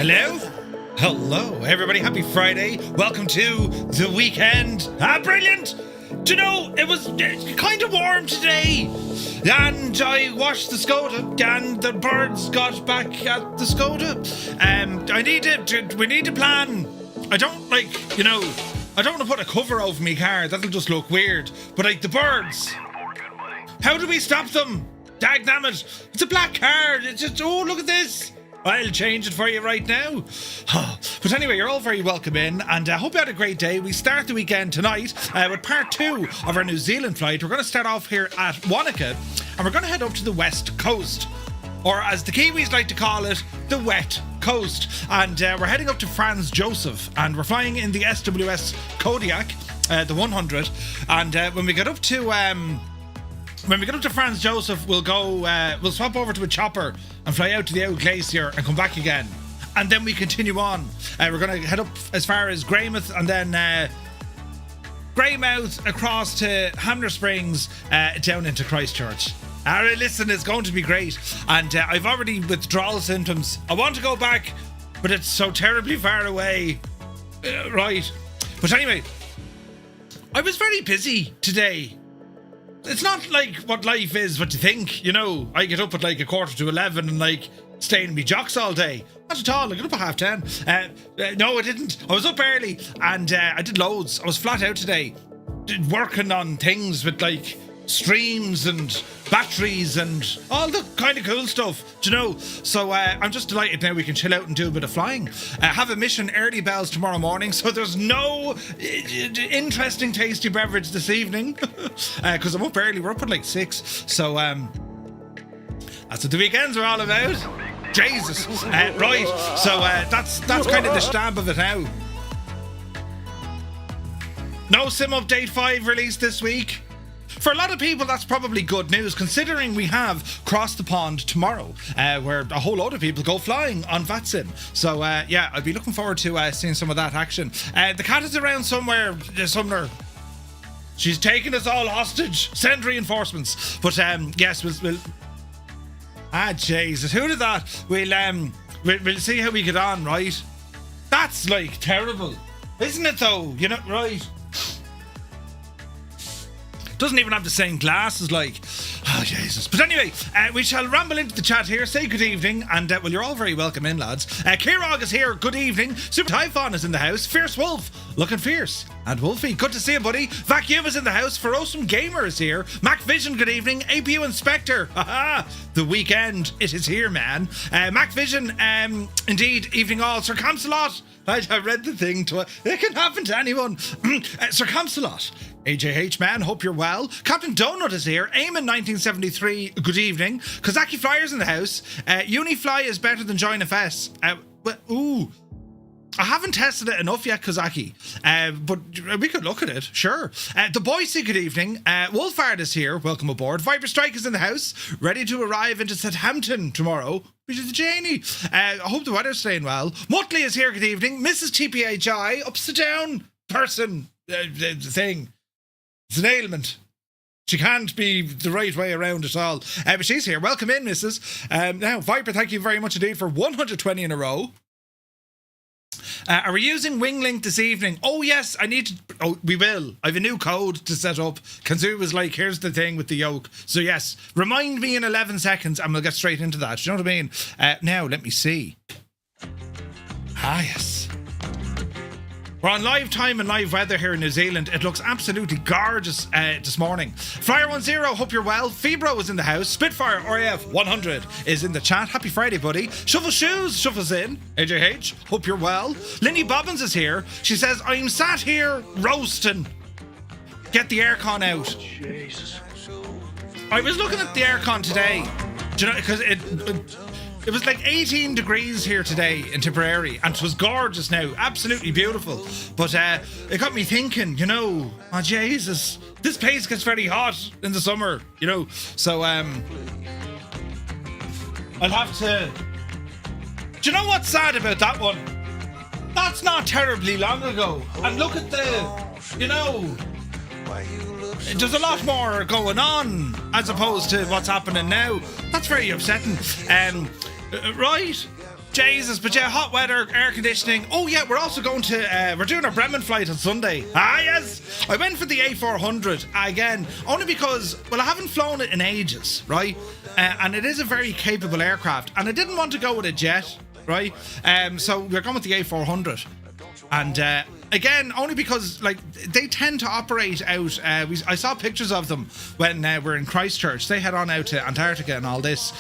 Hello? Hello, everybody. Happy Friday. Welcome to the weekend. Brilliant! Do you know, it was kind of warm today. And I washed the Skoda, and the birds got back at the Skoda. We need to plan. I don't want to put a cover over my car. That'll just look weird. But the birds, how do we stop them? Dagnammit. It's a black car. It's just, oh, look at this. I'll change it for you right now. But anyway, you're all very welcome in, and I hope you had a great day. We start the weekend tonight with part 2 of our New Zealand flight. We're going to start off here at Wanaka, and we're going to head up to the West Coast, or as the Kiwis like to call it, the Wet Coast. And we're heading up to Franz Josef, and we're flying in the SWS Kodiak, the 100. And when we get up to Franz Josef, we'll swap over to a chopper and fly out to the Out Glacier and come back again. And then we continue on. We're going to head up as far as Greymouth and then Greymouth across to Hamner Springs down into Christchurch. Listen, it's going to be great. And I've already withdrawal symptoms. I want to go back, but it's so terribly far away. Right. But anyway, I was very busy today. It's not like what life is, what you think, you know. I get up at 11:15 and stay in me jocks all day. Not at all. I got up at 10:30. No, I didn't. I was up early and I did loads. I was flat out today, working on things with streams and batteries and all the kind of cool stuff, do you know? So I'm just delighted now we can chill out and do a bit of flying. Have a mission early bells tomorrow morning, so there's no interesting tasty beverage this evening because I'm up early. We're up at 6, so that's what the weekends are all about. Jesus. Right, so that's kind of the stamp of it now. No Sim Update 5 released this week. For a lot of people, that's probably good news, considering we have Cross the Pond tomorrow, where a whole load of people go flying on VATSIM. So, I'll be looking forward to seeing some of that action. The cat is around somewhere. She's taking us all hostage. Send reinforcements. But, yes, we'll... Jesus, who did that? We'll see how we get on, right? That's, terrible. Isn't it, though? You know, right? Doesn't even have the same glasses, oh Jesus. But anyway, we shall ramble into the chat here. Say good evening, and you're all very welcome in, lads. Kirog is here. Good evening. Super Typhon is in the house. Fierce Wolf, looking fierce. And Wolfie, good to see you, buddy. Vacuum is in the house. Ferocum Gamer is here. Mac Vision, good evening. APU Inspector, haha. The weekend, it is here, man. Mac Vision, indeed. Evening all. Sir Camsalot. I read the thing to it. It can happen to anyone. Sir Camsalot. AJH man, hope you're well. Captain Donut is here. Eamon 1973, good evening. Kozaki Flyers in the house. Unifly is better than Join FS. I haven't tested it enough yet, Kozaki. But we could look at it, sure. The Boise, good evening. Wolfard is here. Welcome aboard. Viper Strike is in the house. Ready to arrive into Southampton tomorrow. Which is the Janie. I hope the weather's staying well. Mutley is here, good evening. Mrs. TPHI, upside down person. Thing. It's an ailment. She can't be the right way around at all. But she's here. Welcome in, Mrs. Now, Viper, thank you very much indeed for 120 in a row. Are we using WingLink this evening? Oh, yes, I need to... Oh, we will. I have a new code to set up. Kanzu was like, here's the thing with the yoke. So, yes, remind me in 11 seconds and we'll get straight into that. Do you know what I mean? Now, let me see. Yes. We're on live time and live weather here in New Zealand. It looks absolutely gorgeous this morning. Flyer10, hope you're well. Febro is in the house. Spitfire RAF 100 is in the chat. Happy Friday, buddy. Shuffle Shoes shuffles in. AJH, hope you're well. Lindy Bobbins is here. She says, I'm sat here roasting. Get the aircon out. Jesus. I was looking at the aircon today. Do you know, because it was 18 degrees here today in Tipperary, and it was gorgeous now, absolutely beautiful. But it got me thinking, oh Jesus, this place gets very hot in the summer, So I'll have to. Do you know what's sad about that one? That's not terribly long ago, and look at there's a lot more going on as opposed to what's happening now. That's very upsetting. Right. Jesus, but yeah, hot weather, air conditioning. Oh yeah, we're also going to, we're doing our Bremen flight on Sunday. Ah yes, I went for the A400 again, only because, well, I haven't flown it in ages, right? And it is a very capable aircraft, and I didn't want to go with a jet, right? So we're going with the A400. And again, only because like they tend to operate out. I saw pictures of them when we're in Christchurch. They head on out to Antarctica and all this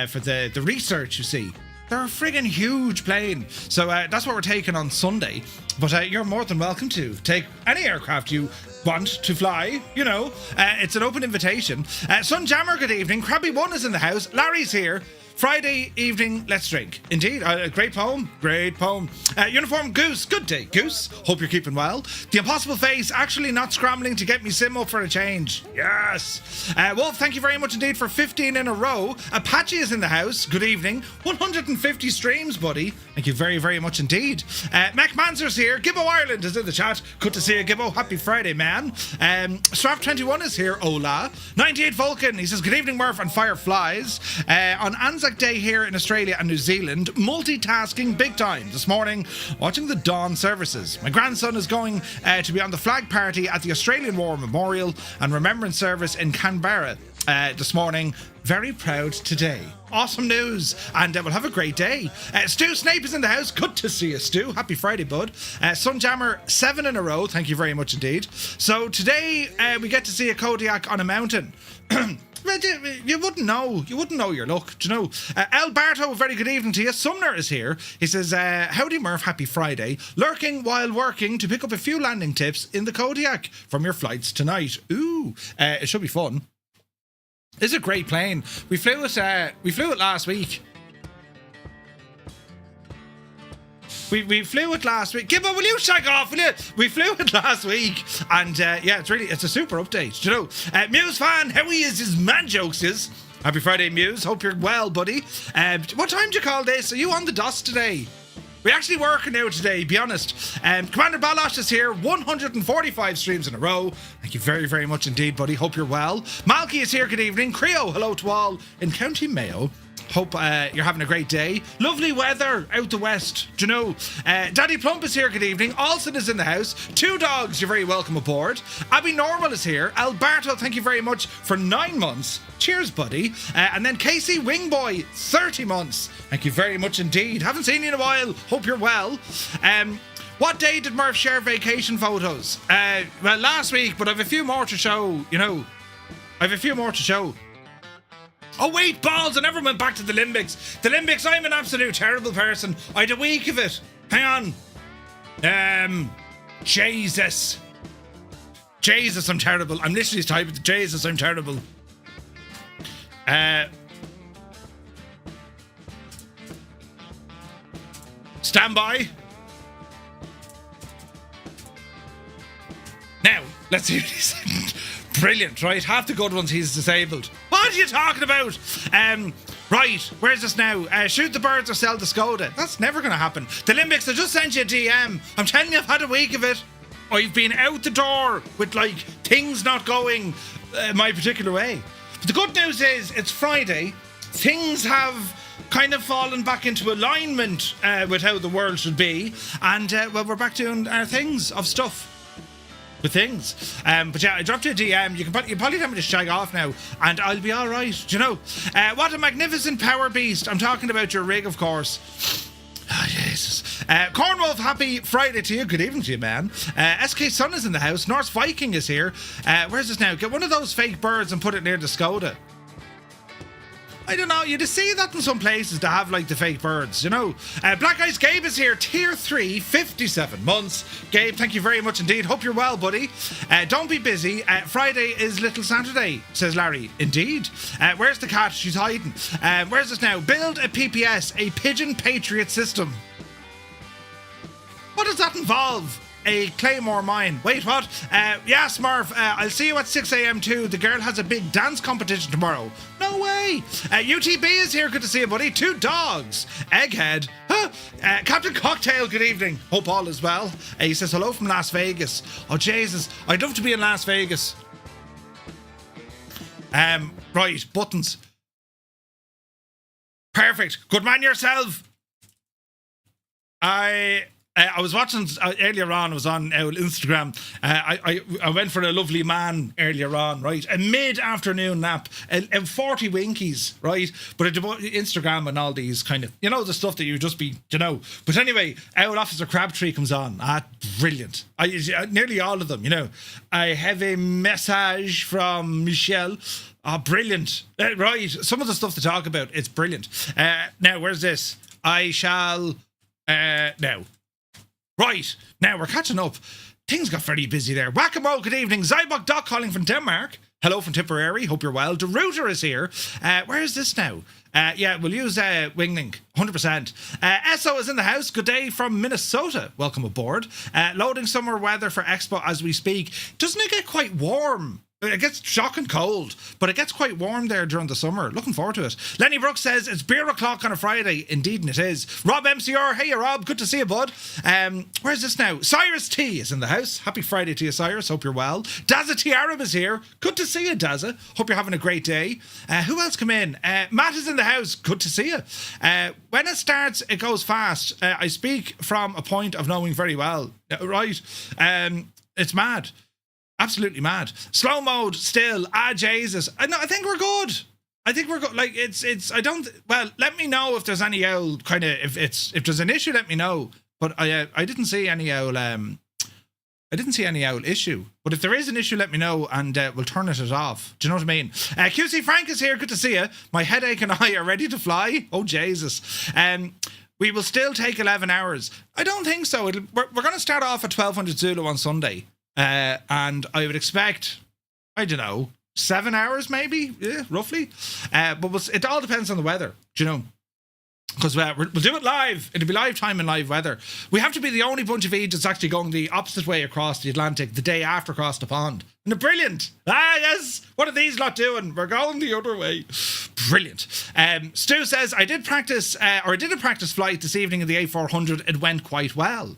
for the research. You see, they're a friggin' huge plane. So that's what we're taking on Sunday. But you're more than welcome to take any aircraft you want to fly. You know, it's an open invitation. Sunjammer, good evening. Krabby One is in the house. Larry's here. Friday evening, let's drink. Indeed, great poem. Great poem. Uniform Goose, good day, Goose. Hope you're keeping well. The Impossible Face, actually not scrambling to get me sim up for a change. Yes. Wolf, thank you very much indeed for 15 in a row. Apache is in the house. Good evening. 150 streams, buddy. Thank you very, very much indeed. Mac Manser's here. Gibbo Ireland is in the chat. Good to see you, Gibbo. Happy Friday, man. Straff21 is here. Hola. 98 Vulcan, he says, good evening, Murph and Fireflies. On Anzac Day here in Australia and New Zealand, multitasking big time this morning, watching the dawn services. My grandson is going to be on the flag party at the Australian War Memorial and Remembrance Service in Canberra this morning. Very proud today. Awesome news, and we'll have a great day. Stu Snape is in the house. Good to see you, Stu. Happy Friday, bud. Sunjammer 7 in a row. Thank you very much indeed. So today we get to see a Kodiak on a mountain. You wouldn't know. You wouldn't know your luck. Do you know? Alberto, a very good evening to you. Sumner is here. He says, howdy Murph, happy Friday. Lurking while working to pick up a few landing tips in the Kodiak from your flights tonight. Ooh, it should be fun. It's a great plane. We flew it last week. We flew it last week. Gibbo, will you shag off, will you? We flew it last week. And yeah, it's a super update. Do you know? Muse fan, how he is his man jokes is. Happy Friday, Muse. Hope you're well, buddy. What time do you call this? Are you on the dust today? We're actually working out today, be honest. Commander Balosh is here, 145 streams in a row. Thank you very, very much indeed, buddy. Hope you're well. Malky is here, good evening. Creo, hello to all in County Mayo. Hope you're having a great day. Lovely weather out the west, do you know? Daddy Plump is here, good evening. Alson is in the house. Two Dogs, you're very welcome aboard. Abby Normal is here. Alberto, thank you very much for 9 months. Cheers, buddy. And then Casey Wingboy, 30 months. Thank you very much indeed. Haven't seen you in a while. Hope you're well. What day did Murph share vacation photos? Well, last week, but I have a few more to show, you know. I have a few more to show. Oh wait, balls, I never went back to the Limbics. The Limbics, I'm an absolute terrible person. I had a week of it. Hang on. Jesus, I'm terrible. I'm literally typing, Jesus, I'm terrible. Stand by. Now, let's see what he said. Brilliant, right? Half the good ones he's disabled. What are you talking about? Right, where's this now? Shoot the birds or sell the Skoda. That's never going to happen. The Limbics, I just sent you a DM. I'm telling you, I've had a week of it. I've been out the door with, like, things not going my particular way. But the good news is, it's Friday. Things have kind of fallen back into alignment with how the world should be. And, well, we're back doing our things of stuff. With things. But yeah, I dropped you a DM. You probably tell me to shag off now, and I'll be all right. Do you know? What a magnificent power beast. I'm talking about your rig, of course. Oh, Jesus. Cornwolf, happy Friday to you. Good evening to you, man. SK Sun is in the house. Norse Viking is here. Where's this now? Get one of those fake birds and put it near the Skoda. I don't know, you just see that in some places to have like the fake birds, you know. Black Eyes Gabe is here, tier 3, 57 months. Gabe, thank you very much indeed. Hope you're well, buddy. Don't be busy. Friday is Little Saturday, says Larry. Indeed. Where's the cat? She's hiding. Where's this now? Build a PPS, a Pigeon Patriot system. What does that involve? A Claymore mine. Wait, what? Yeah, Smurf, I'll see you at 6 a.m. too. The girl has a big dance competition tomorrow. No way. UTB is here. Good to see you, buddy. Two Dogs. Egghead. Huh? Captain Cocktail, good evening. Hope all is well. He says hello from Las Vegas. Oh, Jesus. I'd love to be in Las Vegas. Right, buttons. Perfect. Good man yourself. I was watching earlier on. I was on Instagram. I went for a lovely man earlier on, right? A mid-afternoon nap, and 40 winkies, right? But Instagram and all these kind of, the stuff that you just be, But anyway, Owl Officer Crabtree comes on. Brilliant. Nearly all of them, I have a message from Michelle. Brilliant. Right. Some of the stuff to talk about, it's brilliant. Now, where's this? I shall... now. Right, now we're catching up. Things got very busy there. Whack-a-mole, good evening. Zybok Doc calling from Denmark. Hello from Tipperary, hope you're well. The Router is here. Where is this now? Yeah, we'll use Winglink, 100%. Esso is in the house. Good day from Minnesota. Welcome aboard. Loading summer weather for Expo as we speak. Doesn't it get quite warm? It gets shocking cold, but it gets quite warm there during the summer. Looking forward to it. Lenny Brooks says, it's beer o'clock on a Friday. Indeed, it is. Rob MCR, hey, Rob. Good to see you, bud. Where's this now? Cyrus T is in the house. Happy Friday to you, Cyrus. Hope you're well. Dazza T. Arab is here. Good to see you, Dazza. Hope you're having a great day. Who else come in? Matt is in the house. Good to see you. When it starts, it goes fast. I speak from a point of knowing very well. Right. It's mad. Absolutely mad. Slow mode still. Jesus. No, I think we're good. Like let me know if there's any owl kind of, if there's an issue, let me know. But I didn't see any owl issue. But if there is an issue, let me know and we'll turn it off. Do you know what I mean? QC Frank is here. Good to see you. My headache and I are ready to fly. Oh, Jesus. We will still take 11 hours. I don't think so. We're going to start off at 1200 Zulu on Sunday. And I would expect, 7 hours maybe, roughly. But it all depends on the weather, do you know? Because we'll do it live. It'll be live time and live weather. We have to be the only bunch of Eads that's actually going the opposite way across the Atlantic the day after across the pond. Isn't it brilliant? Yes. What are these lot doing? We're going the other way. Brilliant. Stu says, I did a practice flight this evening in the A400. It went quite well.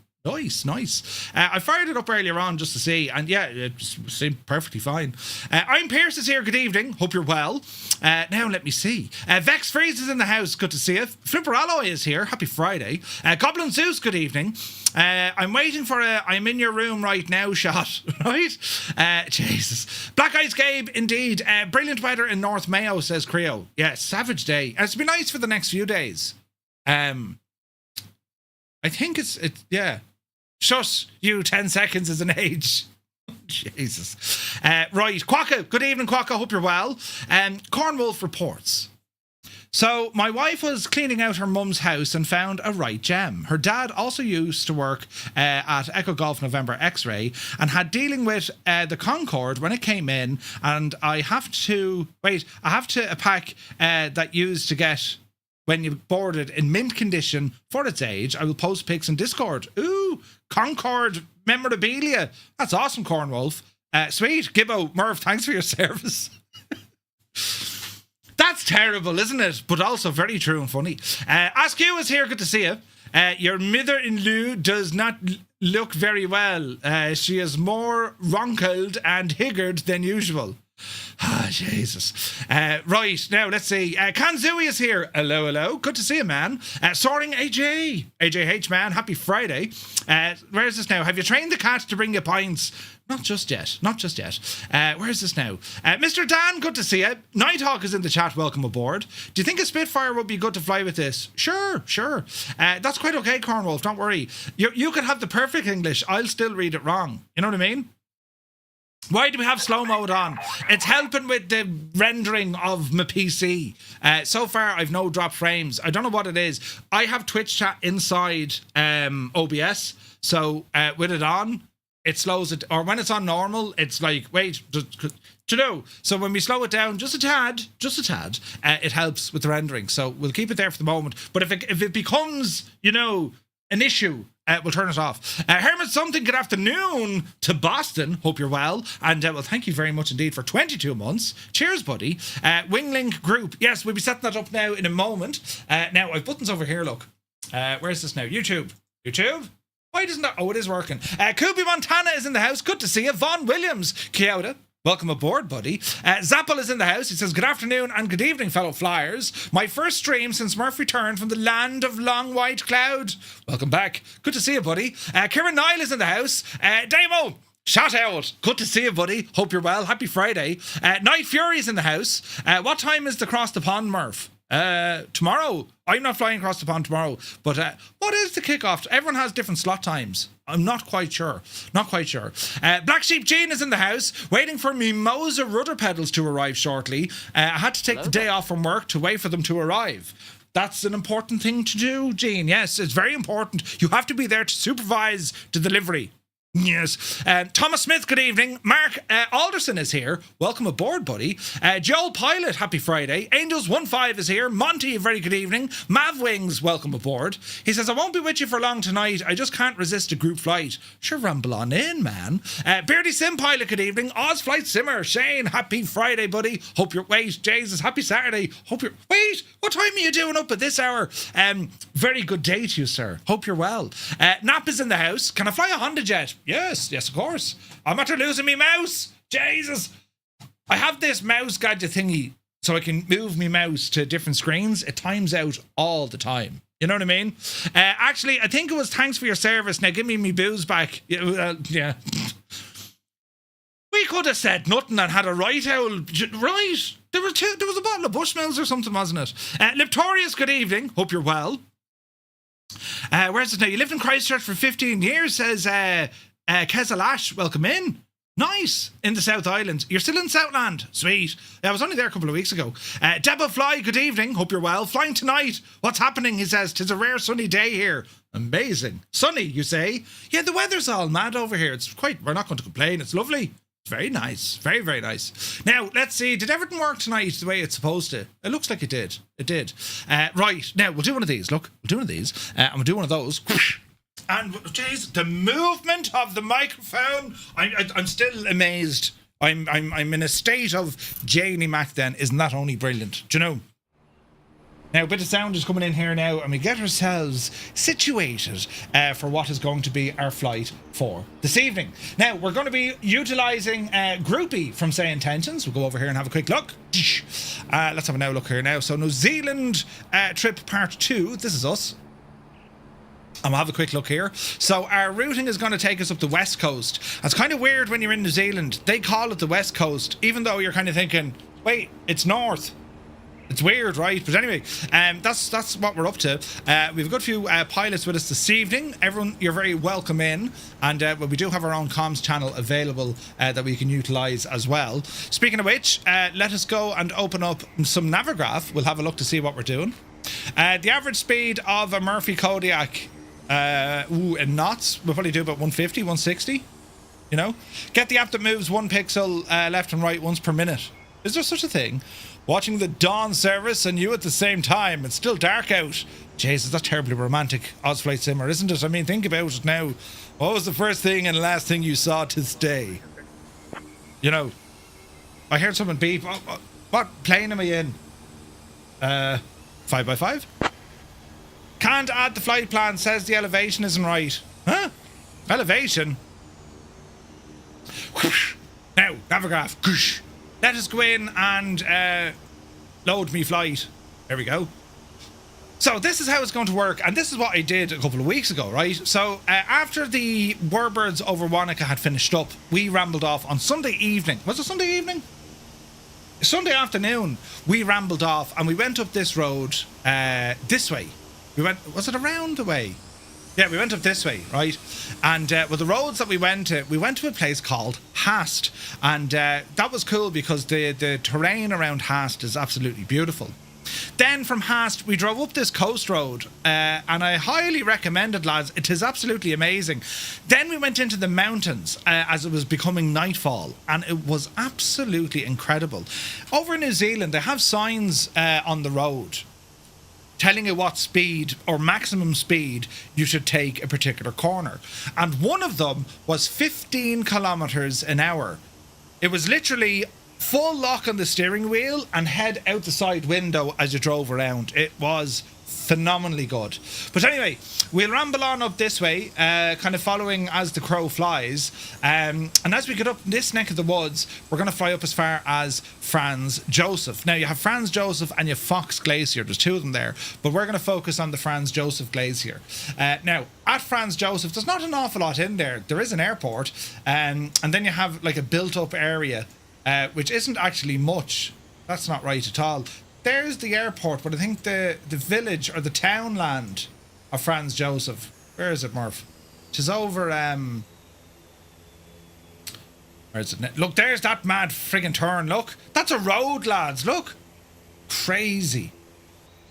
Nice. I fired it up earlier on just to see, and yeah, it seemed perfectly fine. I'm Pierce is here. Good evening. Hope you're well. Now let me see. Vex Freeze is in the house. Good to see you. Flipper Alloy is here. Happy Friday. Goblin Zeus. Good evening. I'm waiting for I'm in your room right now shot. Right? Jesus. Black Ice Gabe. Indeed. Brilliant weather in North Mayo, says Creo. Yeah, savage day. And it's been nice for the next few days. I think it's yeah. Shush, you 10 seconds is an age. Jesus. Right, Quacka. Good evening, Quacka. Hope you're well. Cornwolf reports. So, my wife was cleaning out her mum's house and found a right gem. Her dad also used to work at Echo Golf November X-Ray and had dealing with the Concorde when it came in. And I have to a pack that used to get when you boarded in mint condition for its age. I will post pics in Discord. Ooh, Concorde memorabilia. That's awesome, Cornwolf. Sweet. Gibbo, Merv, thanks for your service. That's terrible, isn't it? But also very true and funny. Ask You is here. Good to see you. Your mother-in-law does not look very well. She is more wrinkled and haggard than usual. Jesus. Right, now let's see. Kanzui is here. Hello. Good to see you, man. Soaring AJ H, man. Happy Friday. Where is this now? Have you trained the cat to bring you pints? Not just yet. Where is this now? Mr. Dan, good to see you. Nighthawk is in the chat. Welcome aboard. Do you think a Spitfire would be good to fly with this? Sure. That's quite okay, Cornwolf. Don't worry. You can have the perfect English. I'll still read it wrong. You know what I mean? Why do we have slow mode on? It's helping with the rendering of my PC. So far, I've no drop frames. I don't know what it is. I have Twitch chat inside OBS. So with it on, it slows it. Or when it's on normal, it's like, wait, so when we slow it down just a tad, it helps with the rendering. So we'll keep it there for the moment. But if it becomes, an issue, we'll turn it off. Hermit Something, good afternoon to Boston. Hope you're well. And well, thank you very much indeed for 22 months. Cheers, buddy. Winglink Group. Yes, we'll be setting that up now in a moment. Now, I've buttons over here, look. Where's this now? YouTube. Why doesn't that? Oh, it is working. Kubi Montana is in the house. Good to see you. Vaughn Williams. Kia ora. Welcome aboard, buddy. Zappel is in the house. He says, good afternoon and good evening, fellow flyers. My first stream since Murph returned from the land of long white cloud. Welcome back. Good to see you, buddy. Kieran Nile is in the house. Damo, shout out. Good to see you, buddy. Hope you're well. Happy Friday. Night Fury is in the house. What time is the cross the pond, Murph? Tomorrow. I'm not flying across the pond tomorrow. But what is the kickoff? Everyone has different slot times. I'm not quite sure. Black Sheep Jean is in the house, waiting for Mimosa rudder pedals to arrive shortly. I had to take the day off from work to wait for them to arrive. That's an important thing to do, Jean. Yes, it's very important. You have to be there to supervise the delivery. Yes. Thomas Smith, good evening. Mark Alderson is here. Welcome aboard, buddy. Joel Pilot, happy Friday. Angels15 is here. Monty, very good evening. Mav Wings, welcome aboard. He says, I won't be with you for long tonight. I just can't resist a group flight. Sure, rumble on in, man. Beardy Sim Pilot, good evening. Oz Flight Simmer, Shane, happy Friday, buddy. Hope you're... Wait, Jesus, happy Saturday. Hope you're... Wait, what time are you doing up at this hour? Very good day to you, sir. Hope you're well. Nap is in the house. Can I fly a Honda Jet? Yes, of course. I'm after losing me mouse. Jesus. I have this mouse gadget thingy so I can move me mouse to different screens. It times out all the time. You know what I mean? Actually, I think it was thanks for your service. Now give me me booze back. Yeah. We could have said nothing and had a right owl. Right. There was a bottle of Bushmills or something, wasn't it? Liptorius, good evening. Hope you're well. Where's it now? You lived in Christchurch for 15 years, says Kesalash. Welcome in. Nice. In the South Island. You're still in Southland. Sweet. I was only there a couple of weeks ago. Debo Fly, good evening. Hope you're well. Flying tonight. What's happening? He says, 'tis a rare sunny day here. Amazing. Sunny, you say? Yeah, the weather's all mad over here. We're not going to complain. It's lovely. It's very nice. Very, very nice. Now, let's see. Did everything work tonight the way it's supposed to? It looks like it did. It did. Right. Now, we'll do one of these. Look, we'll do one of these. And we'll do one of those. And, jeez, the movement of the microphone. I'm still amazed. I'm in a state of Janie Mac then. Isn't that only brilliant? Do you know? Now, a bit of sound is coming in here now, and we get ourselves situated for what is going to be our flight for this evening. Now, we're going to be utilising Groupie from Say Intentions. We'll go over here and have a quick look. Let's have a now look here now. So, New Zealand trip part 2. This is us. And we'll have a quick look here. So our routing is going to take us up the west coast. It's kind of weird when you're in New Zealand. They call it the west coast, even though you're kind of thinking, wait, it's north. It's weird, right? But anyway, that's what we're up to. We have a good few pilots with us this evening. Everyone, you're very welcome in. And we do have our own comms channel available that we can utilise as well. Speaking of which, let us go and open up some Navigraph. We'll have a look to see what we're doing. The average speed of a Murphy Kodiak in knots, we'll probably do about 150, 160. You know? Get the app that moves 1 pixel left and right once per minute. Is there such a thing? Watching the dawn service and you at the same time. It's still dark out. Jesus, that's terribly romantic, Ozflight Simmer, isn't it? I mean, think about it now. What was the first thing and last thing you saw this day? You know, I heard someone beep. What plane am I in? 5x5? Can't add the flight plan, says the elevation isn't right. Huh? Elevation? Now, Navigraph. Let us go in and load me flight. There we go. So this is how it's going to work, and this is what I did a couple of weeks ago, right? So after the Warbirds over Wanaka had finished up, we rambled off on Sunday evening. Was it Sunday evening? Sunday afternoon, we rambled off and we went up this road this way. Was it around the way? Yeah, we went up this way, right? And with the roads that we went to a place called Hast. And that was cool because the terrain around Hast is absolutely beautiful. Then from Hast, we drove up this coast road. And I highly recommend it, lads. It is absolutely amazing. Then we went into the mountains as it was becoming nightfall. And it was absolutely incredible. Over in New Zealand, they have signs on the road telling you what speed or maximum speed you should take a particular corner. And one of them was 15 kilometers an hour. It was literally full lock on the steering wheel and head out the side window as you drove around. It was phenomenally good. But anyway, we'll ramble on up this way, kind of following as the crow flies. And as we get up this neck of the woods, we're going to fly up as far as Franz Josef. Now, you have Franz Josef and you have Fox Glacier. There's two of them there. But we're going to focus on the Franz Josef Glacier. Now, at Franz Josef, there's not an awful lot in there. There is an airport. And then you have like a built-up area, which isn't actually much. That's not right at all. There's the airport, but I think the village or the townland of Franz Josef. Where is it, Murph? It's over, where is it? Look, there's that mad friggin' turn. Look, that's a road, lads. Look. Crazy.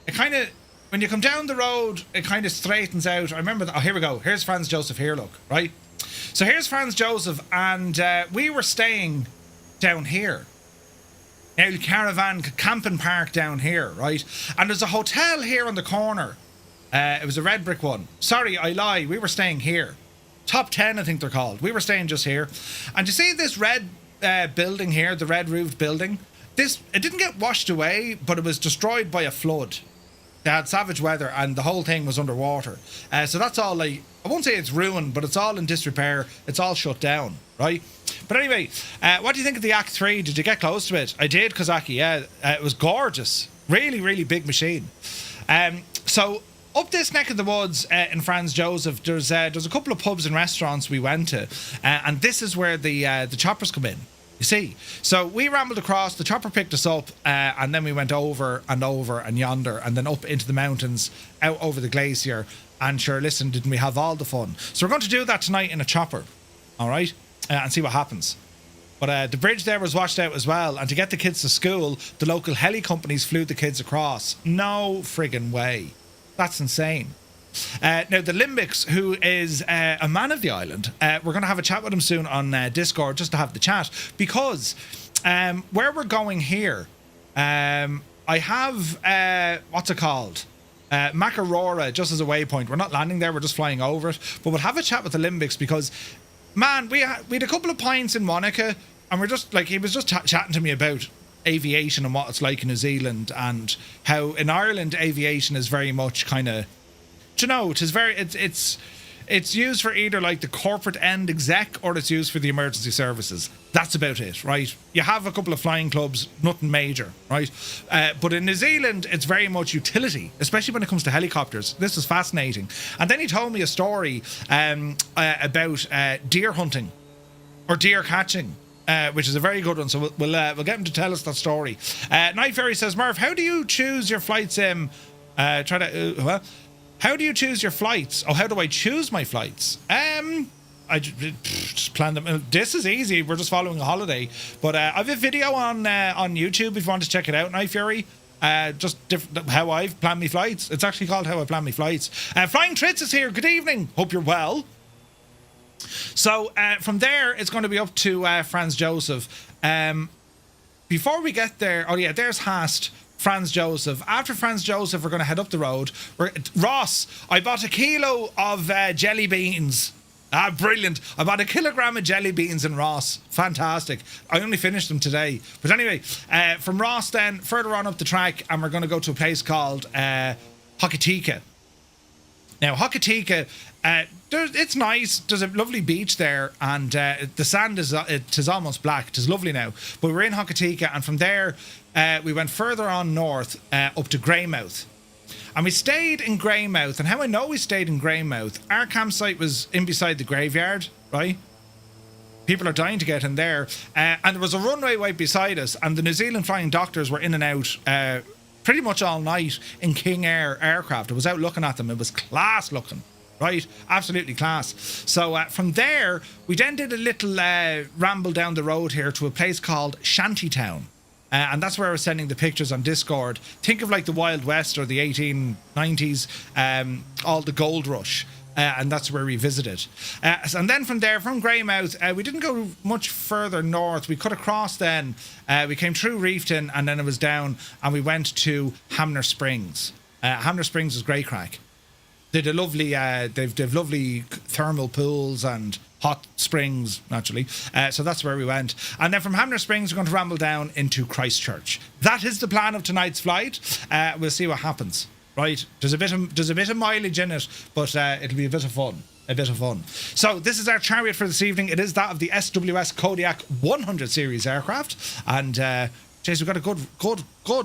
It kind of, when you come down the road, it kind of straightens out. I remember that. Oh, here we go. Here's Franz Josef here, look, right? So here's Franz Josef, and we were staying down here. Now, caravan camping park down here, right? And there's a hotel here on the corner. It was a red brick one. Sorry, I lie. We were staying here. Top 10, I think they're called. We were staying just here. And you see this red building here, the red roofed building? It didn't get washed away, but it was destroyed by a flood. They had savage weather and the whole thing was underwater. So that's all, like, I won't say it's ruined, but it's all in disrepair. It's all shut down, right? But anyway, what do you think of the Act 3? Did you get close to it? I did, Kozaki, yeah. It was gorgeous. Really, really big machine. So up this neck of the woods in Franz Josef, there's a couple of pubs and restaurants we went to. And this is where the choppers come in. You see, so we rambled across, the chopper picked us up, and then we went over and yonder, and then up into the mountains, out over the glacier, and sure, listen, didn't we have all the fun? So we're going to do that tonight in a chopper, all right, and see what happens. But the bridge there was washed out as well, and to get the kids to school, the local heli companies flew the kids across. No friggin' way. That's insane. Now, the Limbics, who is a man of the island, we're going to have a chat with him soon on Discord just to have the chat, because where we're going here, I have, what's it called? Macarora, just as a waypoint. We're not landing there, we're just flying over it. But we'll have a chat with the Limbics because, man, we had a couple of pints in Wanaka, and we're just, like, he was just chatting to me about aviation and what it's like in New Zealand, and how in Ireland aviation is very much kind of, you know, it's used for either like the corporate end exec or it's used for the emergency services. That's about it, right? You have a couple of flying clubs, nothing major, right? But in New Zealand, it's very much utility, especially when it comes to helicopters. This is fascinating. And then he told me a story about deer hunting or deer catching. Which is a very good one, so we'll get him to tell us that story. Night Fairy says, Murph, how do you choose your flights? How do you choose your flights? Oh, how do I choose my flights? I just plan them. This is easy. We're just following a holiday. But I have a video on YouTube if you want to check it out, Night Fury. Just how I've planned my flights. It's actually called How I Plan My Flights. Flying Trits is here. Good evening. Hope you're well. So from there, it's going to be up to Franz Josef. Before we get there, oh yeah, there's Haast. Franz Josef. After Franz Josef, we're going to head up the road. Ross, I bought a kilo of jelly beans. Brilliant. I bought a kilogram of jelly beans in Ross. Fantastic. I only finished them today. But anyway, from Ross then, further on up the track, and we're going to go to a place called Hokitika. Now, Hokitika, it's nice. There's a lovely beach there, and the sand is almost black. It is lovely now. But we're in Hokitika, and from there, we went further on north up to Greymouth. And we stayed in Greymouth. And how I know we stayed in Greymouth, our campsite was in beside the graveyard, right? People are dying to get in there. And there was a runway right beside us, and the New Zealand Flying Doctors were in and out pretty much all night in King Air aircraft. I was out looking at them. It was class looking. Right, absolutely class. So from there, we then did a little ramble down the road here to a place called Shantytown. And that's where I was sending the pictures on Discord. Think of like the Wild West or the 1890s, all the gold rush. And that's where we visited. And then from there, from Greymouth, we didn't go much further north. We cut across then. We came through Reefton, and then it was down, and we went to Hamner Springs. Hamner Springs is great crack. They've lovely thermal pools and hot springs, naturally. So that's where we went. And then from Hamner Springs, we're going to ramble down into Christchurch. That is the plan of tonight's flight. We'll see what happens. Right? There's a bit of mileage in it, but it'll be a bit of fun. So this is our chariot for this evening. It is that of the SWS Kodiak 100 series aircraft. And James, we've got a good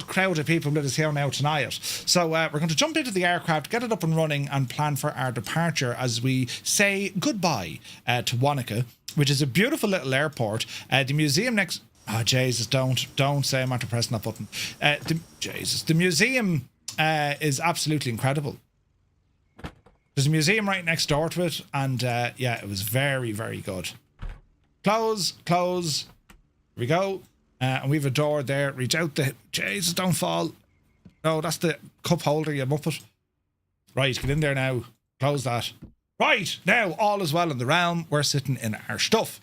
crowd of people with us here now tonight. So we're going to jump into the aircraft, get it up and running, and plan for our departure as we say goodbye to Wanaka, which is a beautiful little airport. The museum next... Oh, Jesus, don't say I'm after pressing that button. The museum is absolutely incredible. There's a museum right next door to it, and yeah, it was very, very good. Close. Here we go. And we have a door there. Reach out the... Jesus, don't fall. No, that's the cup holder, you muppet. Right, get in there now. Close that. Right, now, all is well in the realm. We're sitting in our stuff.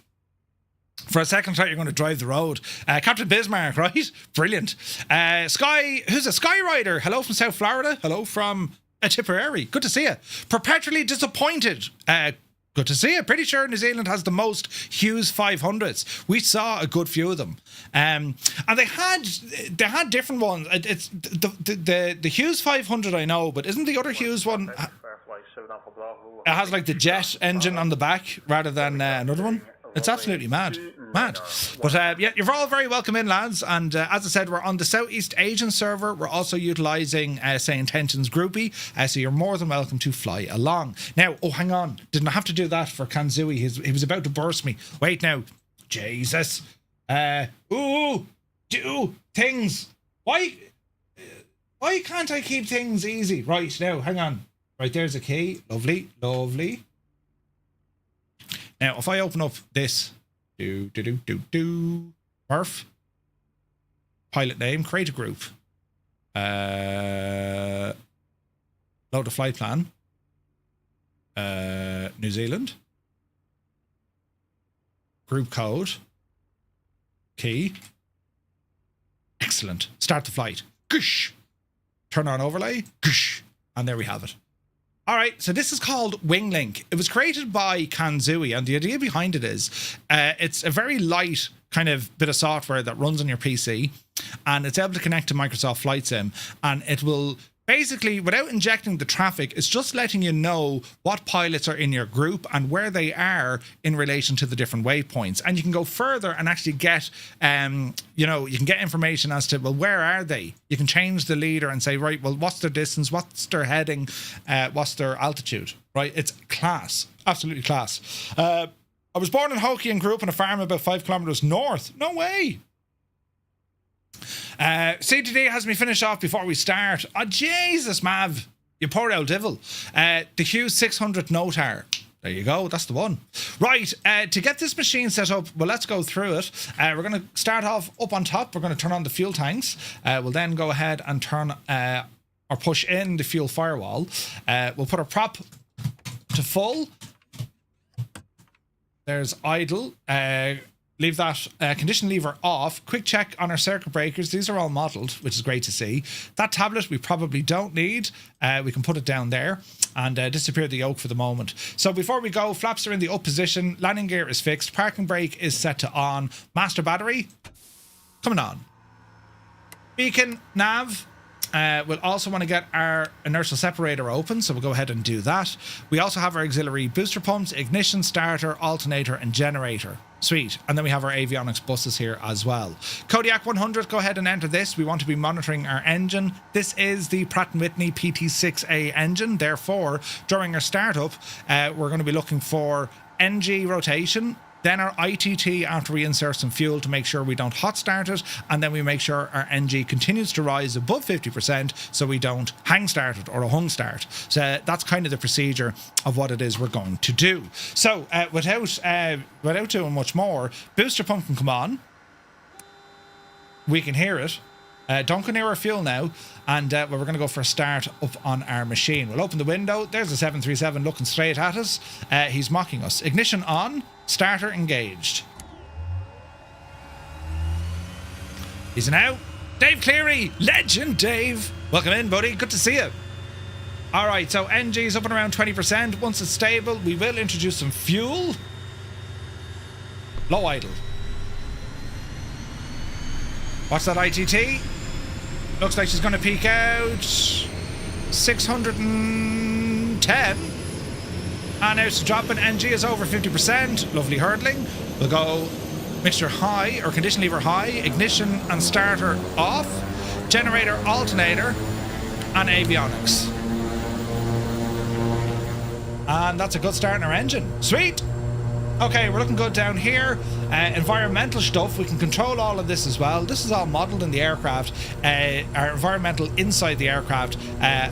For a second thought you're going to drive the road. Captain Bismarck, right? Brilliant. Who's a Sky Rider? Hello from South Florida. Hello from Tipperary. Good to see you. Perpetually disappointed. Good to see you. Pretty sure New Zealand has the most Hughes 500s. We saw a good few of them. And they had different ones. It's the Hughes 500 I know, but isn't the other Hughes one... It has like the jet engine on the back rather than another one. It's absolutely mad. But yeah, you're all very welcome in, lads. And as I said, we're on the Southeast Asian server. We're also utilising, say, Intentions Groupie. So you're more than welcome to fly along. Now, oh, hang on. Didn't have to do that for Kanzui. He was about to burst me. Wait now. Jesus. Do things. Why can't I keep things easy? Right, now, hang on. Right, there's a key. Lovely. Now, if I open up this, Murph, pilot name, create a group, load a flight plan, New Zealand, group code, key, excellent, start the flight, Goosh. Turn on overlay, Goosh. And there we have it. All right, so this is called WingLink. It was created by Kanzui, and the idea behind it is it's a very light kind of bit of software that runs on your PC, and it's able to connect to Microsoft Flight Sim, and it will basically, without injecting the traffic, it's just letting you know what pilots are in your group and where they are in relation to the different waypoints. And you can go further and actually get, you can get information as to, well, where are they? You can change the leader and say, right, well, what's their distance? What's their heading? What's their altitude? Right? It's class. Absolutely class. I was born in Hokkien, grew up in a farm about 5 kilometers north. No way. CTD has me finish off before we start. Oh, Jesus, Mav. You poor old devil. The Hughes 600 Notar. There you go. That's the one. Right. To get this machine set up, well, let's go through it. We're going to start off up on top. We're going to turn on the fuel tanks. We'll then go ahead and turn or push in the fuel firewall. We'll put our prop to full. There's idle. Leave that condition lever off. Quick check on our circuit breakers. These are all modelled, which is great to see. That tablet we probably don't need. We can put it down there and disappear the yoke for the moment. So before we go, flaps are in the up position. Landing gear is fixed. Parking brake is set to on. Master battery coming on. Beacon nav. We'll also want to get our inertial separator open, so we'll go ahead and do that. We also have our auxiliary booster pumps, ignition, starter, alternator, and generator. Sweet. And then we have our avionics buses here as well. Kodiak 100, go ahead and enter this. We want to be monitoring our engine. This is the Pratt & Whitney PT6A engine. Therefore, during our startup, we're going to be looking for NG rotation, then our ITT after we insert some fuel to make sure we don't hot start it, and then we make sure our NG continues to rise above 50% so we don't hang start it or a hung start. So that's kind of the procedure of what it is we're going to do. So without doing much more, booster pump can come on. We can hear it. Don't go near our fuel now, and we're going to go for a start up on our machine. We'll open the window. There's a 737 looking straight at us. He's mocking us. Ignition on, starter engaged. He's now Dave Cleary, legend Dave. Welcome in, buddy. Good to see you. All right, so NG's up and around 20%. Once it's stable, we will introduce some fuel. Low idle. What's that ITT? Looks like she's going to peak out 610. And now she's dropping. NG is over 50%. Lovely hurdling. We'll go mixture high or condition lever high. Ignition and starter off. Generator, alternator, and avionics. And that's a good start in our engine. Sweet! Okay, we're looking good down here. Environmental stuff, we can control all of this as well. This is all modelled in the aircraft. Our environmental inside the aircraft,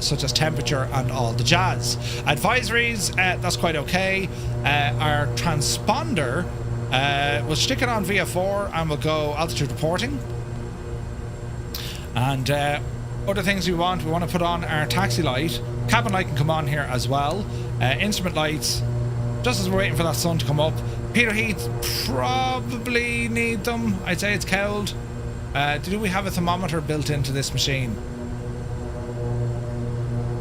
such as temperature and all the jazz. Advisories, that's quite okay. Our transponder, we'll stick it on VF4 and we'll go altitude reporting. And other things we want to put on our taxi light. Cabin light can come on here as well. Instrument lights, just as we're waiting for that sun to come up. Peter Heath, probably need them. I'd say it's cold. Do we have a thermometer built into this machine?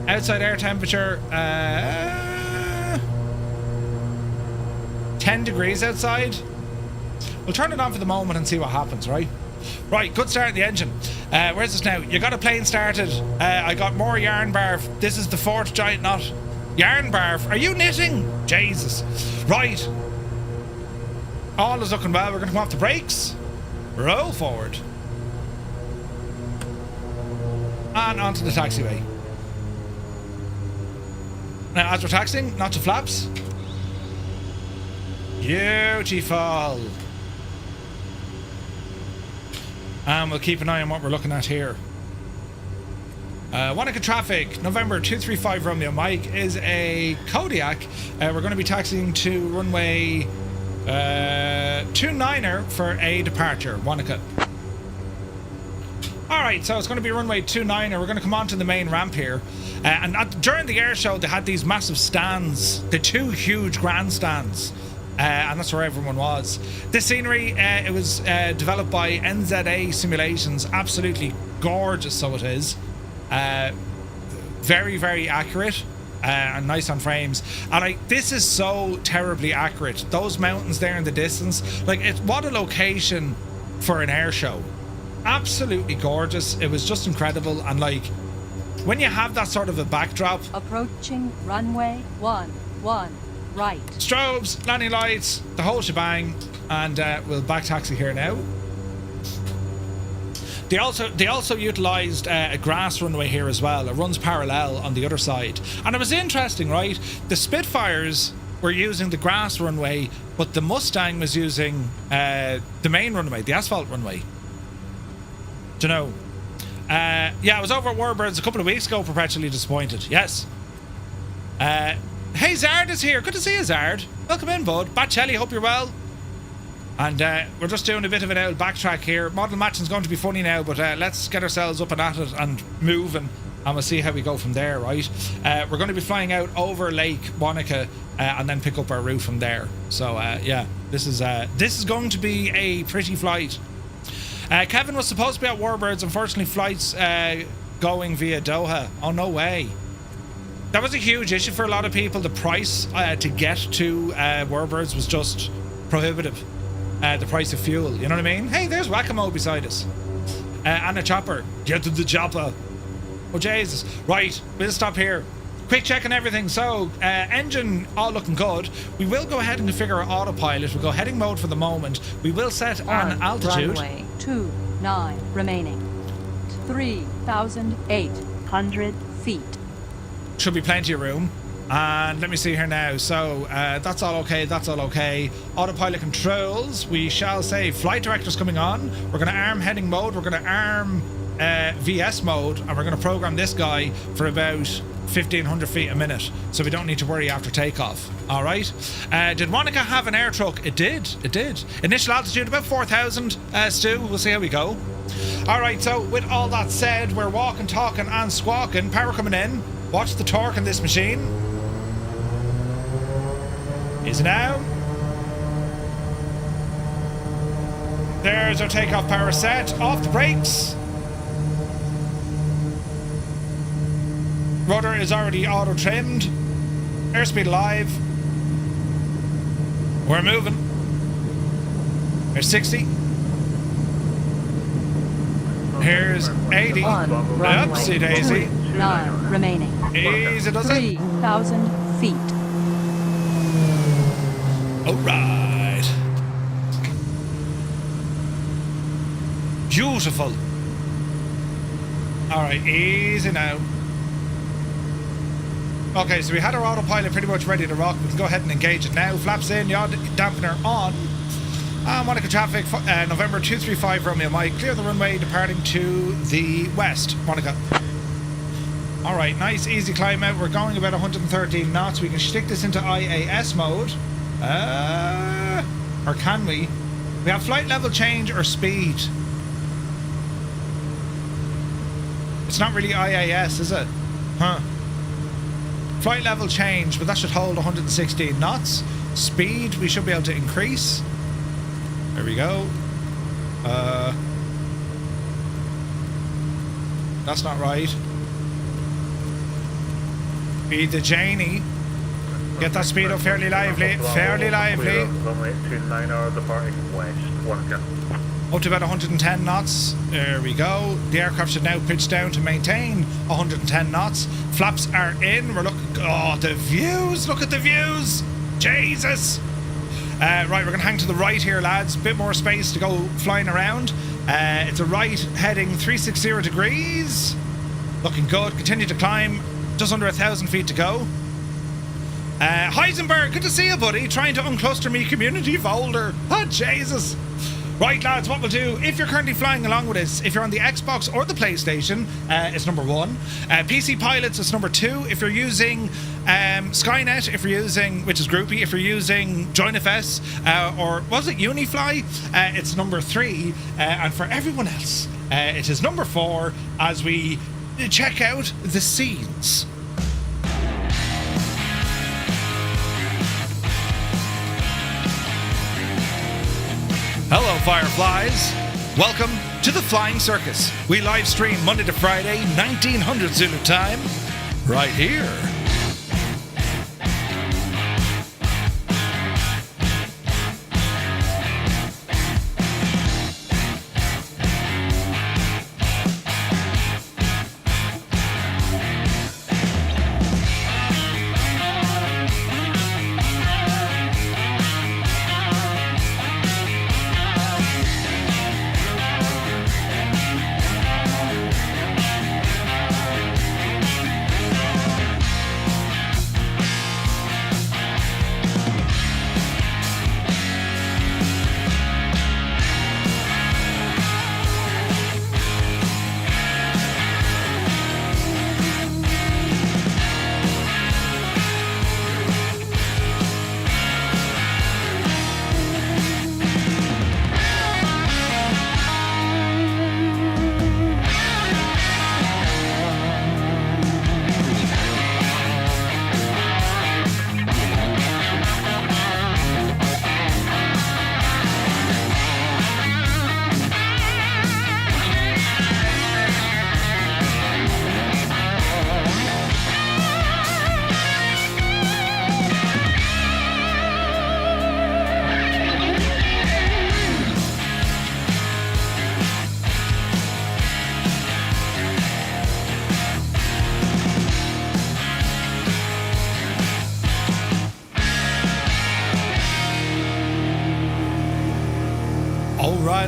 Outside air temperature, 10 degrees outside. We'll turn it on for the moment and see what happens, right? Right, good start in the engine. Where's this now? You got a plane started. I got more yarn barf. This is the 4th giant knot. Yarn barf. Are you knitting? Jesus. Right. All is looking well. We're going to come off the brakes. Roll forward. And onto the taxiway. Now, as we're taxiing, not to flaps. Beautiful. And we'll keep an eye on what we're looking at here. Wanaka traffic, November 235 Romeo Mike is a Kodiak. We're going to be taxiing to runway 29er for a departure, Wanaka. Alright, so it's going to be runway 29er. We're going to come onto the main ramp here. During the air show, they had these massive stands, the 2 huge grandstands. And that's where everyone was. This scenery, it was developed by NZA Simulations. Absolutely gorgeous, so it is. Very, very accurate and nice on frames. And this is so terribly accurate. Those mountains there in the distance, what a location for an air show. Absolutely gorgeous. It was just incredible. And when you have that sort of a backdrop. Approaching runway 11. Right. Strobes, landing lights, the whole shebang, and we'll back taxi here now. They also utilised a grass runway here as well. It runs parallel on the other side, and it was interesting, right? The Spitfires were using the grass runway, but the Mustang was using the main runway, the asphalt runway. Do you know? Yeah, I was over at Warbirds a couple of weeks ago, perpetually disappointed. Yes. Hey, Zard is here. Good to see you, Zard. Welcome in, bud. Batchelli, hope you're well. And we're just doing a bit of an old backtrack here. Model matching's going to be funny now, but let's get ourselves up and at it and moving, and we'll see how we go from there, right? We're going to be flying out over Lake Wanaka and then pick up our route from there. So, yeah, this is going to be a pretty flight. Kevin was supposed to be at Warbirds. Unfortunately, flights going via Doha. Oh, no way. That was a huge issue for a lot of people. The price to get to Warbirds was just prohibitive. The price of fuel, you know what I mean? Hey, there's Whack-A-Mo beside us. And a chopper. Get to the chopper. Oh, Jesus. Right, we'll stop here. Quick check on everything. So, engine all looking good. We will go ahead and configure our autopilot. We'll go heading mode for the moment. We will set on altitude. Runway 29 remaining. 3,800 feet. Should be plenty of room. And let me see here now. So that's all okay. That's all okay. Autopilot controls. We shall say flight director's coming on. We're going to arm heading mode. We're going to arm VS mode, and we're going to program this guy for about 1,500 feet a minute, so we don't need to worry after takeoff. All right. Did Wanaka have an air truck? It did. It did. Initial altitude about 4,000. Stu, we'll see how we go. All right. So with all that said, we're walking, talking, and squawking. Power coming in. Watch the torque in this machine. Is it now? There's our takeoff power set. Off the brakes. Rudder is already auto trimmed. Airspeed alive. We're moving. There's 60. Here's 80. Oopsie daisy. 9 remaining. Easy does it. 3,000 feet. Alright. Beautiful. Alright, easy now. Okay, so we had our autopilot pretty much ready to rock. We can go ahead and engage it now. Flaps in, yaw dampener on. Wanaka traffic, November 235 Romeo Mike. Clear the runway, departing to the west. Wanaka. Alright, nice easy climb out. We're going about 113 knots. We can stick this into IAS mode. Or can we? We have flight level change or speed. It's not really IAS, is it? Huh. Flight level change, but that should hold 116 knots. Speed, we should be able to increase. There we go. That's not right. Be the Janie. Get that speed up fairly lively. Fairly lively. Runway 29 hours departing west, Wanaka. Up to about 110 knots. There we go. The aircraft should now pitch down to maintain 110 knots. Flaps are in. We're looking. Oh, the views. Look at the views. Jesus. Right, we're going to hang to the right here, lads. Bit more space to go flying around. It's a right heading 360 degrees. Looking good. Continue to climb. Just under 1,000 feet to go. Heisenberg, good to see you, buddy. Trying to uncluster me community folder. Oh, Jesus. Right, lads, what we'll do, if you're currently flying along with us, if you're on the Xbox or the PlayStation, it's number 1. PC Pilots, it's number 2. If you're using Skynet, if you're using, which is Groupie, if you're using JoinFS, or was it Unifly, it's number 3. And for everyone else, it is number 4 as we check out the scenes. Hello, Fireflies. Welcome to the Flying Circus. We live stream Monday to Friday, 1900 Zulu time, right here.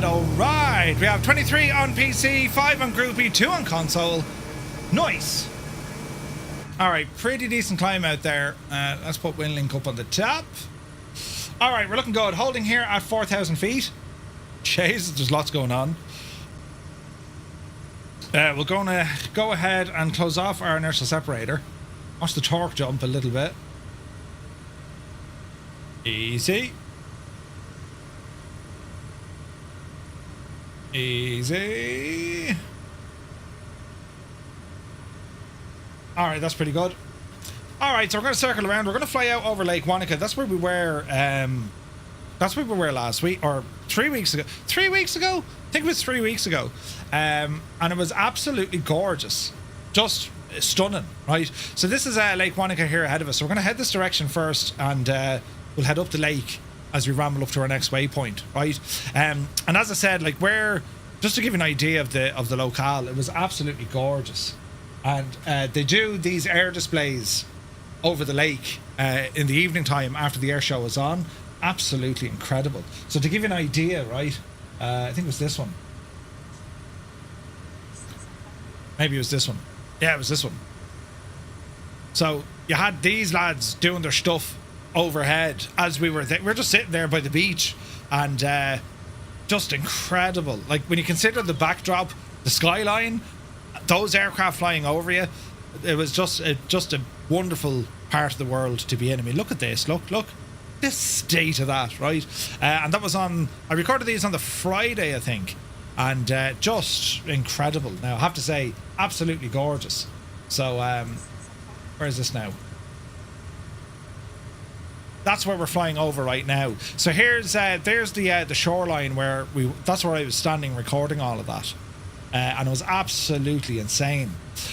All right. We have 23 on PC, 5 on Groupie, 2 on console. Nice. All right, pretty decent climb out there. Let's put WinLink up on the top. All right, we're looking good. Holding here at 4,000 feet. Jesus, there's lots going on. We're going to go ahead and close off our inertial separator. Watch the torque jump a little bit. Easy. Easy. All right, that's pretty good. All right, so we're going to circle around. We're going to fly out over Lake Wanaka. That's where we were. That's where we were last week or 3 weeks ago. 3 weeks ago? I think it was 3 weeks ago. And it was absolutely gorgeous, just stunning, right? So this is Lake Wanaka here ahead of us. So we're going to head this direction first, and we'll head up the lake as we ramble up to our next waypoint, right? And as I said, like, just to give you an idea of the locale, it was absolutely gorgeous. And they do these air displays over the lake in the evening time after the air show is on. Absolutely incredible. So to give you an idea, right, I think it was this one. Maybe it was this one. Yeah, it was this one. So you had these lads doing their stuff overhead as we were we're just sitting there by the beach, and just incredible. Like, when you consider the backdrop, the skyline, those aircraft flying over you, it was just a wonderful part of the world to be in. I mean, look at this. Look. This state of that, right? And that was I recorded these on the Friday, I think. And just incredible. Now, I have to say, absolutely gorgeous. So, where is this now? That's where we're flying over right now. So there's the shoreline where that's where I was standing recording all of that. And it was absolutely insane.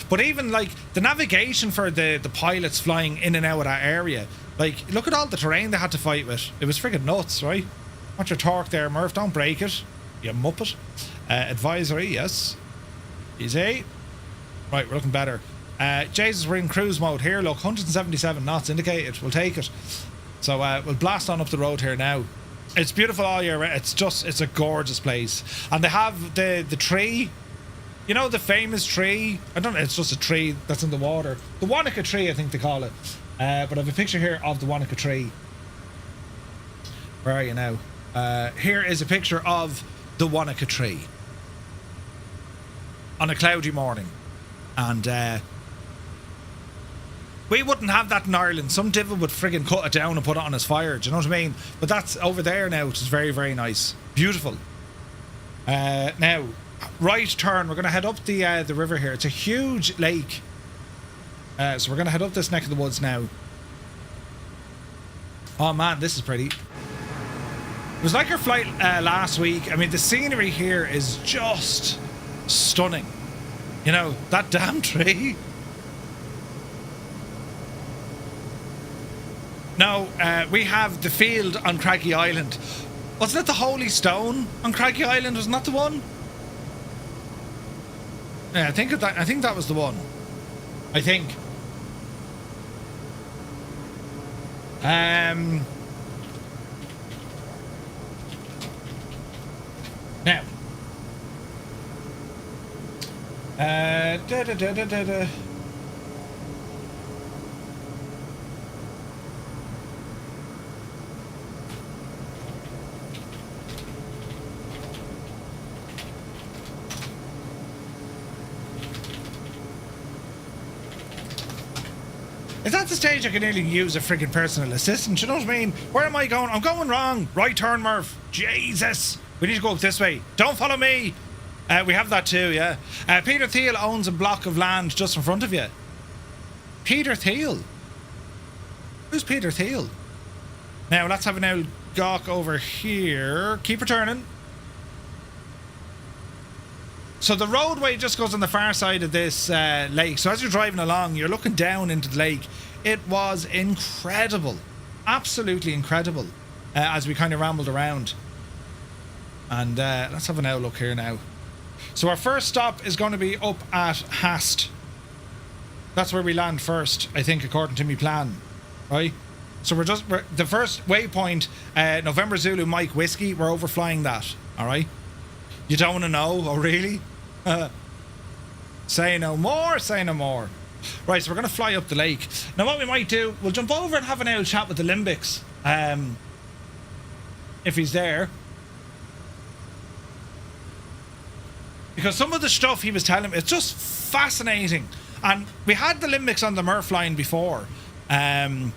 But even like the navigation for the pilots flying in and out of that area, like, look at all the terrain they had to fight with. It was friggin' nuts, right? Watch your torque there, Murph. Don't break it, you muppet. Advisory, yes. Easy. Right, we're looking better. Jesus, we're in cruise mode here. Look, 177 knots indicated. We'll take it. So we'll blast on up the road here now. It's beautiful all year round. It's a gorgeous place. And they have the tree. You know, the famous tree? I don't know, it's just a tree that's in the water. The Wanaka tree, I think they call it. But I have a picture here of the Wanaka tree. Where are you now? Here is a picture of the Wanaka tree. On a cloudy morning. And we wouldn't have that in Ireland. Some divil would friggin' cut it down and put it on his fire. Do you know what I mean? But that's over there now, which is very, very nice. Beautiful. Now, right turn. We're going to head up the river here. It's a huge lake. So we're going to head up this neck of the woods now. Oh man, this is pretty. It was like our flight last week. I mean, the scenery here is just stunning. You know, that damn tree. Now, we have the field on Craggy Island. Wasn't it the Holy Stone on Craggy Island? Wasn't that the one? Yeah, I think that was the one. I think. Now. It's at the stage I can nearly use a friggin' personal assistant, you know what I mean? Where am I going? I'm going wrong. Right turn, Murph. Jesus. We need to go up this way. Don't follow me. We have that too, yeah. Peter Thiel owns a block of land just in front of you. Peter Thiel? Who's Peter Thiel? Now, let's have an old gawk over here. Keep returning. So the roadway just goes on the far side of this lake. So as you're driving along, you're looking down into the lake. It was incredible. Absolutely incredible. As we kind of rambled around. And let's have an outlook here now. So our first stop is going to be up at Hast. That's where we land first, I think, according to my plan. Right? So we're the first waypoint, November Zulu Mike Whiskey. We're overflying that. All right? You don't want to know? Oh, really? Say no more, say no more. Right, so we're going to fly up the lake. Now what we might do, we'll jump over and have an old chat with the Limbics. If he's there. Because some of the stuff he was telling me, it's just fascinating. And we had the Limbics on the Murph line before. And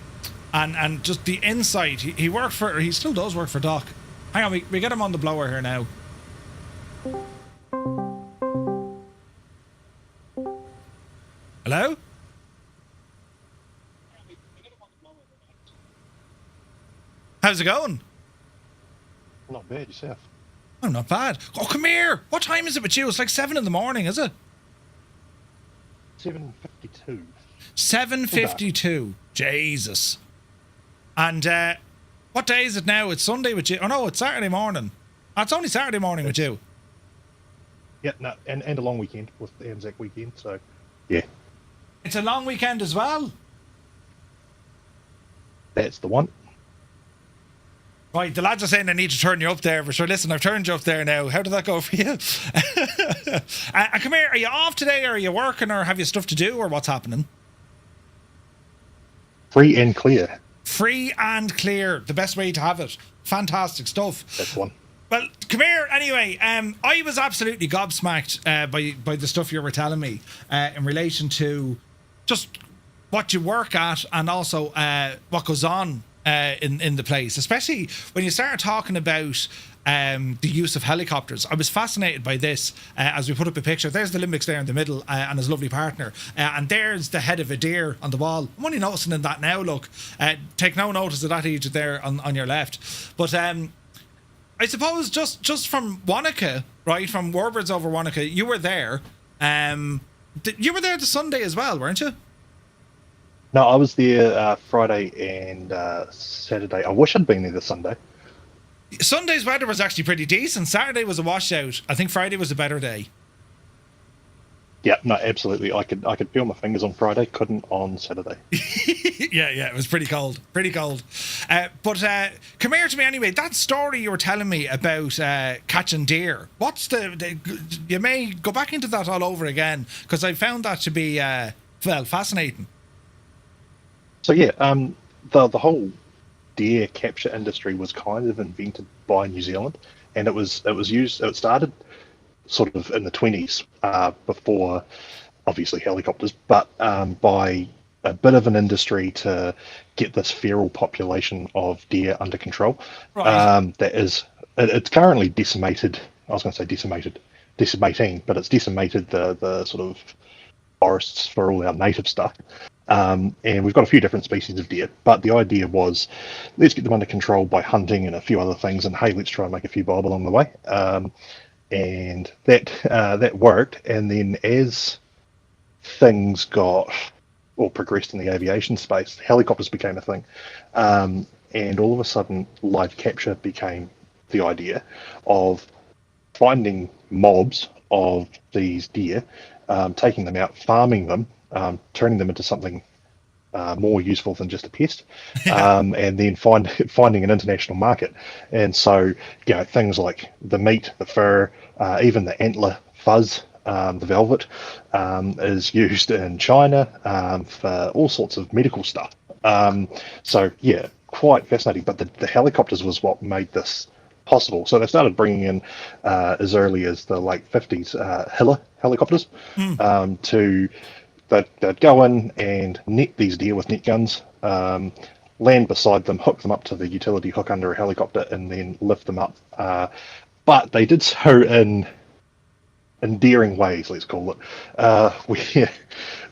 just the insight. He still does work for Doc. Hang on, we get him on the blower here now. Hello? How's it going? Not bad, yourself. Oh, not bad. Oh, come here. What time is it with you? It's like 7 in the morning, is it? 7:52. 7:52. Jesus. And What day is it now? It's Sunday with you. Oh no, it's Saturday morning. Oh, it's only Saturday morning with you. Yeah, no, and a long weekend with the Anzac weekend. So, yeah, It's a long weekend as well. that's the one. Right, the lads are saying I need to turn you up there. For sure, listen, I've turned you up there now. How did that go for you? Come here, are you off today, or are you working, or have you stuff to do, or what's happening? Free and clear. Free and clear, the best way to have it. Fantastic stuff. That's the one. Well, come here anyway. I was absolutely gobsmacked by the stuff you were telling me in relation to just what you work at and also what goes on in the place, especially when you start talking about the use of helicopters. I was fascinated by this as we put up a picture. There's the Limbics there in the middle and his lovely partner. And there's the head of a deer on the wall. I'm only noticing in that now, look. Take no notice of that Egypt there on your left. But I suppose just from Wanaka, right, from Warbirds over Wanaka, you were there. You were there the Sunday as well, weren't you? No, I was there Friday and Saturday. I wish I'd been there this Sunday. Sunday's weather was actually pretty decent. Saturday was a washout. I think Friday was a better day. Yeah, no, absolutely. I could feel my fingers on Friday, couldn't on Saturday. yeah, it was pretty cold. But come here to me anyway. That story you were telling me about catching deer. What's you may go back into that all over again, because I found that to be fascinating. So yeah, the whole deer capture industry was kind of invented by New Zealand, and it started sort of in the 20s before obviously helicopters, but by a bit of an industry to get this feral population of deer under control. Right. It's currently decimated. I was going to say decimating, but it's decimated the sort of forests for all our native stuff. And we've got a few different species of deer, but the idea was, let's get them under control by hunting and a few other things, and hey, let's try and make a few bob along the way. And that worked. And then as things progressed in the aviation space, helicopters became a thing, and all of a sudden, live capture became the idea of finding mobs of these deer, taking them out, farming them, turning them into something more useful than just a pest, and then finding an international market. And so, things like the meat, the fur, even the antler fuzz, the velvet, is used in China for all sorts of medical stuff. So yeah, quite fascinating. But the helicopters was what made this possible. So they started bringing in as early as the late 50s Hiller helicopters They'd go in and net these deer with net guns, land beside them, hook them up to the utility hook under a helicopter, and then lift them up. But they did so in endearing ways, let's call it,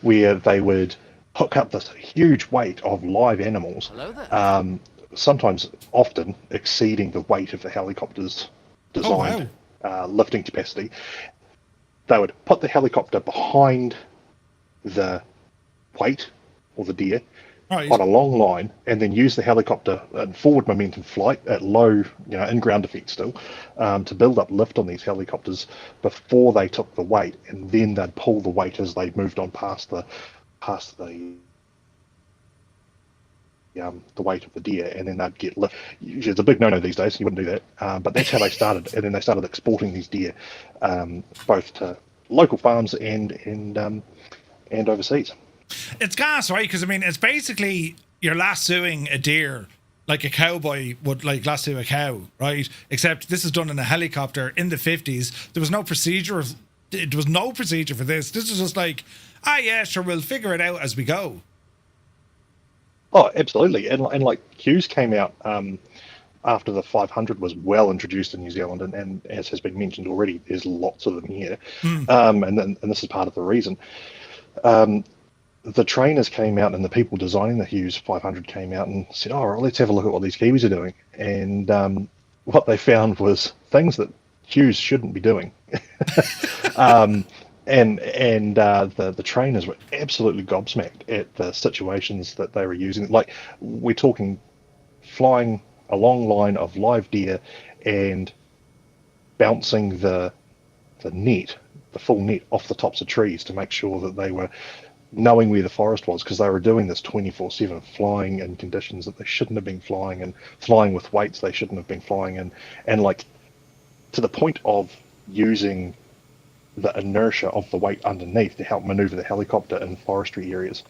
where they would hook up this huge weight of live animals, sometimes often exceeding the weight of the helicopter's designed lifting capacity. They would put the helicopter behind the weight or the deer on a long line, and then use the helicopter in forward momentum flight at low, in ground effect still, to build up lift on these helicopters before they took the weight, and then they'd pull the weight as they moved on past the weight of the deer, and then they'd get lift. It's a big no-no these days. You wouldn't do that, but that's how they started, and then they started exporting these deer, both to local farms and overseas. It's gas, right? Because it's basically you're lassoing a deer like a cowboy would lasso a cow, right? Except this is done in a helicopter in the 50s. There was no procedure. There was no procedure for this. This is just like, sure, we'll figure it out as we go. Oh, absolutely. And like Hughes came out after the 500 was well introduced in New Zealand, and as has been mentioned already, there's lots of them here. And this is part of the reason. The trainers came out, and the people designing the Hughes 500 came out and said, let's have a look at what these Kiwis are doing. And what they found was things that Hughes shouldn't be doing. And the trainers were absolutely gobsmacked at the situations that they were using. Like, we're talking flying a long line of live deer and bouncing the net, the full net, off the tops of trees to make sure that they were knowing where the forest was, because they were doing this 24/7, flying in conditions that they shouldn't have been flying, and flying with weights they shouldn't have been flying in, and like to the point of using the inertia of the weight underneath to help maneuver the helicopter in forestry areas.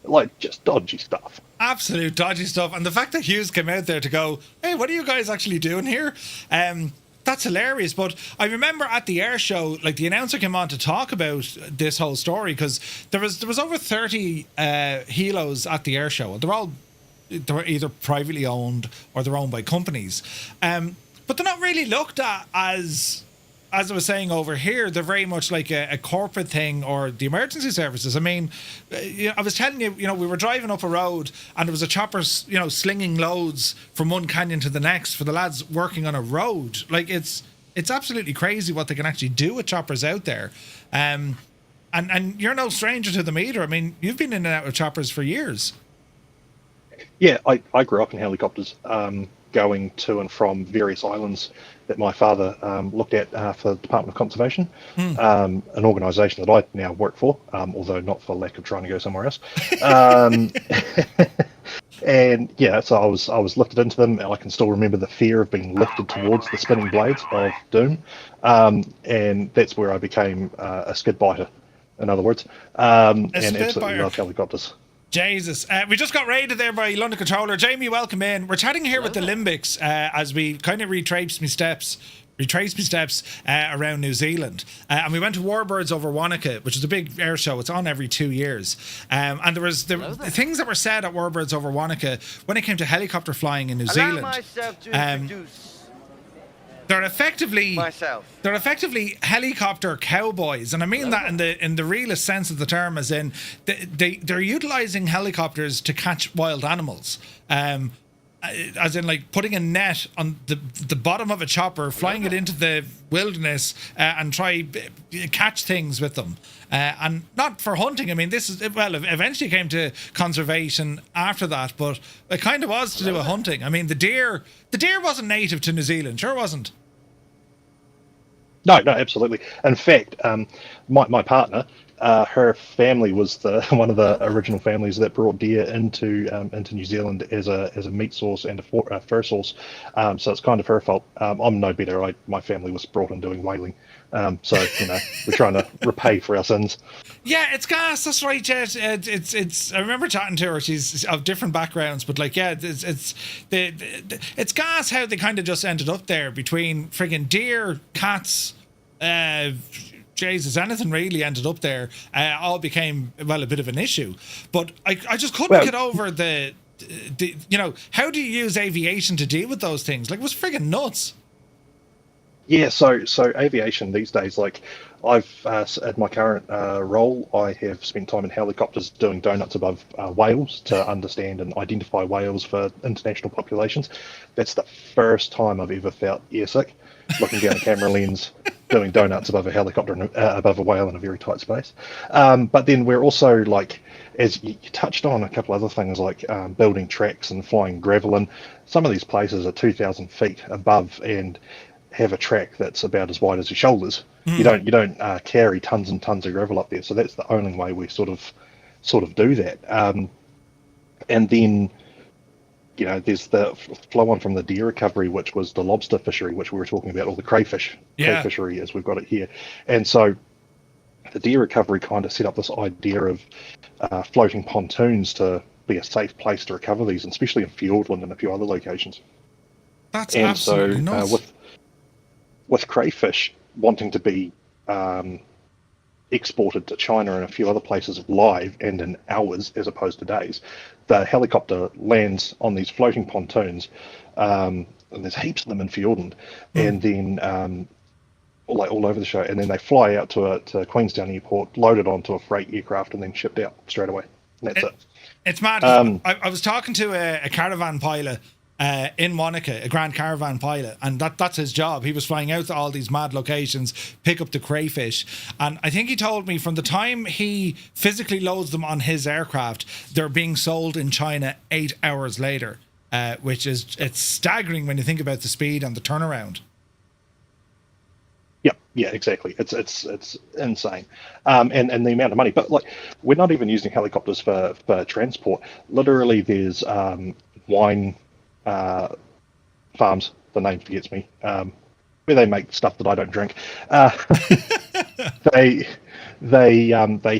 Like, just dodgy stuff. Absolute dodgy stuff. And the fact that Hughes came out there to go, hey, what are you guys actually doing here? That's hilarious. But I remember at the air show, like, the announcer came on to talk about this whole story, because there was over 30 helos at the air show. They were either privately owned or they're owned by companies. But they're not really looked at as I was saying over here, they're very much like a corporate thing, or the emergency services. I mean, I was telling you, we were driving up a road and there was a chopper, slinging loads from one canyon to the next for the lads working on a road. Like, it's absolutely crazy what they can actually do with choppers out there. And you're no stranger to them either. I mean, you've been in and out of choppers for years. Yeah, I grew up in helicopters, going to and from various islands that my father looked at for the Department of Conservation, an organisation that I now work for, although not for lack of trying to go somewhere else. And yeah, so I was lifted into them. I can still remember the fear of being lifted towards the spinning blades of doom, and that's where I became a skid biter, in other words, and absolutely love helicopters. Jesus. We just got raided there by London Controller. Jamie, welcome in. We're chatting here with the Limbics as we kind of retrace my steps around New Zealand. And we went to Warbirds over Wanaka, which is a big air show. It's on every 2 years. And there was the things that were said at Warbirds over Wanaka when it came to helicopter flying in New Zealand. Myself to introduce They're effectively myself. They're effectively helicopter cowboys, and I mean that in the realest sense of the term, as in they're utilizing helicopters to catch wild animals, as in like putting a net on the bottom of a chopper, flying it into the wilderness, and try catch things with them, and not for hunting. I mean, this is eventually came to conservation after that, but it kind of was to do with hunting. I mean, the deer wasn't native to New Zealand, sure wasn't. No, absolutely. In fact, my partner, her family was one of the original families that brought deer into New Zealand as a meat source and a fur source. So it's kind of her fault. I'm no better. My family was brought in doing whaling. So we're trying to repay for our sins. Yeah, it's gas. That's right, Jet. It's. I remember chatting to her. She's of different backgrounds, but like, yeah, it's gas how they kind of just ended up there between friggin' deer, cats, Jesus, anything really ended up there. All became a bit of an issue. But I just couldn't get over the how do you use aviation to deal with those things? Like, it was friggin' nuts. Yeah, so aviation these days, like I've at my current role, I have spent time in helicopters doing donuts above whales to understand and identify whales for international populations. That's the first time I've ever felt airsick, looking down a camera lens, doing donuts above a helicopter, above a whale in a very tight space. But then we're also, like, as you touched on, a couple other things like building tracks and flying gravel, and some of these places are 2,000 feet above and have a track that's about as wide as your shoulders. You don't carry tons and tons of gravel up there, so that's the only way we sort of do that. And then there's the flow on from the deer recovery, which was the lobster fishery, which we were talking about, or the crayfish fishery as we've got it here. And so the deer recovery kind of set up this idea of floating pontoons to be a safe place to recover these, and especially in Fiordland and a few other locations. That's absolutely nuts. With crayfish wanting to be exported to China and a few other places live and in hours as opposed to days, the helicopter lands on these floating pontoons, and there's heaps of them in Fiordland, and then all over the show, and then they fly out to Queenstown Airport, loaded onto a freight aircraft, and then shipped out straight away. And that's it. It's mad. I was talking to a caravan pilot in Wanaka, a Grand Caravan pilot, and that's his job. He was flying out to all these mad locations, pick up the crayfish, and I think he told me from the time he physically loads them on his aircraft, they're being sold in China 8 hours later. which it's staggering when you think about the speed and the turnaround. Yeah, exactly. It's insane, and the amount of money. But like, we're not even using helicopters for transport. Literally, there's wine farms. The name forgets me. Where they make stuff that I don't drink. They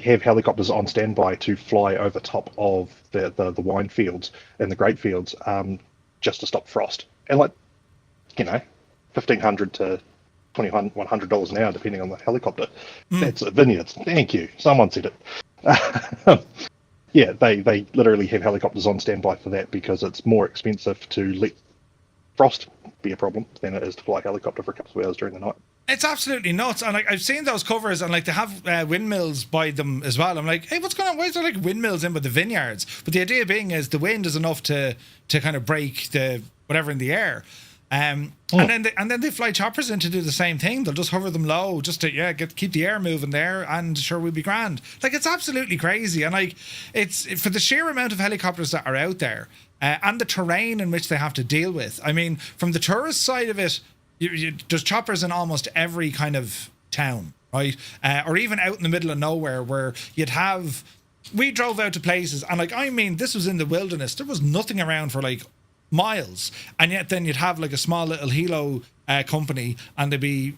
have helicopters on standby to fly over top of the wine fields and the grape fields, just to stop frost. And like, $1,500 to $2,100 an hour, depending on the helicopter. That's vineyards. Thank you. Someone said it. Yeah, they literally have helicopters on standby for that because it's more expensive to let frost be a problem than it is to fly a helicopter for a couple of hours during the night. It's absolutely nuts. And like, I've seen those covers, and like they have windmills by them as well. I'm like, hey, what's going on? Why is there like windmills in with the vineyards? But the idea being is the wind is enough to kind of break the whatever in the air. And then they fly choppers in to do the same thing. They'll just hover them low just to keep the air moving there, and sure, we'll be grand. Like, it's absolutely crazy. And like, it's for the sheer amount of helicopters that are out there, and the terrain in which they have to deal with. I mean, from the tourist side of it, there's choppers in almost every kind of town, right? Or even out in the middle of nowhere, where you'd have. We drove out to places, and like, I mean, this was in the wilderness. There was nothing around for like miles, and yet then you'd have like a small little helo company, and they'd be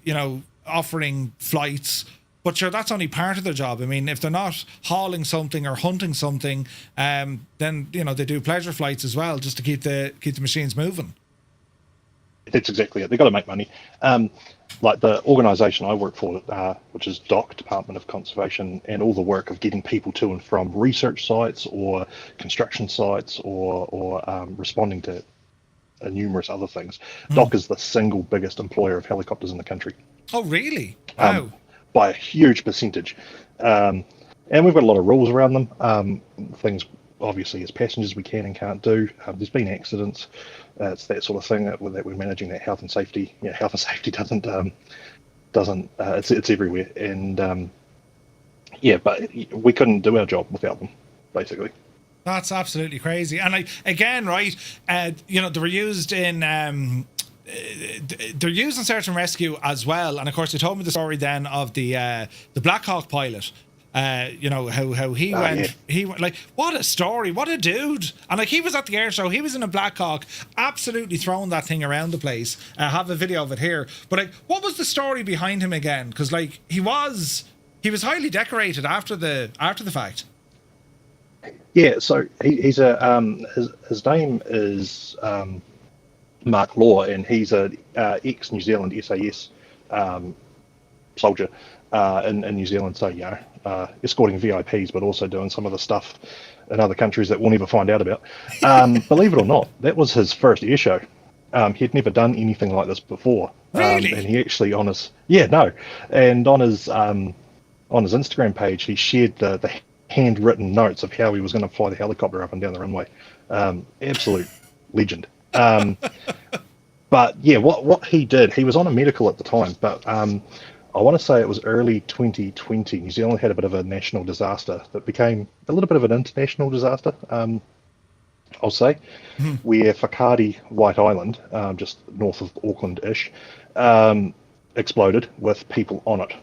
offering flights, but sure, that's only part of their job. I mean, if they're not hauling something or hunting something, then they do pleasure flights as well, just to keep the machines moving. That's exactly it. They've got to make money. Like the organisation I work for, which is DOC, Department of Conservation, and all the work of getting people to and from research sites or construction sites or responding to numerous other things. DOC is the single biggest employer of helicopters in the country. Oh, really? Wow. By a huge percentage. And we've got a lot of rules around them. Things, obviously, as passengers we can and can't do. There's been accidents. It's that sort of thing that we're managing, that health and safety. Health and safety doesn't it's everywhere. And but we couldn't do our job without them, basically. That's absolutely crazy. And like, again, right, they were used in they're used in search and rescue as well. And of course, they told me the story then of the Black Hawk pilot. How he went. Yeah. He went, like, what a story, what a dude. And like, he was at the air show, he was in a Black Hawk, absolutely throwing that thing around the place. I have a video of it here. But like, what was the story behind him again? Because like, he was highly decorated after the fact. Yeah, so he's his name is Mark Law, and he's a ex New Zealand SAS soldier in New Zealand. So escorting VIPs, but also doing some of the stuff in other countries that we'll never find out about. Believe it or not, that was his first air show. He'd never done anything like this before. Really? And he actually on his Instagram page, he shared the handwritten notes of how he was going to fly the helicopter up and down the runway. Absolute legend. But yeah, what he did, he was on a medical at the time, but I want to say it was early 2020. New Zealand had a bit of a national disaster that became a little bit of an international disaster, I'll say, where Whakaari White Island, just north of Auckland-ish, exploded with people on it.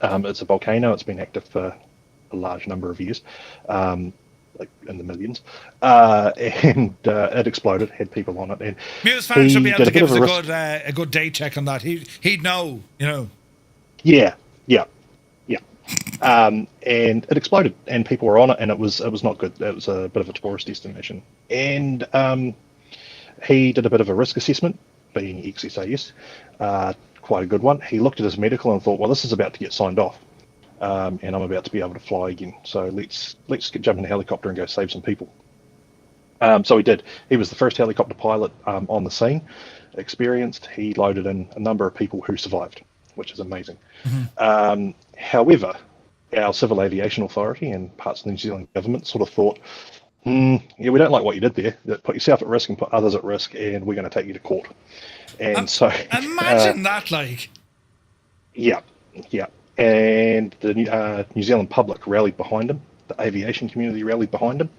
It's a volcano. It's been active for a large number of years, like in the millions, and it exploded, had people on it. And Muse fans should be able to give us a good date check on that. He'd know, Yeah. And it exploded, and people were on it, and it was not good. It was a bit of a tourist destination, and he did a bit of a risk assessment, being ex-SAS, quite a good one. He looked at his medical and thought, well, this is about to get signed off. And I'm about to be able to fly again. So let's jump in a helicopter and go save some people. So he did. He was the first helicopter pilot on the scene, experienced. He loaded in a number of people who survived, which is amazing. However, our Civil Aviation Authority and parts of the New Zealand government sort of thought, we don't like what you did there. You put yourself at risk and put others at risk, and we're going to take you to court. And so imagine that, like. Yeah. And the New Zealand public rallied behind him. The aviation community rallied behind him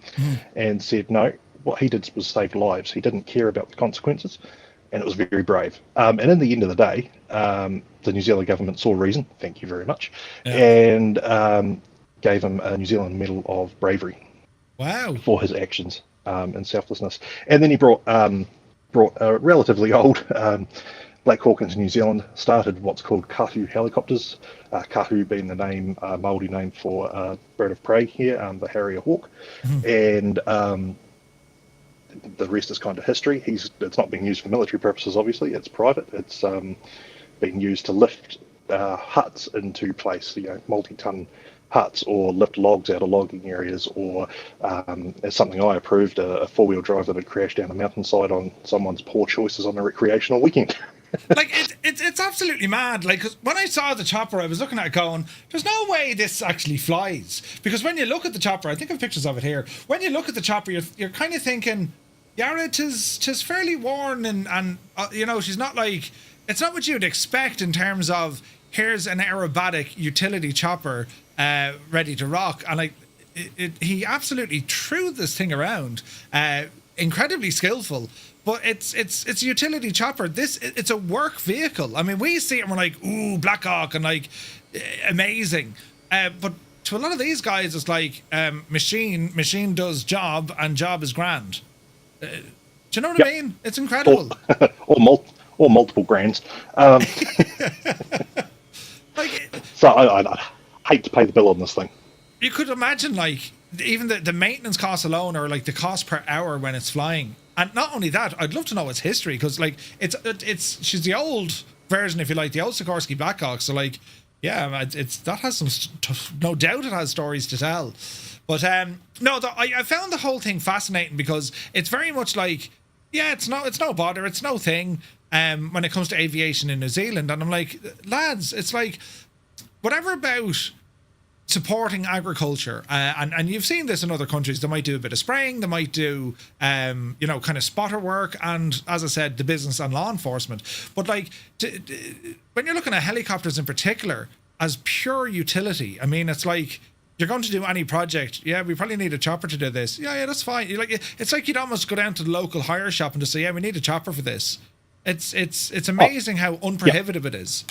and said, no, what he did was save lives. He didn't care about the consequences, and it was very brave. And in the end of the day, the New Zealand government saw reason. Thank you very much, and gave him a New Zealand Medal of Bravery. Wow! For his actions and selflessness. And then he brought a relatively old Black Hawk into New Zealand. Started what's called kahu helicopters. Kahu being the name, Māori name for bird of prey here, the harrier hawk. And the rest is kind of history. It's not being used for military purposes, obviously. It's private. It's being used to lift huts into place, multi-ton huts, or lift logs out of logging areas, or as something I approved, a four-wheel drive that had crashed down a mountainside on someone's poor choices on a recreational weekend. Like it's absolutely mad. Like, 'cause when I saw the chopper, I was looking at it going, there's no way this actually flies. Because when you look at the chopper, I think I have pictures of it here. When you look at the chopper, you're kind of thinking, yeah, tis fairly worn, and she's not like, it's not what you'd expect in terms of, here's an aerobatic utility chopper ready to rock. And like he absolutely threw this thing around, incredibly skillful. But it's a utility chopper. It's a work vehicle. I mean, we see it and we're like, ooh, Black Hawk, and like amazing. But to a lot of these guys, it's like machine does job, and job is grand. Do you know what I mean? It's incredible. Or multiple grands. So I hate to pay the bill on this thing. You could imagine, like, even the maintenance costs alone, or like the cost per hour when it's flying. And not only that, I'd love to know its history, because like she's the old version, if you like, the old Sikorsky Black Hawk. So like, yeah, that has some no doubt it has stories to tell. But I found the whole thing fascinating, because it's very much like, yeah, it's no bother, it's no thing when it comes to aviation in New Zealand. And I'm like, lads, it's like, whatever about supporting agriculture, and you've seen this in other countries. They might do a bit of spraying, they might do kind of spotter work, and as I said, the business and law enforcement. But like, when you're looking at helicopters in particular as pure utility, I mean, it's like, you're going to do any project, yeah, we probably need a chopper to do this. Yeah, that's fine. It's like you'd almost go down to the local hire shop and just say, yeah, we need a chopper for this. It's amazing how unprohibitive it is.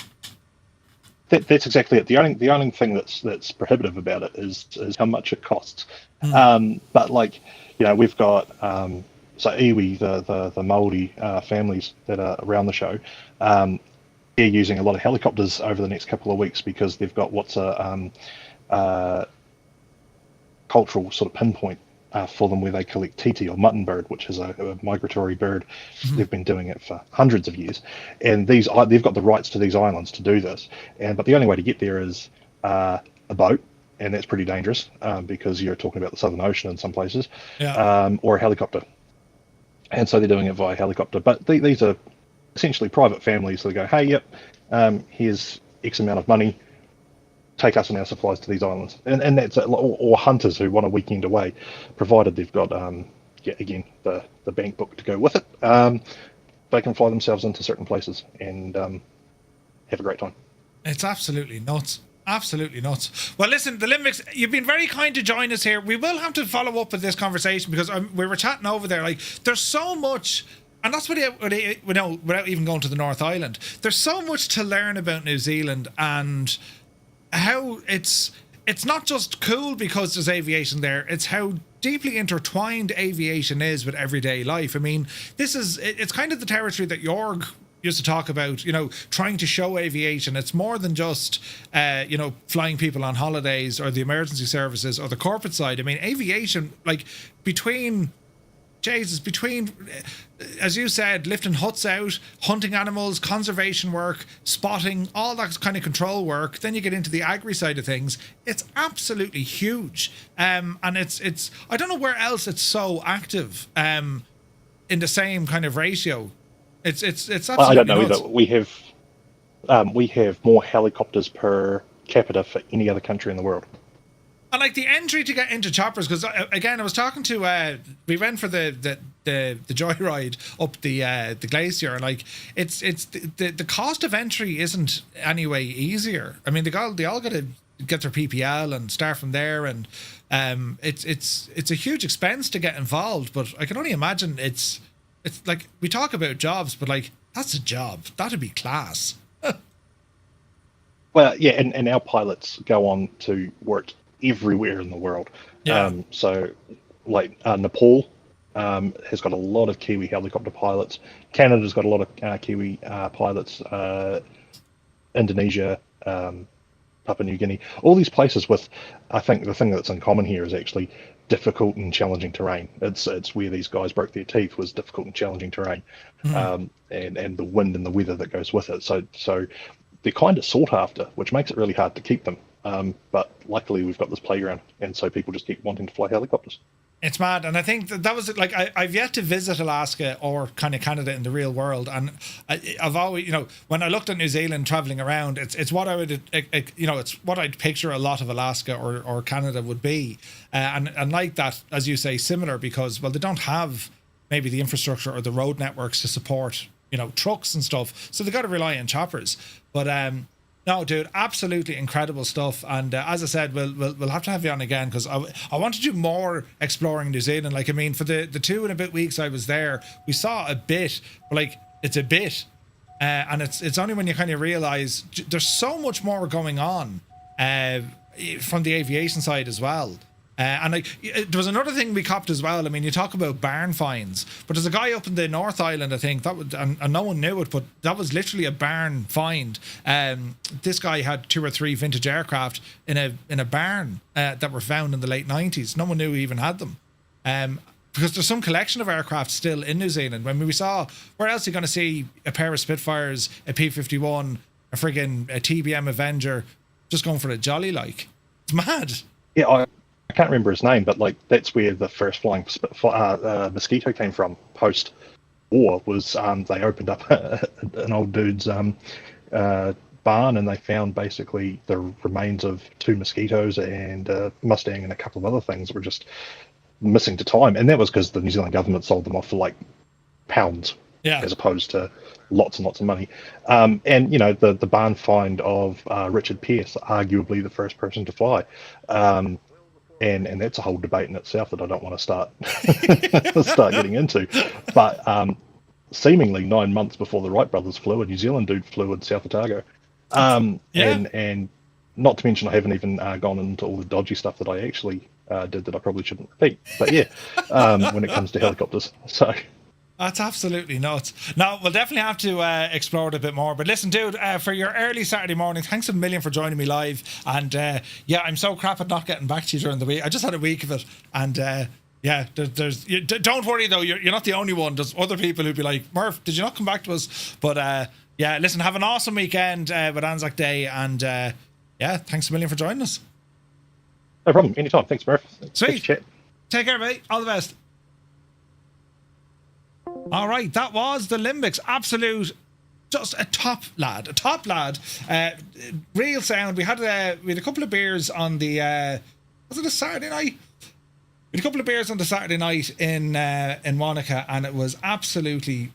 That's exactly it. The only thing that's prohibitive about it is how much it costs. But like, we've got so iwi, the Maori families that are around the show. They're using a lot of helicopters over the next couple of weeks, because they've got what's a cultural sort of pinpoint for them, where they collect titi, or mutton bird, which is a migratory bird. They've been doing it for hundreds of years, and they've got the rights to these islands to do this. But the only way to get there is a boat, and that's pretty dangerous, because you're talking about the Southern Ocean in some places, or a helicopter. And so they're doing it via helicopter. But these are essentially private families that go, hey, here's X amount of money, take us and our supplies to these islands, and that's or hunters who want a weekend away, provided they've got again the bank book to go with it. They can fly themselves into certain places and have a great time. It's absolutely nuts. Absolutely nuts. Well, listen, the Limbics, you've been very kind to join us here. We will have to follow up with this conversation, because we were chatting over there. Like, there's so much. And that's without even going to the North Island. There's so much to learn about New Zealand, and how it's not just cool because there's aviation there, it's how deeply intertwined aviation is with everyday life. I mean, it's kind of the territory that Jorg used to talk about, trying to show aviation. It's more than just flying people on holidays, or the emergency services, or the corporate side. I mean, aviation, like, between, as you said, lifting huts out, hunting animals, conservation work, spotting, all that kind of control work. Then you get into the agri side of things. It's absolutely huge. And it's I don't know where else it's so active in the same kind of ratio. It's absolutely I don't know nuts. either. We have more helicopters per capita for any other country in the world. And like the entry to get into choppers, because again, I was talking to we went for the joyride up the glacier, and like it's the cost of entry isn't anyway easier. I mean, they all got to get their PPL and start from there, and it's a huge expense to get involved. But I can only imagine it's like, we talk about jobs, but like, that's a job. That'd be class. Well, yeah, and our pilots go on to work everywhere in the world. Yeah. So, like Nepal has got a lot of Kiwi helicopter pilots. Canada's got a lot of Kiwi pilots. Indonesia, Papua New Guinea, all these places with, I think the thing that's in common here is actually difficult and challenging terrain. It's where these guys broke their teeth, was difficult and challenging terrain, and the wind and the weather that goes with it. So they're kind of sought after, which makes it really hard to keep them. But luckily we've got this playground, and so people just keep wanting to fly helicopters. It's mad, and I think that was like, I've yet to visit Alaska or kind of Canada in the real world, and I've always, when I looked at New Zealand traveling around, it's what I would, it's what I'd picture a lot of Alaska or Canada would be, and like that, as you say, similar, because, well, they don't have maybe the infrastructure or the road networks to support trucks and stuff, so they got to rely on choppers. But no, dude, absolutely incredible stuff. And as I said, we'll have to have you on again, because I want to do more exploring New Zealand. Like, I mean, for the 2 and a bit weeks I was there, we saw a bit, but like, it's a bit, and it's only when you kind of realize there's so much more going on from the aviation side as well. And like, there was another thing we copped as well. I mean, you talk about barn finds, but there's a guy up in the North Island, I think, that would, and no one knew it, but that was literally a barn find. This guy had 2 or 3 vintage aircraft in a barn that were found in the late 90s. No one knew he even had them. Because there's some collection of aircraft still in New Zealand. When we saw, where else are you going to see a pair of Spitfires, a P-51, a friggin' a TBM Avenger, just going for a jolly, like? It's mad. Yeah, I can't remember his name, but like, that's where the first flying Mosquito came from post-war. Was they opened up an old dude's barn, and they found basically the remains of 2 Mosquitoes and a Mustang and a couple of other things that were just missing to time. And that was because the New Zealand government sold them off for like pounds, as opposed to lots and lots of money. And the barn find of Richard Pearce, arguably the first person to fly. And that's a whole debate in itself that I don't want to start getting into. But seemingly 9 months before the Wright brothers flew, a New Zealand dude flew in South Otago. And not to mention, I haven't even gone into all the dodgy stuff that I actually did that I probably shouldn't repeat. But yeah, when it comes to helicopters. So that's absolutely nuts. No, we'll definitely have to explore it a bit more. But listen, dude, for your early Saturday morning, thanks a million for joining me live. And yeah, I'm so crap at not getting back to you during the week. I just had a week of it. And yeah, don't worry though, you're not the only one. There's other people who'd be like, Murph, did you not come back to us? But yeah, listen, have an awesome weekend with Anzac Day. And yeah, thanks a million for joining us. No problem. Anytime. Thanks, Murph. Sweet. Take care, mate. All the best. All right, that was the Limbics. Absolute, just a top lad. Real sound. We had a couple of beers on the was it a Saturday night? We had a couple of beers on the Saturday night in Wanaka, and it was absolutely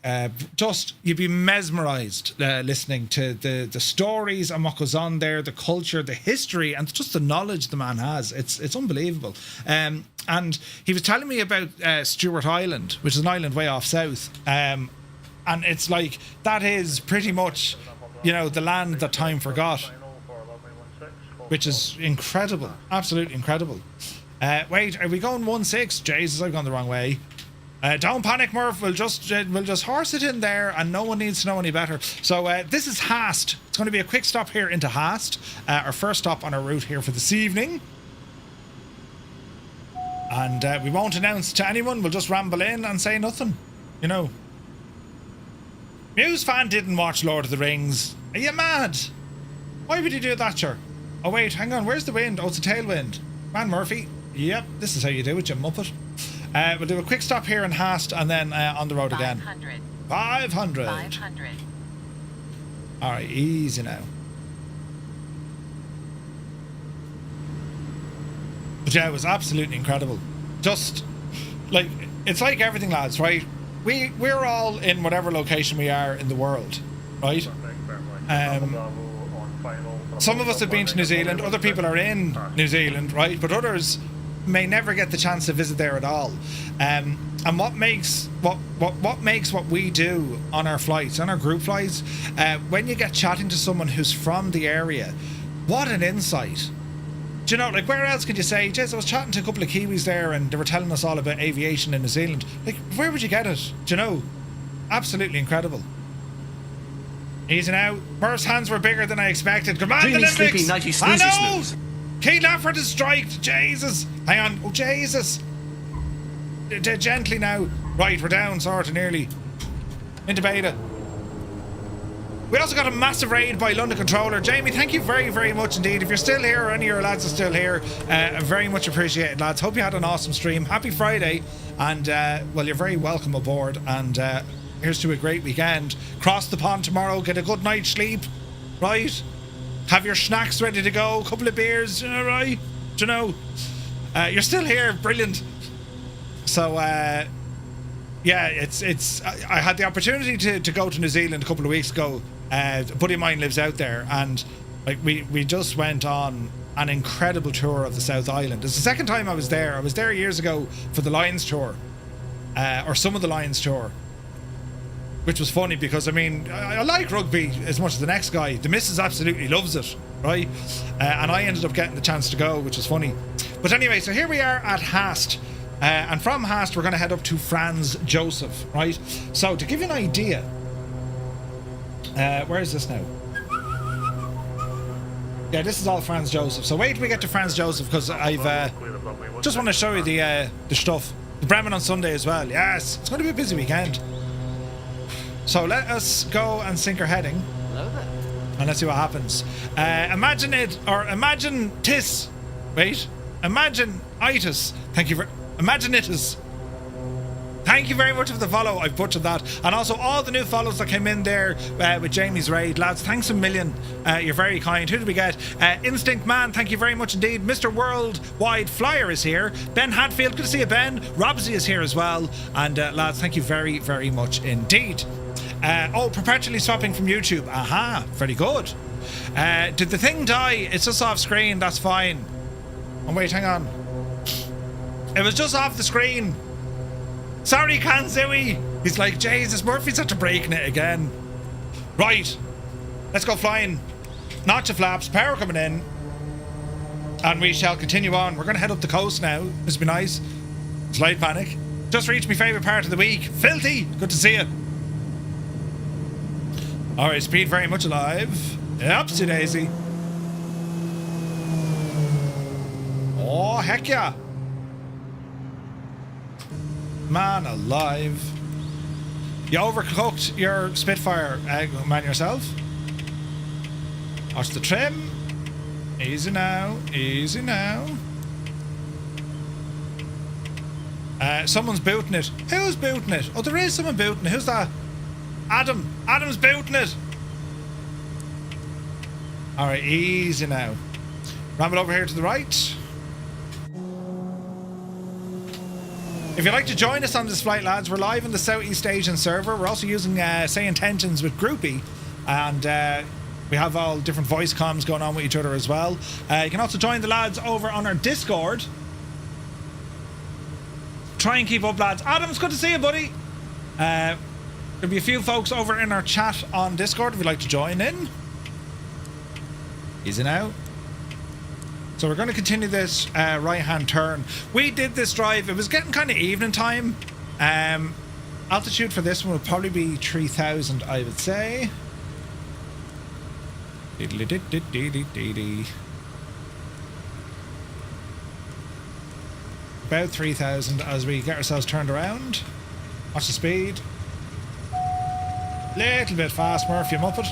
just, you'd be mesmerised listening to the stories and what goes on there, the culture, the history, and just the knowledge the man has. It's unbelievable. And he was telling me about Stewart Island, which is an island way off south. And it's like, that is pretty much, the land that time forgot, which is incredible. Absolutely incredible. Wait, are we going 1-6? Jesus, I've gone the wrong way. Don't panic, Murph. We'll just horse it in there, and no one needs to know any better. So this is Haast. It's going to be a quick stop here into Haast. Our first stop on our route here for this evening. And we won't announce to anyone. We'll just ramble in and say nothing. Muse fan didn't watch Lord of the Rings. Are you mad? Why would you do that, sir? Oh wait, hang on. Where's the wind? Oh, it's a tailwind. Man, Murphy. Yep, this is how you do it, you muppet. We'll do a quick stop here in Haast, and then on the road again. 500. All right, easy now. But yeah, it was absolutely incredible. Just like, it's like everything, lads, right? We're all in whatever location we are in the world, right? some of us have been to New Zealand, other people are in New Zealand, right? But others may never get the chance to visit there at all. And what makes what we do on our flights, on our group flights, when you get chatting to someone who's from the area, what an insight. Do you know, like, where else could you say, Jez, I was chatting to a couple of Kiwis there and they were telling us all about aviation in New Zealand. Like, where would you get it? Do you know? Absolutely incredible. Easy now. First hands were bigger than I expected. Come on, the Olympics! I know! Key Lafford is striked. Jesus. Hang on. Oh, Jesus. Gently now. Right, we're down, sort of, nearly. Into beta. We also got a massive raid by London Controller. Jamie, thank you very, very much indeed. If you're still here or any of your lads are still here, very much appreciated, lads. Hope you had an awesome stream. Happy Friday. And, well, you're very welcome aboard. And here's to a great weekend. Cross the pond tomorrow. Get a good night's sleep. Right? Have your snacks ready to go. A couple of beers. Right? Do you know? You're still here. Brilliant. So, yeah, it's. I had the opportunity to go to New Zealand a couple of weeks ago. A buddy of mine lives out there, and like we just went on an incredible tour of the South Island. It's the second time I was there. I was there years ago for the Lions tour, or some of the Lions tour, which was funny because I mean I like rugby as much as the next guy. The missus absolutely loves it, right? And I ended up getting the chance to go, which is funny. But anyway, so here we are at Haast. And from Haast, we're going to head up to Franz Josef, right? So, to give you an idea, where is this now? Yeah, this is all Franz Josef. So wait till we get to Franz Josef, because I've just want to show you the stuff. The Bremen on Sunday as well. Yes, it's going to be a busy weekend. So let us go and sink our heading. And let's see what happens. Imagine it, or imagine tis. Wait. Imagine itis. Thank you for... Imaginitus. Thank you very much for the follow. I've butchered that. And also all the new follows that came in there with Jamie's raid. Lads, thanks a million. You're very kind. Who did we get? Instinct Man, thank you very much indeed. Mr. Worldwide Flyer is here. Ben Hadfield, good to see you, Ben. Robsy is here as well. And lads, thank you very, very much indeed. Perpetually swapping from YouTube. Aha, very good. Did the thing die? It's just off screen. That's fine. Oh, wait, hang on. It was just off the screen. Sorry, Kanzui. He's like, Jesus, Murphy's had to breaking it again. Right. Let's go flying. Notch of flaps. Power coming in. And we shall continue on. We're going to head up the coast now. This will be nice. Slight panic. Just reached my favourite part of the week. Filthy. Good to see you. Alright, speed very much alive. Upsie daisy. Oh, heck yeah. Man alive. You overcooked your Spitfire, man, yourself. Watch the trim. Easy now. Easy now. Someone's booting it. Who's booting it? Oh, there is someone booting it. Who's that? Adam. Adam's booting it. Alright, easy now. Ramble over here to the right. If you'd like to join us on this flight, lads, we're live on the Southeast Asian server. We're also using Say Intentions with Groupie, and we have all different voice comms going on with each other as well. You can also join the lads over on our Discord. Try and keep up, lads. Adam, it's good to see you, buddy. There'll be a few folks over in our chat on Discord if you'd like to join in. Easy now. So we're going to continue this right-hand turn. We did this drive. It was getting kind of evening time. Altitude for this one would probably be 3,000, I would say. About 3,000 as we get ourselves turned around. Watch the speed. Little bit fast, Murphy, Muppet.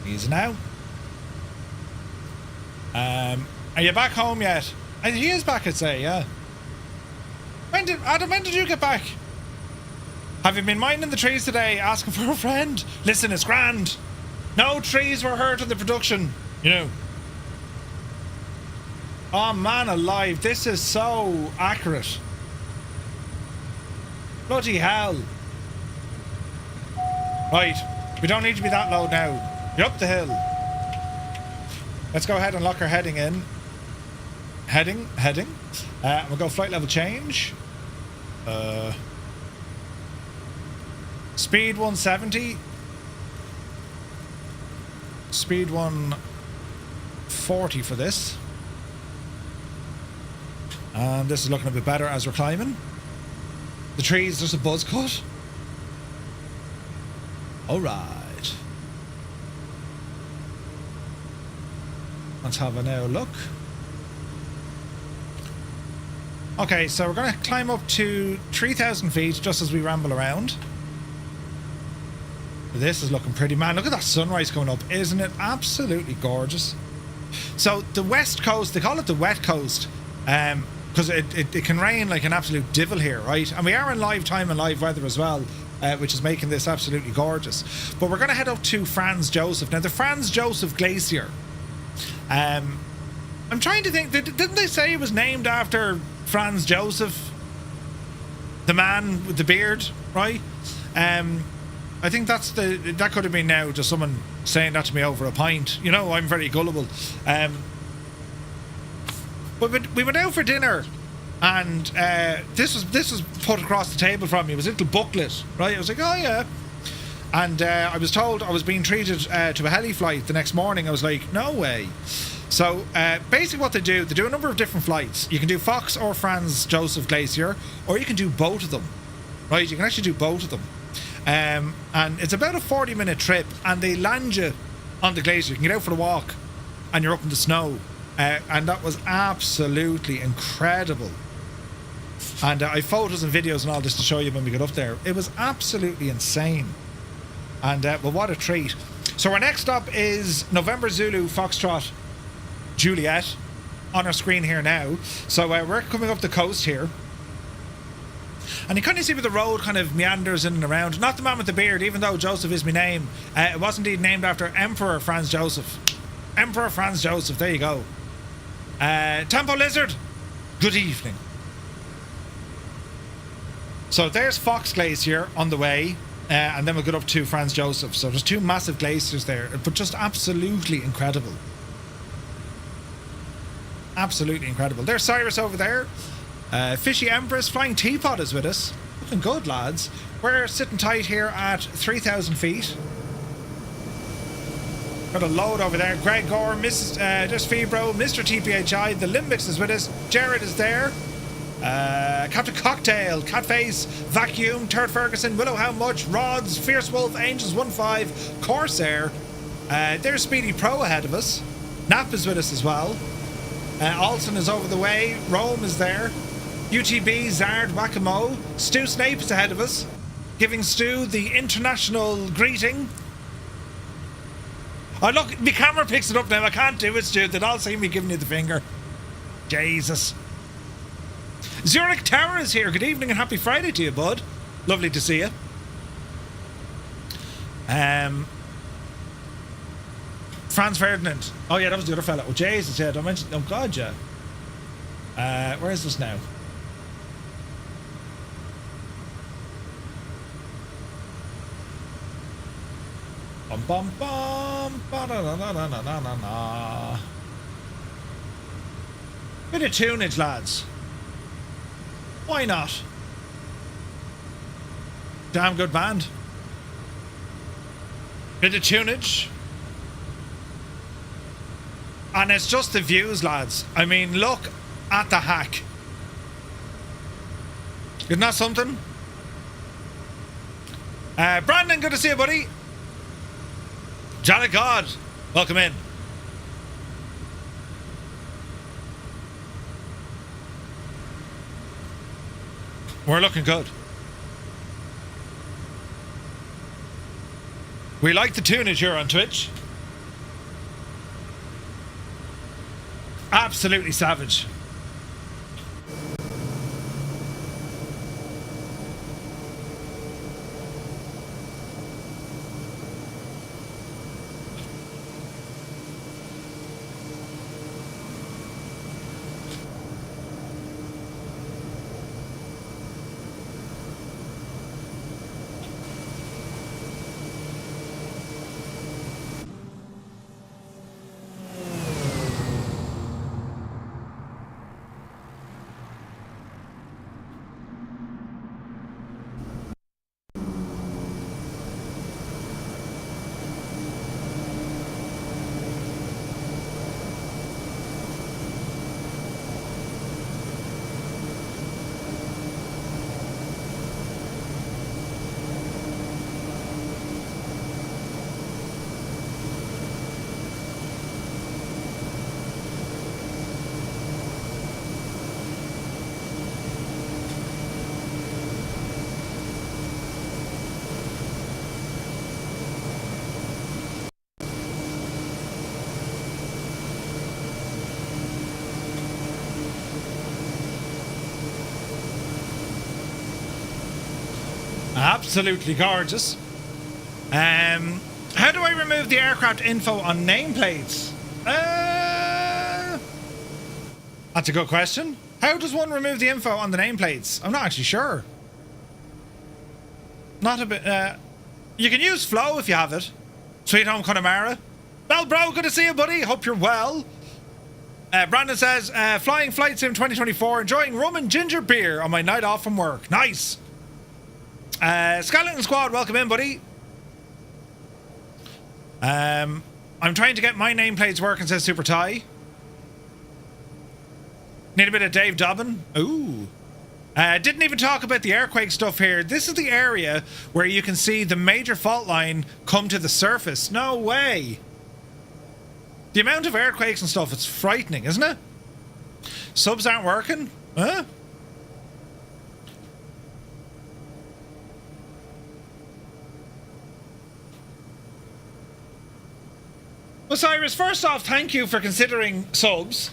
Easy now. Are you back home yet? He is back, I'd say, yeah. Adam, when did you get back? Have you been minding the trees today, asking for a friend? Listen, it's grand. No trees were hurt in the production, you know. Oh, man alive, this is so accurate. Bloody hell. Right, we don't need to be that low now. You're up the hill. Let's go ahead and lock our heading in. Heading. We'll go flight level change. Speed 170. Speed 140 for this. And this is looking a bit better as we're climbing. The trees, there's a buzz cut. Alright. Let's have a now look. Okay, so we're going to climb up to 3,000 feet just as we ramble around. This is looking pretty, man. Look at that sunrise coming up. Isn't it absolutely gorgeous? So the west coast, they call it the wet coast, because it can rain like an absolute divil here, right? And we are in live time and live weather as well, which is making this absolutely gorgeous. But we're going to head up to Franz Josef. Now, the Franz Josef Glacier, I'm trying to think, didn't they say it was named after Franz Josef, the man with the beard, right? I think that could have been now just someone saying that to me over a pint. You know, I'm very gullible. But we went out for dinner, and this was put across the table from me. It was a little booklet, right? I was like, oh yeah. And I was told I was being treated to a heli flight the next morning. I was like, no way. So basically what they do a number of different flights. You can do Fox or Franz Josef Glacier, or you can do both of them, right? You can actually do both of them. And it's about a 40-minute trip, and they land you on the glacier. You can get out for a walk, and you're up in the snow. And that was absolutely incredible. And I have photos and videos and all this to show you when we get up there. It was absolutely insane. And well, what a treat. So our next stop is November Zulu Foxtrot Juliet on our screen here now. So we're coming up the coast here. And you kind of see where the road kind of meanders in and around. Not the man with the beard, even though Joseph is my name. It was indeed named after Emperor Franz Josef. Emperor Franz Josef, there you go. Tempo Lizard, good evening. So there's Fox Glacier on the way. And then we'll get up to Franz Josef. So there's two massive glaciers there, but just absolutely incredible. Absolutely incredible. There's Cyrus over there. Fishy Empress, Flying Teapot is with us. Looking good, lads. We're sitting tight here at 3,000 feet. Got a load over there. Greg Gore, Mrs. Just Febro, Mr. TPHI, the Limbix is with us. Jared is there. Captain Cocktail, Catface, Vacuum, Turd Ferguson, Willow How Much, Rods, Fierce Wolf, Angels 1-5, Corsair. There's Speedy Pro ahead of us. Nap is with us as well. Alson is over the way. Rome is there. UTB, Zard, Whack-A-Mo. Stu Snape is ahead of us, giving Stu the international greeting. Oh look, my camera picks it up now. I can't do it, Stu. They'd all see me giving you the finger. Jesus. Zurich Tower is here. Good evening and happy Friday to you, bud. Lovely to see you. Franz Ferdinand. Oh yeah, that was the other fella. Oh Jesus, yeah, don't mention. Oh God, yeah. Where is this now? Bum bum bum. Ba da da da da da da da. Bit of tunage, lads. Why not? Damn good band. Bit of tunage. And it's just the views, lads. I mean, look at the hack. Isn't that something? Brandon, good to see you, buddy. Janet God, welcome in. We're looking good. We like the tunage here on Twitch. Absolutely savage. Absolutely gorgeous. How do I remove the aircraft info on nameplates? That's a good question. How does one remove the info on the nameplates? I'm not actually sure. Not a bit. You can use Flow if you have it. Sweet home Connemara. Well, bro, good to see you, buddy. Hope you're well. Brandon says, flying Flight Sim 2024, enjoying rum and ginger beer on my night off from work. Nice. Skeleton Squad, welcome in, buddy. I'm trying to get my nameplates working, says Super Ty. Need a bit of Dave Dobbin. Ooh. Didn't even talk about the earthquake stuff here. This is the area where you can see the major fault line come to the surface. No way. The amount of earthquakes and stuff, it's frightening, isn't it? Subs aren't working? Huh? Well, Cyrus, first off, thank you for considering subs.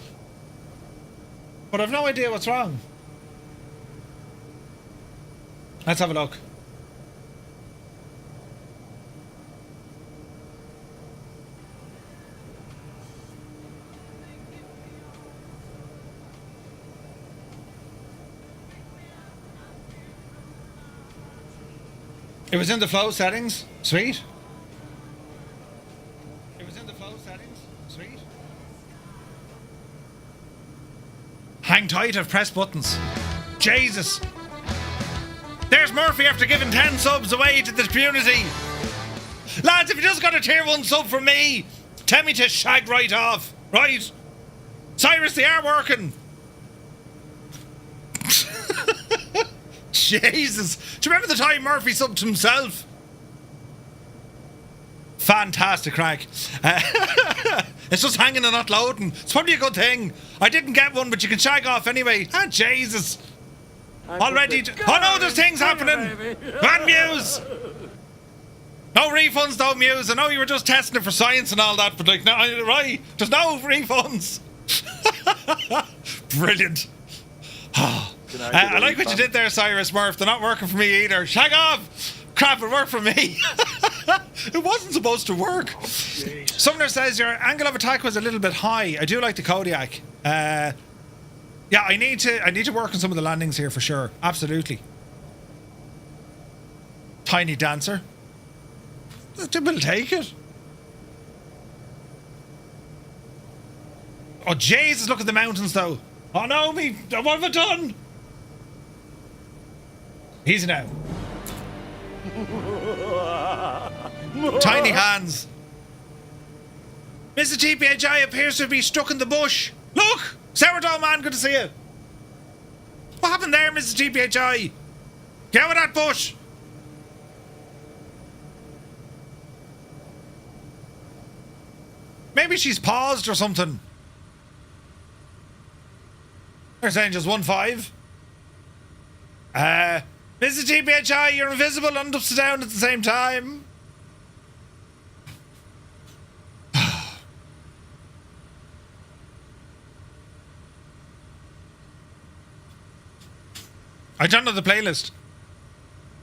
But I've no idea what's wrong. Let's have a look. It was in the flow settings. Sweet. It was in the flow settings. Sweet. Hang tight, I've pressed buttons. Jesus. There's Murphy after giving 10 subs away to the community. Lads, if you just got a tier 1 sub from me, tell me to shag right off. Right? Cyrus, they are working. Jesus. Do you remember the time Murphy subbed himself? Fantastic crack. It's just hanging and not loading. It's probably a good thing. I didn't get one, but you can shag off anyway. Ah, Jesus. Already. Oh no, there's things happening. Van Muse. No refunds though, Muse. I know you were just testing it for science and all that, but like, no, right? There's no refunds. Brilliant. I like what you did there, Cyrus Murph. They're not working for me either. Shag off. Crap, it worked for me. It wasn't supposed to work. Sumner says your angle of attack was a little bit high. I do like the Kodiak. Yeah, I need to work on some of the landings here for sure. Absolutely. Tiny dancer. We'll take it. Oh Jesus! Look at the mountains though. Oh no, me! What have I done? Easy now. Tiny hands. Mr. TPHI appears to be stuck in the bush. Look! Sourdough man, good to see you. What happened there, Mr. TPHI? Get out of that bush. Maybe she's paused or something. They're saying just 1-5. Mr. TPHI, you're invisible and upside down at the same time. I don't know the playlist,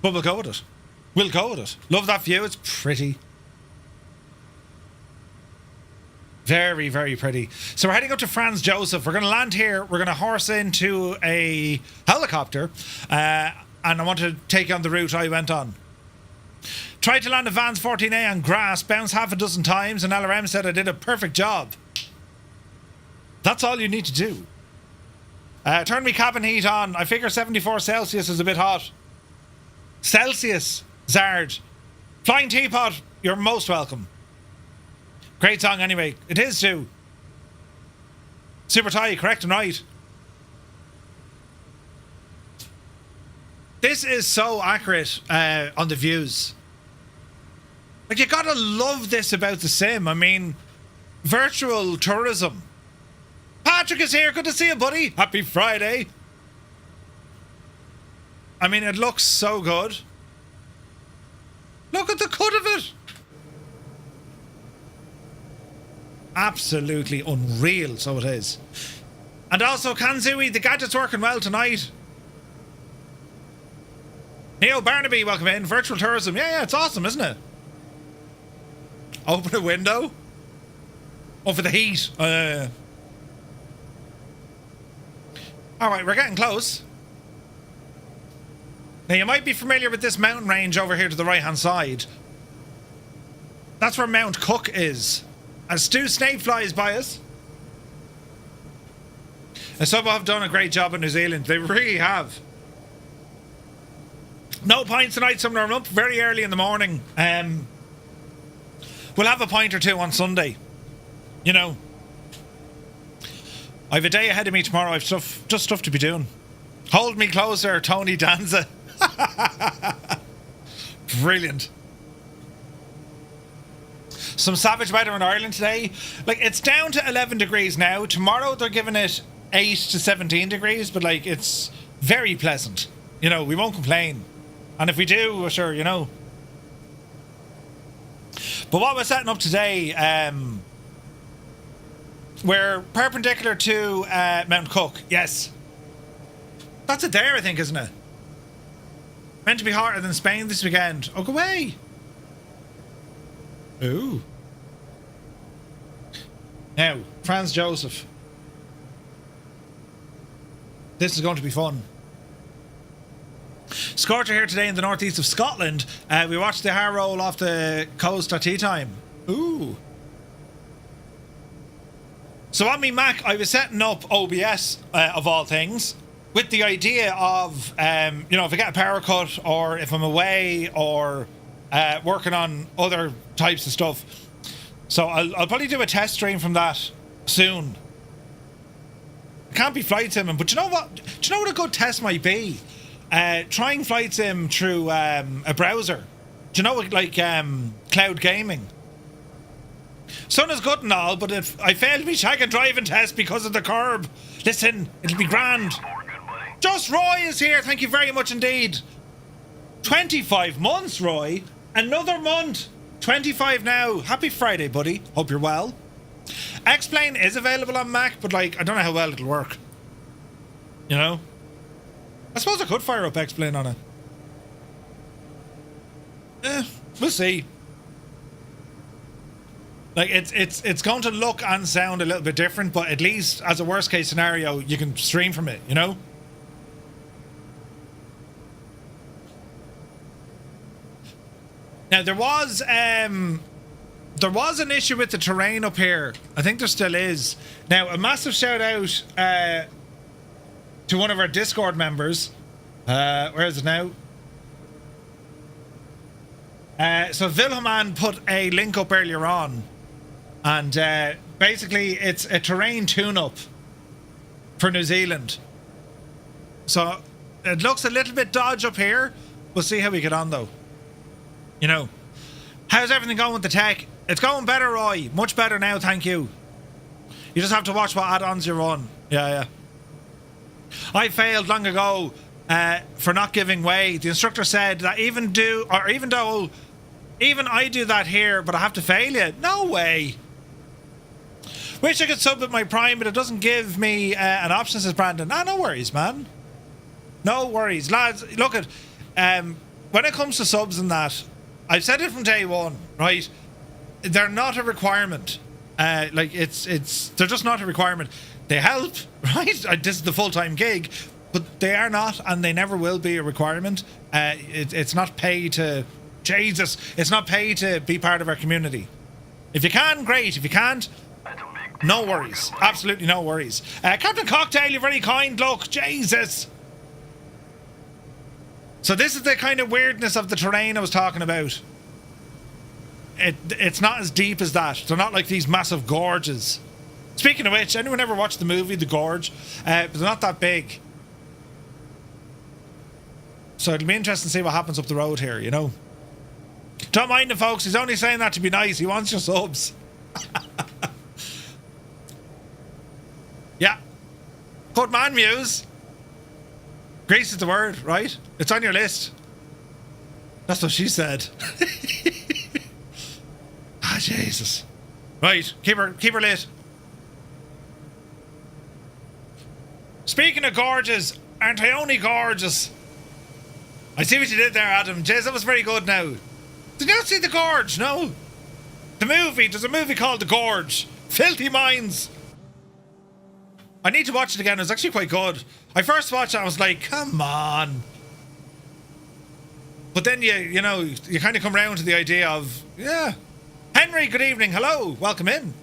but we'll go with it. We'll go with it. Love that view. It's pretty. Very, very pretty. So we're heading up to Franz Josef. We're going to land here. We're going to horse into a helicopter. And I want to take you on the route I went on. Tried to land a Vans 14A on grass, bounced half a dozen times, and LRM said I did a perfect job. That's all you need to do. Turn me cabin heat on. I figure 74 Celsius is a bit hot. Celsius, Zard. Flying Teapot, you're most welcome. Great song anyway. It is too. Super Ty, correct and right. This is so accurate on the views. Like, you gotta love this about the sim. I mean, virtual tourism. Patrick is here. Good to see you, buddy. Happy Friday. I mean, it looks so good. Look at the cut of it. Absolutely unreal, so it is. And also, Kanzui, the gadget's working well tonight. Neil Barnaby, welcome in. Virtual tourism. Yeah, it's awesome, isn't it? Open a window. Oh, for the heat. Alright, we're getting close. Now, you might be familiar with this mountain range over here to the right-hand side. That's where Mount Cook is. As Stu Snape flies by us. And some have done a great job in New Zealand. They really have. No pints tonight, Sumner. I'm up very early in the morning. We'll have a pint or two on Sunday. You know. I have a day ahead of me tomorrow. I've just stuff to be doing. Hold me closer, Tony Danza. Brilliant. Some savage weather in Ireland today. Like, it's down to 11 degrees now. Tomorrow they're giving it 8 to 17 degrees, but like, it's very pleasant. You know, we won't complain. And if we do, we're sure, you know. But what we're setting up today, we're perpendicular to Mount Cook. Yes. That's it there, I think, isn't it? Meant to be hotter than Spain this weekend. Oh, go away. Ooh. Now, Franz Joseph. This is going to be fun. Scorcher here today in the northeast of Scotland. We watched the Har roll off the coast at tea time. Ooh. So on me Mac, I was setting up OBS, of all things, with the idea of, you know, if I get a power cut or if I'm away or working on other types of stuff. So I'll probably do a test stream from that soon. It can't be flight simming, but do you know what? Do you know what a good test might be? Trying flight sim through a browser. Do you know what, like cloud gaming? Sun is good and all, but if I fail my shagging driving test because of the curb, listen, it'll be grand. Just Roy is here. Thank you very much indeed. 25 months, Roy. Another month. 25 now. Happy Friday, buddy. Hope you're well. X-Plane is available on Mac, but like, I don't know how well it'll work. You know? I suppose I could fire up X-Plane on it. We'll see. Like, it's going to look and sound a little bit different, but at least as a worst case scenario, you can stream from it, you know? Now, there was an issue with the terrain up here. I think there still is. Now, a massive shout out to one of our Discord members. Where is it now? So Wilhelman put a link up earlier on, and basically it's a terrain tune-up for New Zealand. So it looks a little bit dodge up here. We'll see how we get on though. You know, how's everything going with the tech? It's going better, Roy. Much better now, thank you. You just have to watch what add-ons you're on. Yeah. I failed long ago for not giving way. The instructor said that even though I do that here, but I have to fail you. No way. Wish I could sub with my Prime, but it doesn't give me an option, says Brandon. Ah, no worries, man. No worries. Lads, look at, when it comes to subs and that, I've said it from day one, right? They're not a requirement. Like, they're just not a requirement. They help, right? This is the full-time gig, but they are not, and they never will be a requirement. It's not pay to... Jesus, it's not pay to be part of our community. If you can, great. If you can't, no worries. Absolutely no worries. Captain Cocktail, you're very kind. Look, Jesus. So this is the kind of weirdness of the terrain I was talking about. It's not as deep as that. They're not like these massive gorges. Speaking of which, anyone ever watched the movie The Gorge? But they're not that big. So it'll be interesting to see what happens up the road here, you know. Don't mind him, folks. He's only saying that to be nice. He wants your subs. Yeah. Good man, Muse. Grace is the word, right? It's on your list. That's what she said. Ah, Jesus. Right, keep her lit. Speaking of gorgeous, aren't I only gorgeous? I see what you did there, Adam. Jeez, that was very good now. Did you not see The Gorge? No. The movie. There's a movie called The Gorge. Filthy Minds. I need to watch it again. It was actually quite good. I first watched it, I was like, come on. But then you know, you kind of come round to the idea of, yeah. Henry, good evening. Hello. Welcome in.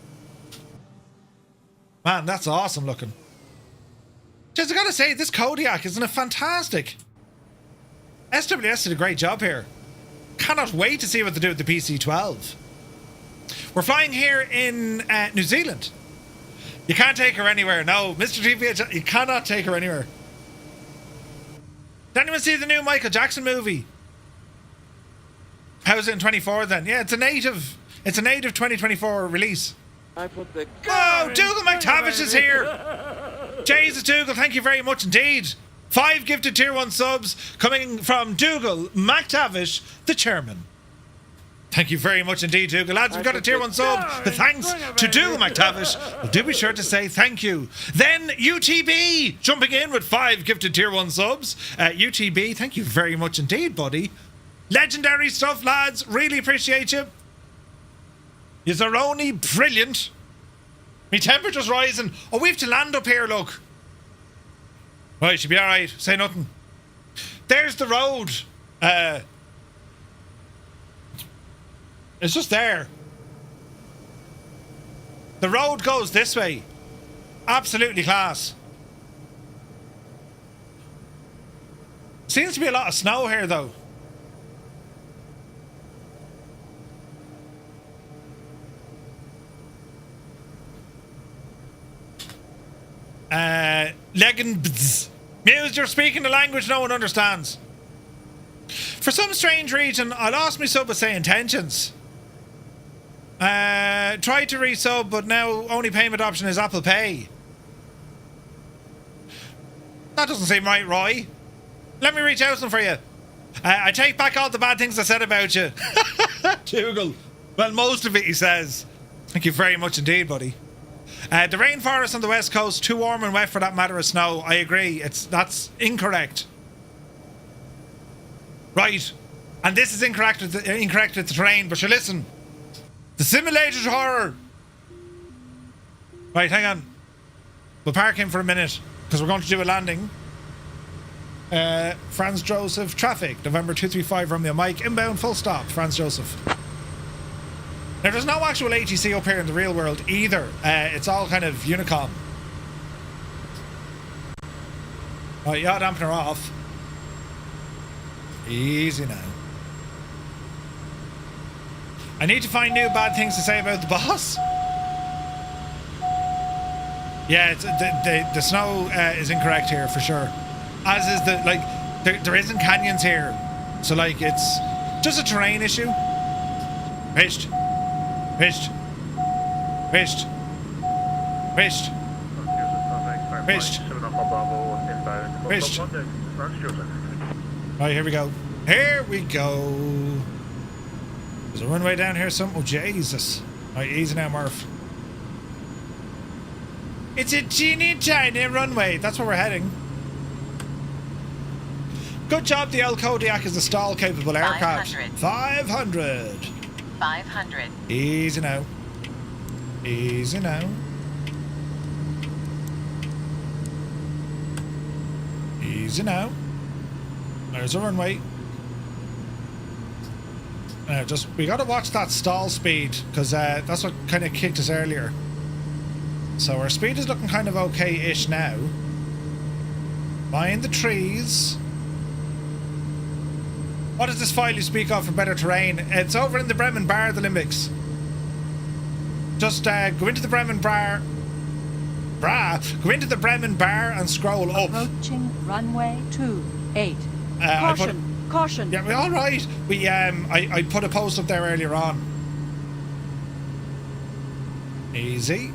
Man, that's awesome looking. Just I gotta say, this Kodiak, isn't it fantastic? SWS did a great job here. Cannot wait to see what they do with the PC-12. We're flying here in New Zealand. You can't take her anywhere. No, Mr. TVH, you cannot take her anywhere. Did anyone see the new Michael Jackson movie? How's it in 24 then? Yeah, it's a native 2024 release. I put the Oh, Dougal McTavish is here. Jesus, Dougal, thank you very much indeed. 5 gifted tier 1 subs coming from Dougal McTavish, the chairman. Thank you very much indeed, Dougal. Lads, we've got a tier 1 sub. But thanks to Dougal McTavish. Well, do be sure to say thank you. Then UTB jumping in with 5 gifted tier 1 subs. UTB, thank you very much indeed, buddy. Legendary stuff, lads. Really appreciate you. You're only brilliant. Me temperature's rising. Oh, we have to land up here, look. Right, should be alright. Say nothing. There's the road. It's just there. The road goes this way. Absolutely class. Seems to be a lot of snow here, though. Legends. Muse, you're speaking the language no one understands. For some strange reason, I lost my sub with say intentions. Tried to resub, but now only payment option is Apple Pay. That doesn't seem right, Roy. Let me reach out to them for you. I take back all the bad things I said about you. Dougal. Well, most of it, he says. Thank you very much indeed, buddy. The rainforest on the west coast, too warm and wet for that matter of snow. I agree. That's incorrect. Right. And this is incorrect with the terrain, but you listen. The simulated horror. Right, hang on. We'll park in for a minute, because we're going to do a landing. Franz Joseph, traffic. November 235 Romeo Mike. Inbound, full stop. Franz Joseph. Now, there's no actual ATC up here in the real world either. It's all kind of Unicom. Right, yaw dampener off. Easy now. I need to find new bad things to say about the boss. Yeah, it's, the snow is incorrect here for sure. As is the, like, there isn't canyons here. So, like, it's just a terrain issue. Wished. Wished. Wished. Wished. Wished. Wished. Right, here we go. Here we go. There's a runway down here somewhere. Oh, Jesus. Right, easy now, Murph. It's a teeny tiny runway. That's where we're heading. Good job, the old Kodiak is a stall-capable aircraft. 500. 500. Easy now. Easy now. Easy now. There's a runway. We gotta watch that stall speed, because that's what kind of kicked us earlier. So our speed is looking kind of okay-ish now. Mind the trees. What is this file you speak of for better terrain? It's over in the Bremen Bar, the Limbics. Just go into the Bremen Bar. Go into the Bremen Bar and scroll up. Approaching runway 28. Caution. Caution. Yeah, all right. I put a post up there earlier on. Easy.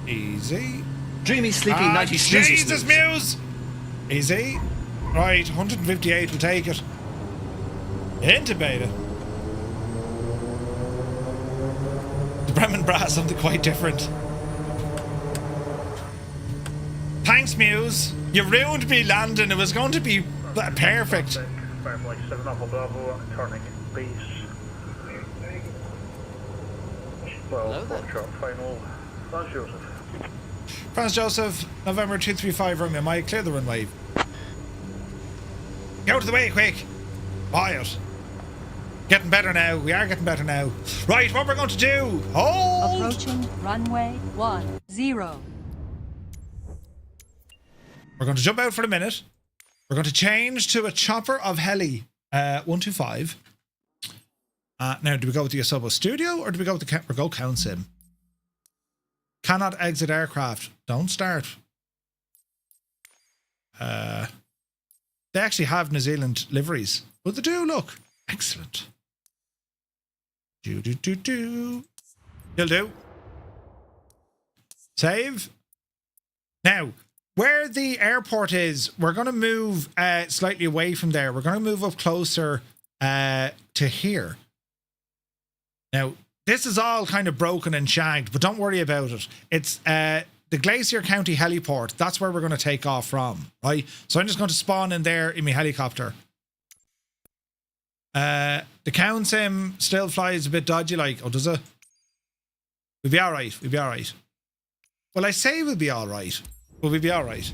Easy. Dreamy, sleepy, nighty, snoozy, Jesus, Muse! Easy. Right, 158 will take it. Intubated. The Bremen Bra is something quite different. Thanks, Muse. You ruined me landing. It was going to be perfect. Firefly 7 Alpha Bravo, turning base. Well, workshop final. Franz Joseph. Franz Joseph, November 235 Romeo Mike, clear the runway. Get out of the way, quick! Quiet. Getting better now. We are getting better now. Right, what we're going to do? Hold! Approaching runway 10. We're going to jump out for a minute. We're going to change to a chopper of heli 125. Now, do we go with the Asobo Studio or do we go with the go Count Sim? Cannot exit aircraft. Don't start. They actually have New Zealand liveries. Well, they do, look. Excellent. You'll do. Save. Now, where the airport is, we're going to move slightly away from there. We're going to move up closer to here. Now, this is all kind of broken and shagged, but don't worry about it. It's the Glacier County heliport. That's where we're going to take off from, right? So I'm just going to spawn in there in my helicopter. The Count Sim still flies a bit dodgy, like, oh, does it? We'll be all right. We'll be all right. Well, I say we'll be all right. Will we be all right?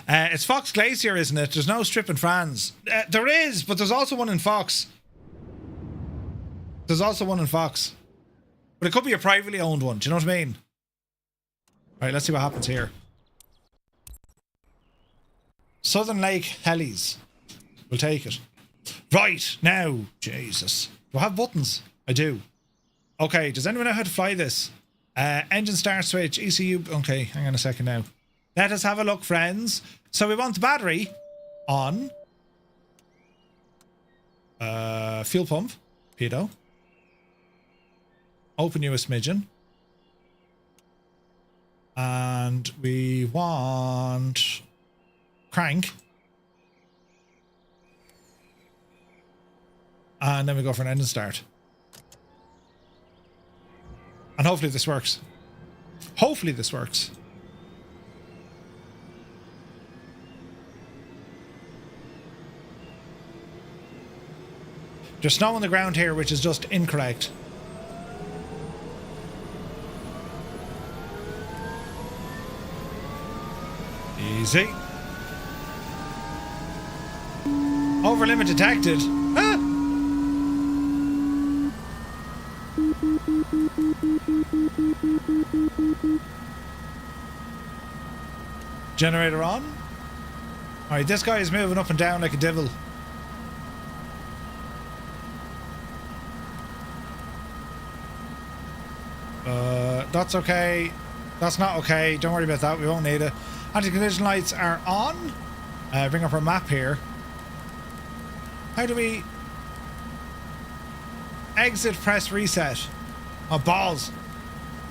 It's Fox Glacier, isn't it? There's no strip in France. There is, but there's also one in Fox. There's also one in Fox. But it could be a privately owned one. Do you know what I mean? All right, let's see what happens here. Southern Lake Helis. We'll take it. Right, now. Jesus. Do I have buttons? I do. Okay, does anyone know how to fly this? Engine start switch, ECU. Okay, hang on a second now. Let us have a look, friends. So we want the battery on. Fuel pump. Pedo. Open you a smidgen. And we want crank. And then we go for an engine start. And hopefully this works. Hopefully this works. There's snow on the ground here, which is just incorrect. Easy. Over limit detected. Ah! Generator on. Alright, this guy is moving up and down like a devil. That's okay. That's not okay. Don't worry about that. We won't need it. Anti-collision lights are on. Bring up our map here. How do we... Exit, press reset. Oh, balls.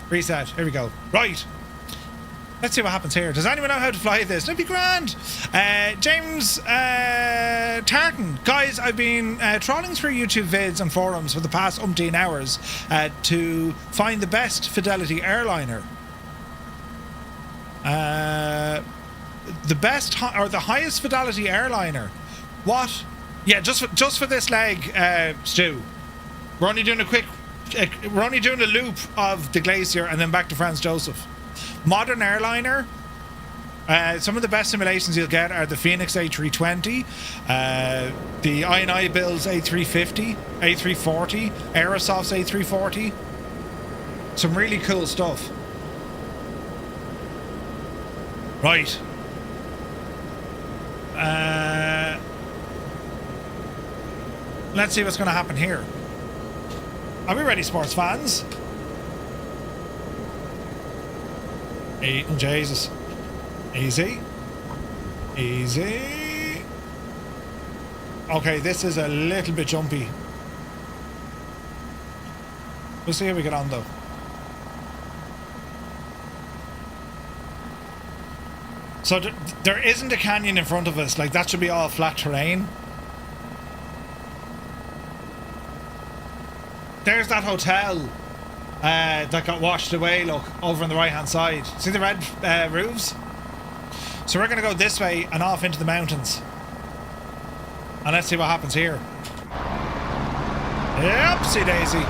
Reset. Here we go. Right. Let's see what happens here. Does anyone know how to fly this? That'd be grand. James Tartan. Guys, I've been trawling through YouTube vids and forums for the past umpteen hours to find the best fidelity airliner. The best or the highest fidelity airliner. What? Yeah, just for this leg, Stu. We're only doing a quick... we're only doing a loop of the Glacier and then back to Franz Joseph. Modern airliner. Some of the best simulations you'll get are the Phoenix A320, the I&I Bill's A350, A340, Aerosoft's A340. Some really cool stuff. Right. Let's see what's going to happen here. Are we ready, sports fans? Oh, Jesus. Easy. Easy. Okay, this is a little bit jumpy. We'll see how we get on, though. So there isn't a canyon in front of us. Like, that should be all flat terrain. There's that hotel that got washed away, look, over on the right-hand side. See the red roofs? So we're going to go this way and off into the mountains. And let's see what happens here. Oopsie daisy.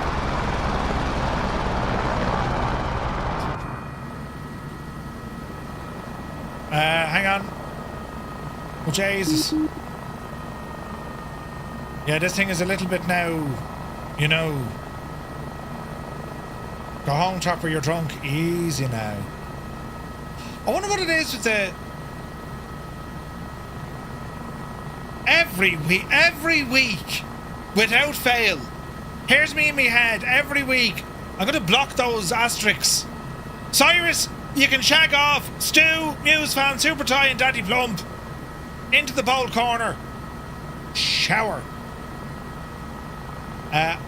Hang on. Oh, Jesus. Yeah, this thing is a little bit now, you know. Go home, Chopper, you're drunk. Easy now. I wonder what it is with the... Every week, without fail, here's me in my head, every week, I'm going to block those asterisks. Cyrus, you can shag off. Stu, Muse Fan, Super Tie and Daddy Plump. Into the bowl corner. Shower.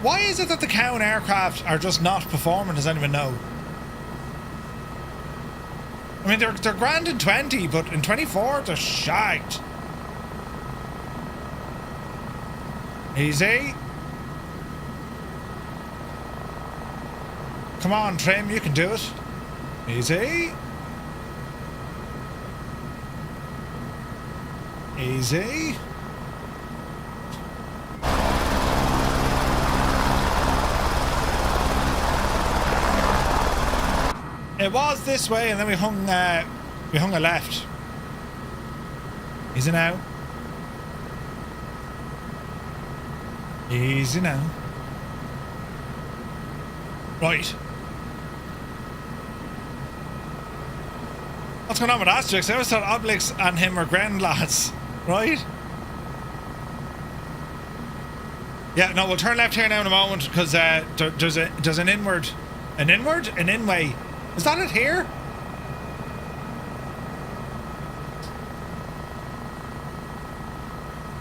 Why is it that the Cowan aircraft are just not performing? Does anyone know? I mean, they're grand in 20, but in 24 they're shagged. Easy. Come on, Trim, you can do it. Easy. Easy. It was this way, and then we hung a left. Easy now. Easy now. Right. What's going on with Asterix? I always thought Obelix and him were grand lads, right? Yeah, no, we'll turn left here now in a moment because there's an inway. Is that it here?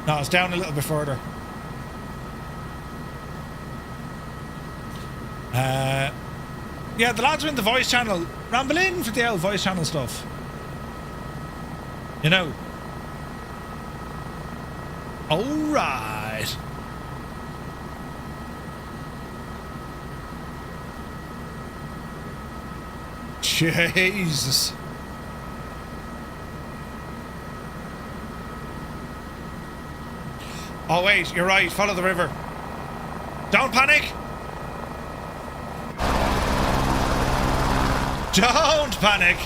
No, it's down a little bit further. Yeah, the lads are in the voice channel. Ramble in for the old voice channel stuff. You know. Alright. Jesus. Oh wait, you're right, follow the river. Don't panic! Don't panic!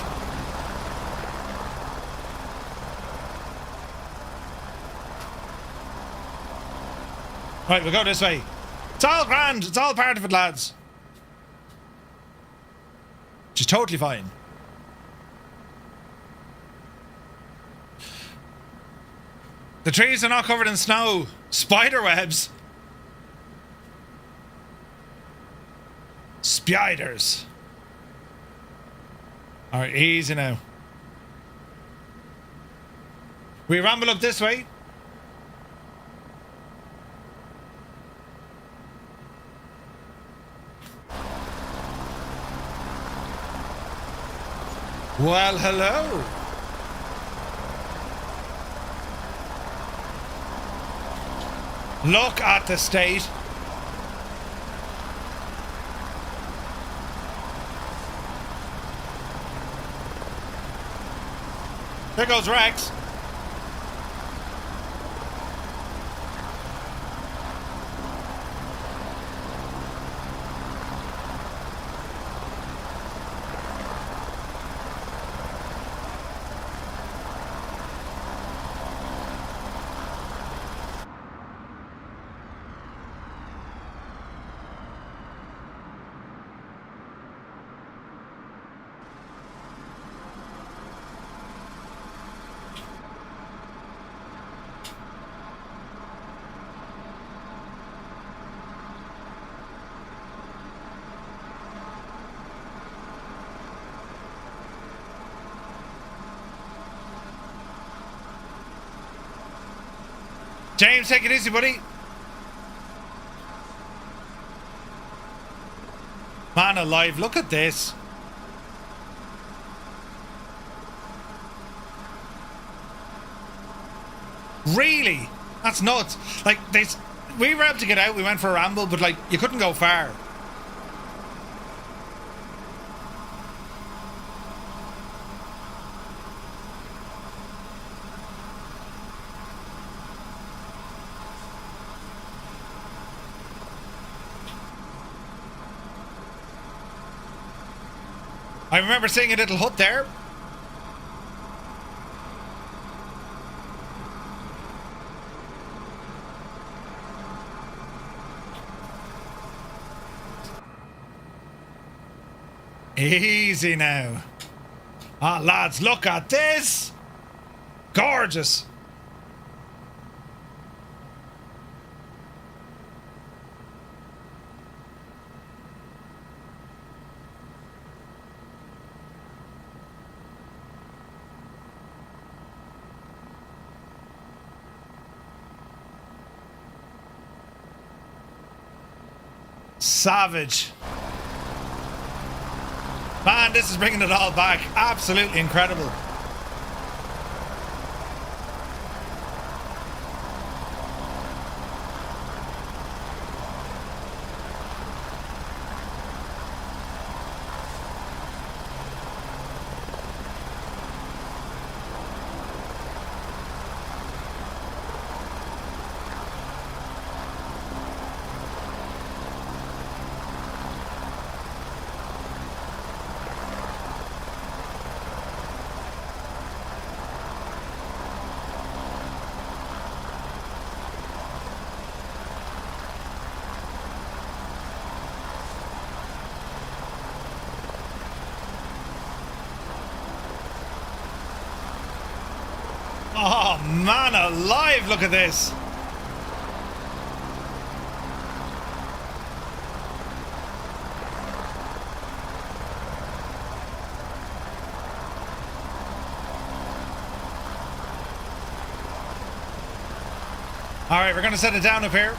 Right, we'll go this way. It's all grand, it's all part of it, lads. Which is totally fine. The trees are not covered in snow. Spider webs. Spiders. Alright, easy now. We ramble up this way. Well, hello. Look at the state. There goes Rex. James, take it easy, buddy. Man alive, look at this. Really? That's nuts. Like, we were able to get out, we went for a ramble, but like, you couldn't go far. I remember seeing a little hut there. Easy now. Ah, lads, look at this. Gorgeous. Savage. Man, this is bringing it all back. Absolutely incredible. Oh man alive, look at this. All right, we're going to set it down up here.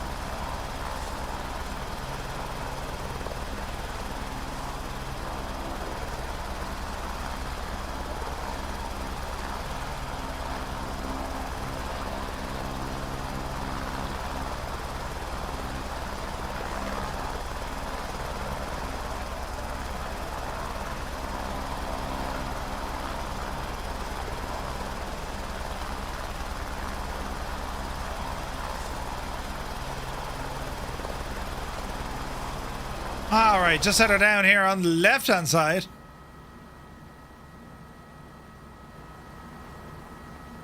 All right, just set her down here on the left-hand side.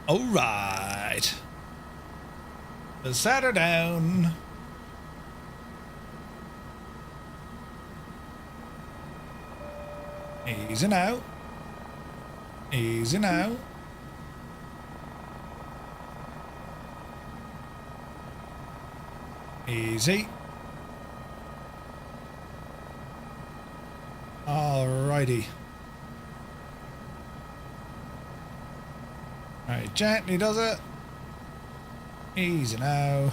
All right. Just set her down. Easy now. Easy now. Easy. Alrighty. Alright, gently does it. Easy now.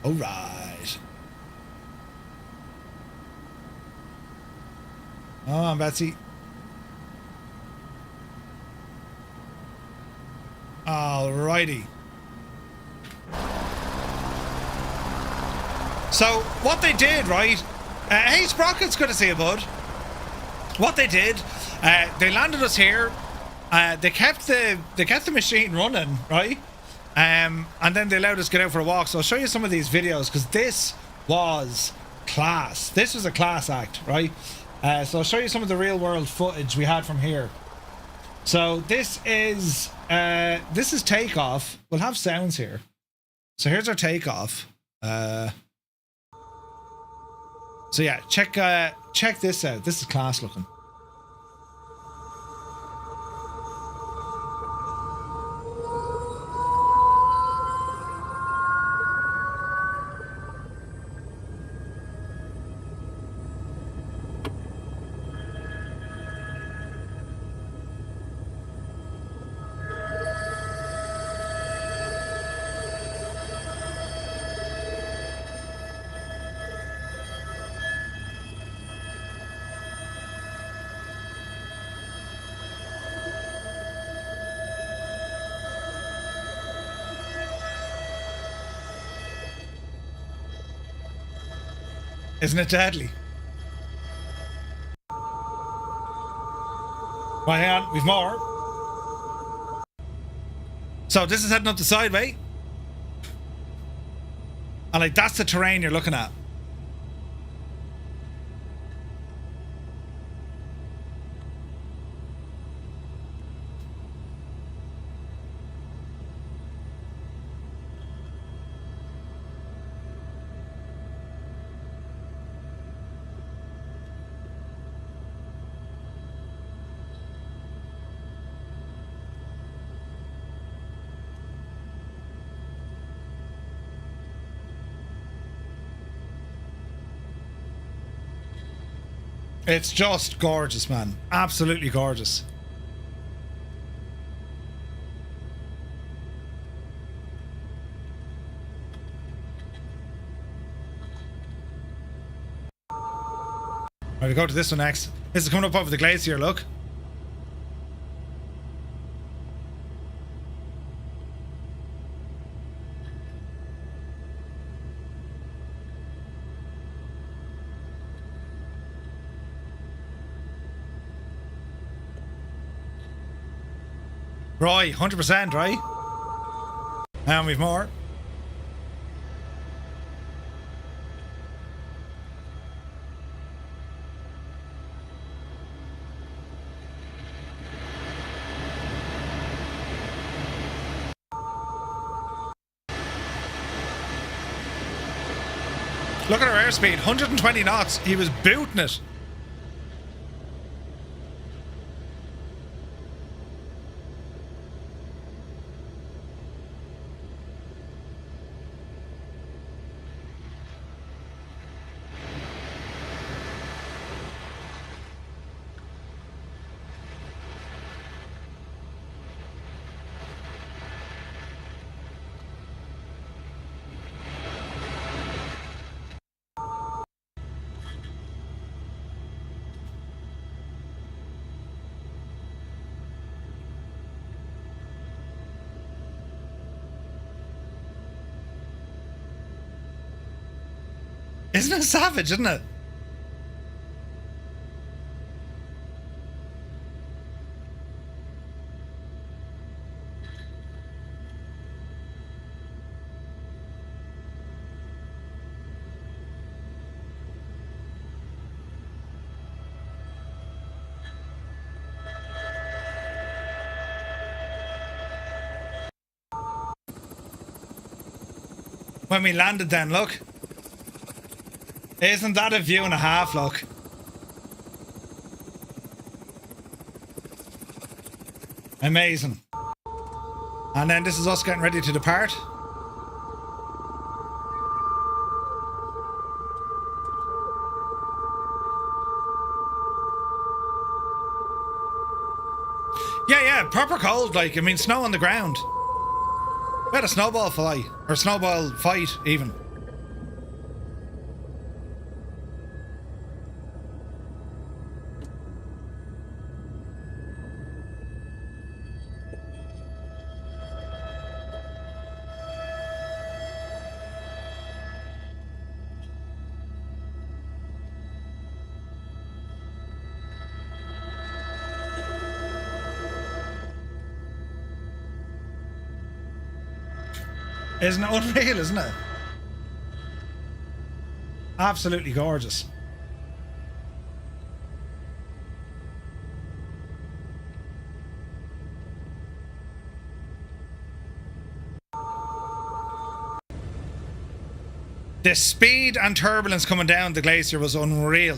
Alright. Come on, Betsy. Alrighty. So what they did, right? Hey, Sprocket's good to see you, bud. What they did, they landed us here. They kept the machine running, right? And then they allowed us to get out for a walk. So I'll show you some of these videos because this was class. This was a class act, right? So I'll show you some of the real world footage we had from here. So this is takeoff. We'll have sounds here. So here's our takeoff. So yeah, check this out. This is class looking. Isn't it deadly? Right, hang on, we've more. So this is heading up the sideway. And like, that's the terrain you're looking at. It's just gorgeous, man. Absolutely gorgeous. Right, we go to this one next. This is coming up over the glacier, look. Right, 100%, right? And we've more. Look at our airspeed, 120 knots. He was booting it. Isn't it savage, isn't it? When we landed then, look. Isn't that a view and a half, look? Amazing. And then this is us getting ready to depart. Yeah, proper cold, like, I mean, snow on the ground. We had a snowball fly, or snowball fight, even. Isn't it unreal, isn't it? Absolutely gorgeous. The speed and turbulence coming down the glacier was unreal.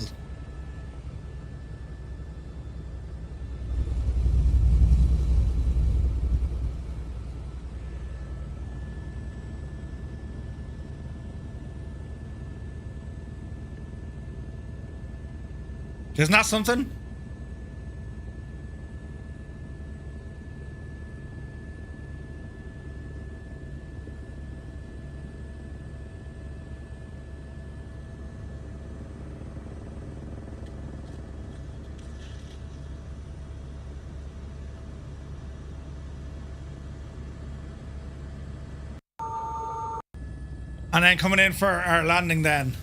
Isn't that something? And then coming in for our landing then.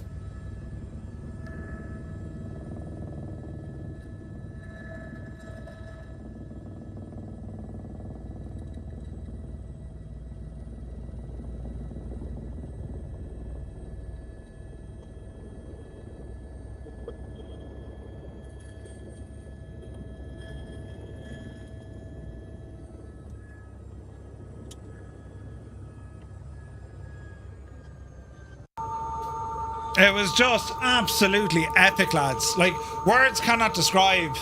It was just absolutely epic, lads. Like, words cannot describe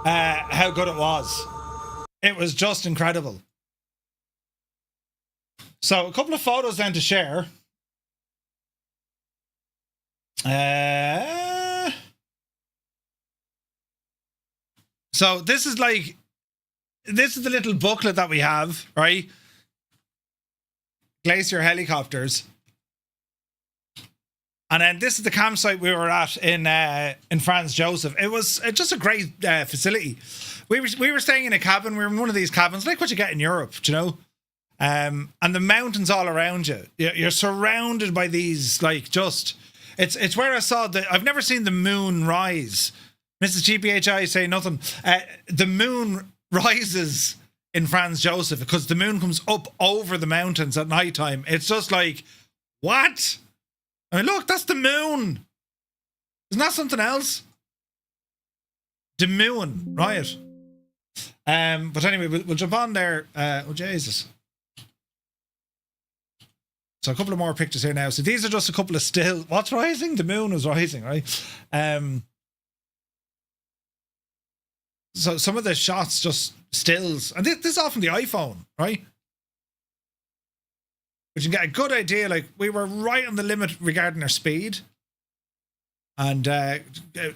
how good it was. It was just incredible. So, a couple of photos then to share. So, this is the little booklet that we have, right? Glacier helicopters. And then this is the campsite we were at in Franz Josef. It was just a great facility. We were staying in a cabin. We were in one of these cabins, like what you get in Europe, do you know? And the mountains all around you. You're surrounded by these, like, just... It's where I saw I've never seen the moon rise. Mrs. GPHI say nothing. The moon rises in Franz Josef because the moon comes up over the mountains at night time. It's just like, what? I mean, look, that's the moon. Isn't that something else? The moon, right? But anyway, we'll jump on there. Oh, Jesus. So a couple of more pictures here now. So these are just a couple of still. What's rising? The moon is rising, right? So some of the shots just stills. And this is all from the iPhone, right? But you can get a good idea. Like, we were right on the limit regarding our speed. And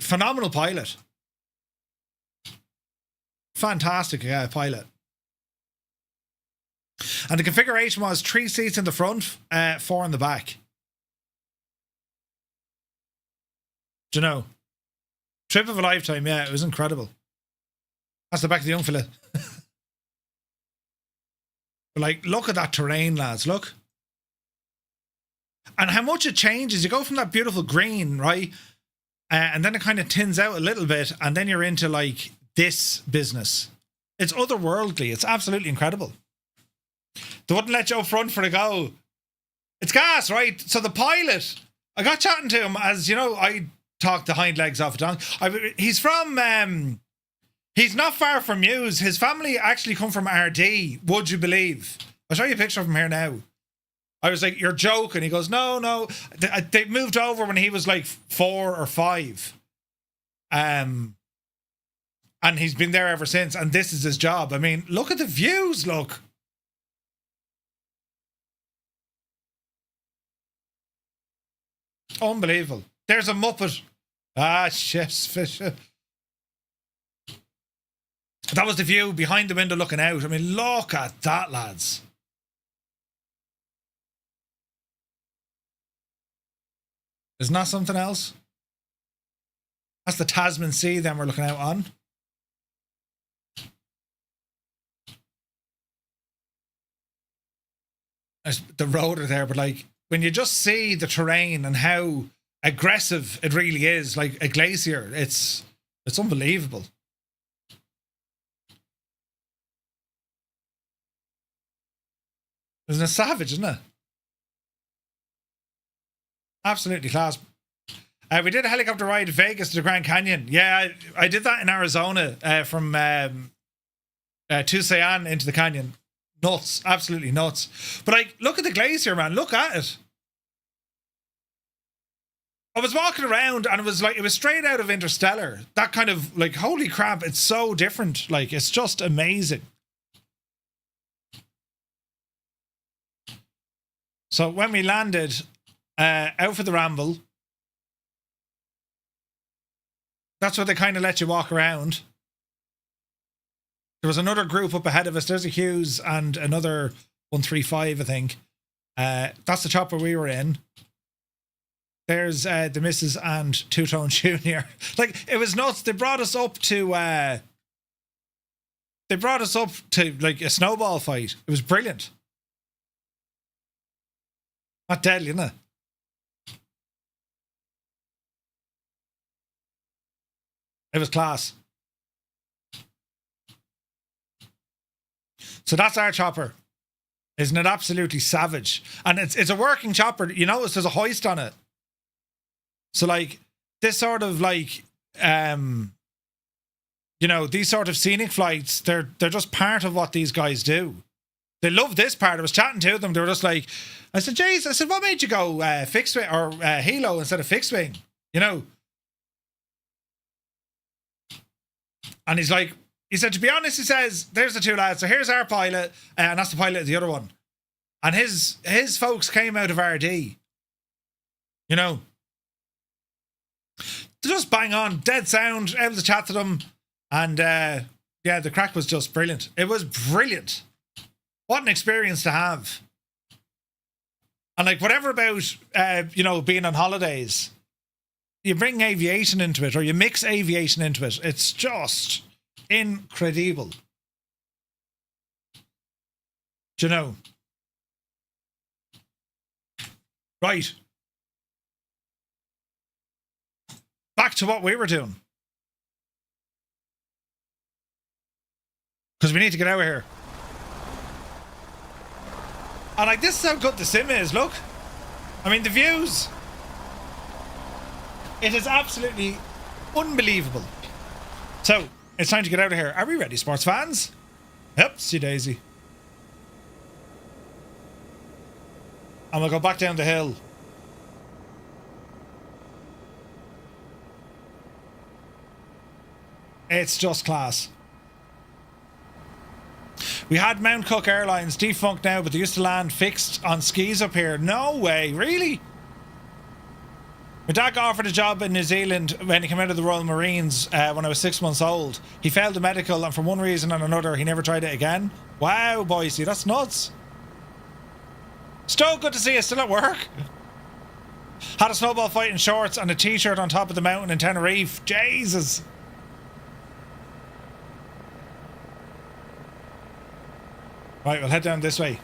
phenomenal pilot. Fantastic pilot. And the configuration was 3 seats in the front, 4 in the back. Do you know? Trip of a lifetime, yeah, it was incredible. That's the back of the young fella. But like, look at that terrain, lads, look. And how much it changes. You go from that beautiful green, right? And then it kind of thins out a little bit, and then you're into like this business. It's otherworldly. It's absolutely incredible. They wouldn't let you up front for a go. It's gas, right? So the pilot, I got chatting to him as, you know, I talked the hind legs off a donkey. He's from, he's not far from Muse. His family actually come from RD, would you believe? I'll show you a picture of him here now. I was like, you're joking. He goes, no. They moved over when he was like 4 or 5. And he's been there ever since. And this is his job. I mean, look at the views, look. Unbelievable. There's a Muppet. Ah, chef's fish. That was the view behind the window looking out. I mean, look at that, lads. Isn't that something else? That's the Tasman Sea then we're looking out on. There's the rotor there, but like, when you just see the terrain and how aggressive it really is, like a glacier, it's unbelievable. Isn't it savage, isn't it? Absolutely class. We did a helicopter ride to Vegas to the Grand Canyon. Yeah, I did that in Arizona from Tucson into the canyon. Nuts, absolutely nuts. But like, look at the glacier, man. Look at it. I was walking around and it was like, it was straight out of Interstellar. That kind of like, holy crap, it's so different. Like, it's just amazing. So when we landed out for the ramble, that's what they kind of let you walk around. There was another group up ahead of us. There's a Hughes and another 135, I think. That's the chopper we were in. There's the Mrs. and Two-Tone Junior. Like, it was nuts. They brought us up to like a snowball fight. It was brilliant. Not deadly, isn't it? It was class. So that's our chopper. Isn't it absolutely savage? And it's a working chopper. You notice there's a hoist on it. So like this sort of like you know, these sort of scenic flights, they're just part of what these guys do. They loved this part. I was chatting to them. They were just like, I said, Jace, I said, what made you go fixed wing or helo instead of fixed wing? You know? And he's like, he said, to be honest, he says, there's the two lads. So here's our pilot, and that's the pilot of the other one. And his folks came out of RD. You know? They just bang on, dead sound, able to chat to them. And yeah, the crack was just brilliant. It was brilliant. What an experience to have. And like, whatever about, you know, being on holidays, you bring aviation into it, or you mix aviation into it. It's just incredible. Do you know? Right. Back to what we were doing. Because we need to get out of here. And like, this is how good the sim is, look. I mean, the views. It is absolutely unbelievable. So, it's time to get out of here. Are we ready, sports fans? Yep, see Daisy. And we'll go back down the hill. It's just class. We had Mount Cook Airlines defunct now, but they used to land fixed on skis up here. No way, really? My dad got offered a job in New Zealand when he came out of the Royal Marines when I was 6 months old. He failed the medical, and for one reason and another, he never tried it again. Wow, Boise, that's nuts. Stoke, good to see you still at work. Had a snowball fight in shorts and a t-shirt on top of the mountain in Tenerife. Jesus. Right, we'll head down this way.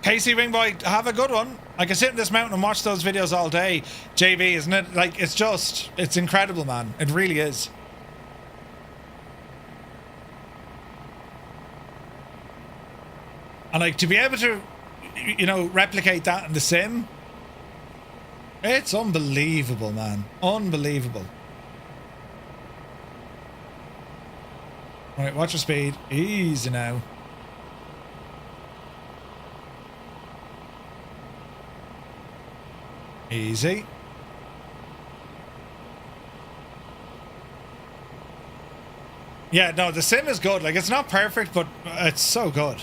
Casey Wingboy, have a good one. I can sit in this mountain and watch those videos all day. JB, isn't it? Like, it's incredible, man. It really is. And like, to be able to, you know, replicate that in the sim, it's unbelievable, man. Unbelievable. Right, watch your speed. Easy now. Easy. Yeah, no, the sim is good. Like, it's not perfect, but it's so good.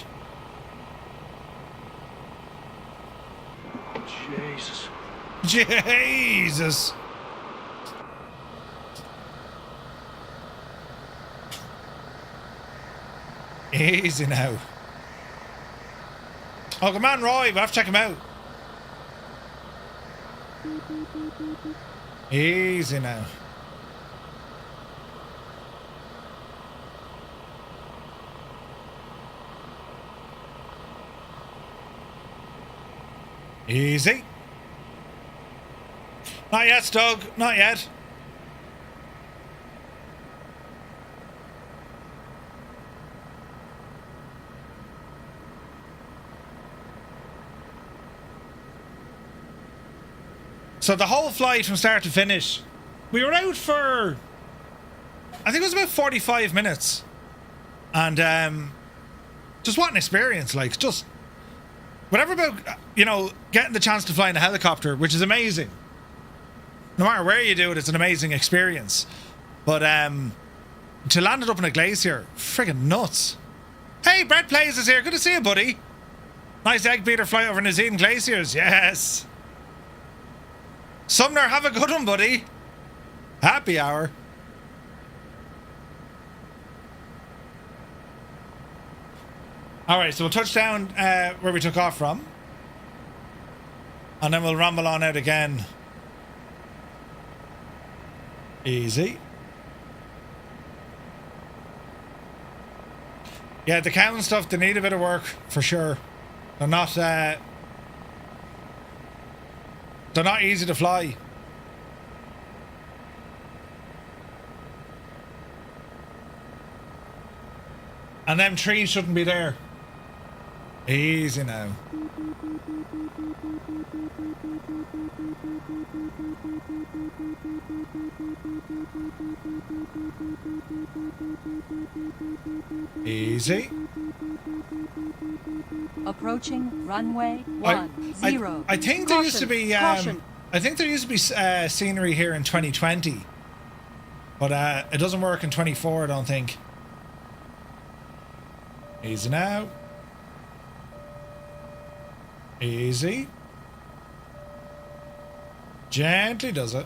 Jesus. Jesus. Easy now. Oh, come on, Roy. We'll have to check him out. Easy now. Easy. Not yet, Doug. Not yet. So the whole flight from start to finish, we were out for, I think it was about 45 minutes. And just what an experience, like, just whatever about, you know, getting the chance to fly in a helicopter, which is amazing. No matter where you do it, it's an amazing experience. But to land it up in a glacier, friggin' nuts. Hey, Brett Plays is here. Good to see you, buddy. Nice egg beater flight over New Zealand glaciers. Yes. Sumner, have a good one, buddy. Happy hour. Alright, so we'll touch down where we took off from. And then we'll rumble on out again. Easy. Yeah, the cow and stuff, they need a bit of work, for sure. They're not easy to fly. And them trees shouldn't be there. Easy now. Easy. Approaching runway 10. I think there used to be Caution. I think there used to be scenery here in 2020, but it doesn't work in 24. I don't think. Easy now. Easy. Gently does it.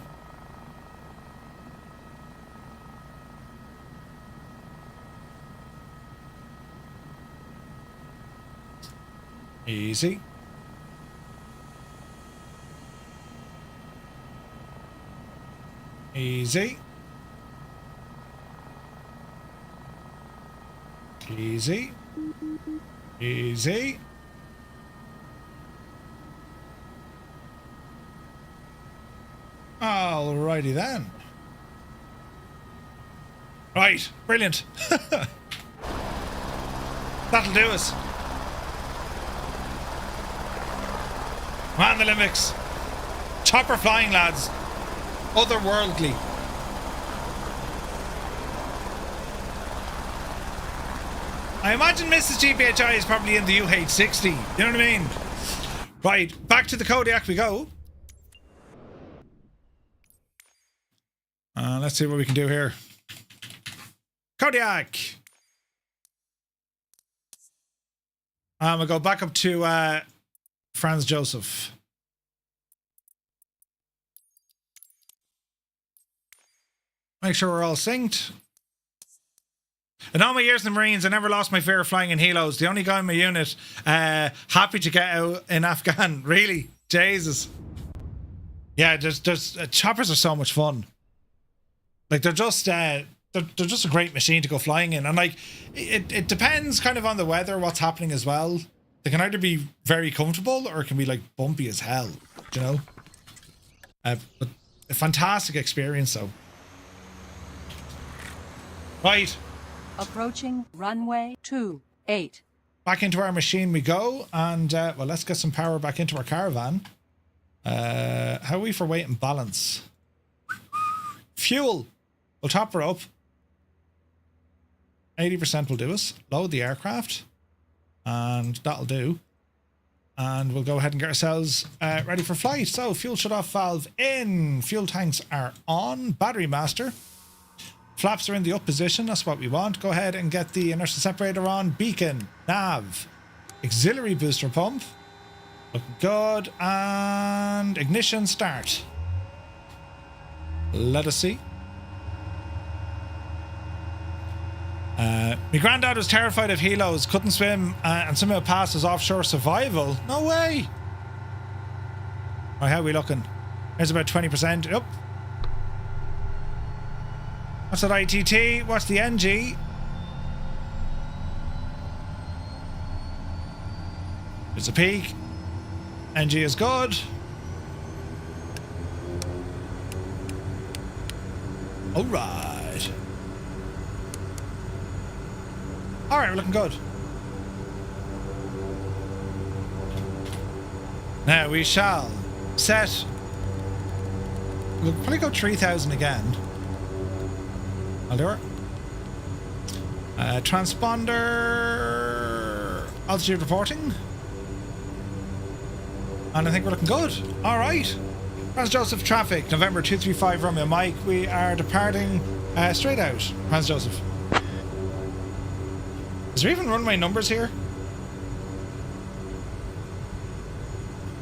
Easy. Easy. Easy. Easy. Alrighty then. Right, brilliant. That'll do us. Man the Limbics. Chopper flying, lads. Otherworldly. I imagine Mrs. GPHI is probably in the UH-60. You know what I mean? Right, back to the Kodiak we go. Let's see what we can do here. Kodiak! We'll go back up to Franz Joseph. Make sure we're all synced. In all my years in the Marines, I never lost my fear of flying in helos. The only guy in my unit happy to get out in Afghan. Really? Jesus. Yeah, there's choppers are so much fun. Like they're just a great machine to go flying in, and like it depends kind of on the weather, what's happening as well. They can either be very comfortable or it can be like bumpy as hell, you know. But a fantastic experience though. Right. Approaching runway 28. Back into our machine we go, and well, let's get some power back into our caravan. How are we for weight and balance? Fuel. We'll top her up. 80% will do us. Load the aircraft. And that'll do. And we'll go ahead and get ourselves ready for flight. So, fuel shut-off valve in. Fuel tanks are on. Battery master. Flaps are in the up position. That's what we want. Go ahead and get the inertial separator on. Beacon. Nav. Auxiliary booster pump. Looking good. And ignition start. Let us see. My granddad was terrified of helos, couldn't swim, and somehow passed his offshore survival. No way! Right, how are we looking? There's about 20%. Up. What's that ITT? What's the NG? There's a peak. NG is good. Alright. Alright, we're looking good. Now we shall set. We'll probably go 3,000 again. I'll do it. Transponder altitude reporting. And I think we're looking good. Alright. Franz Joseph traffic, November 235 Romeo Mike. We are departing straight out. Franz Joseph. Is there even runway numbers here?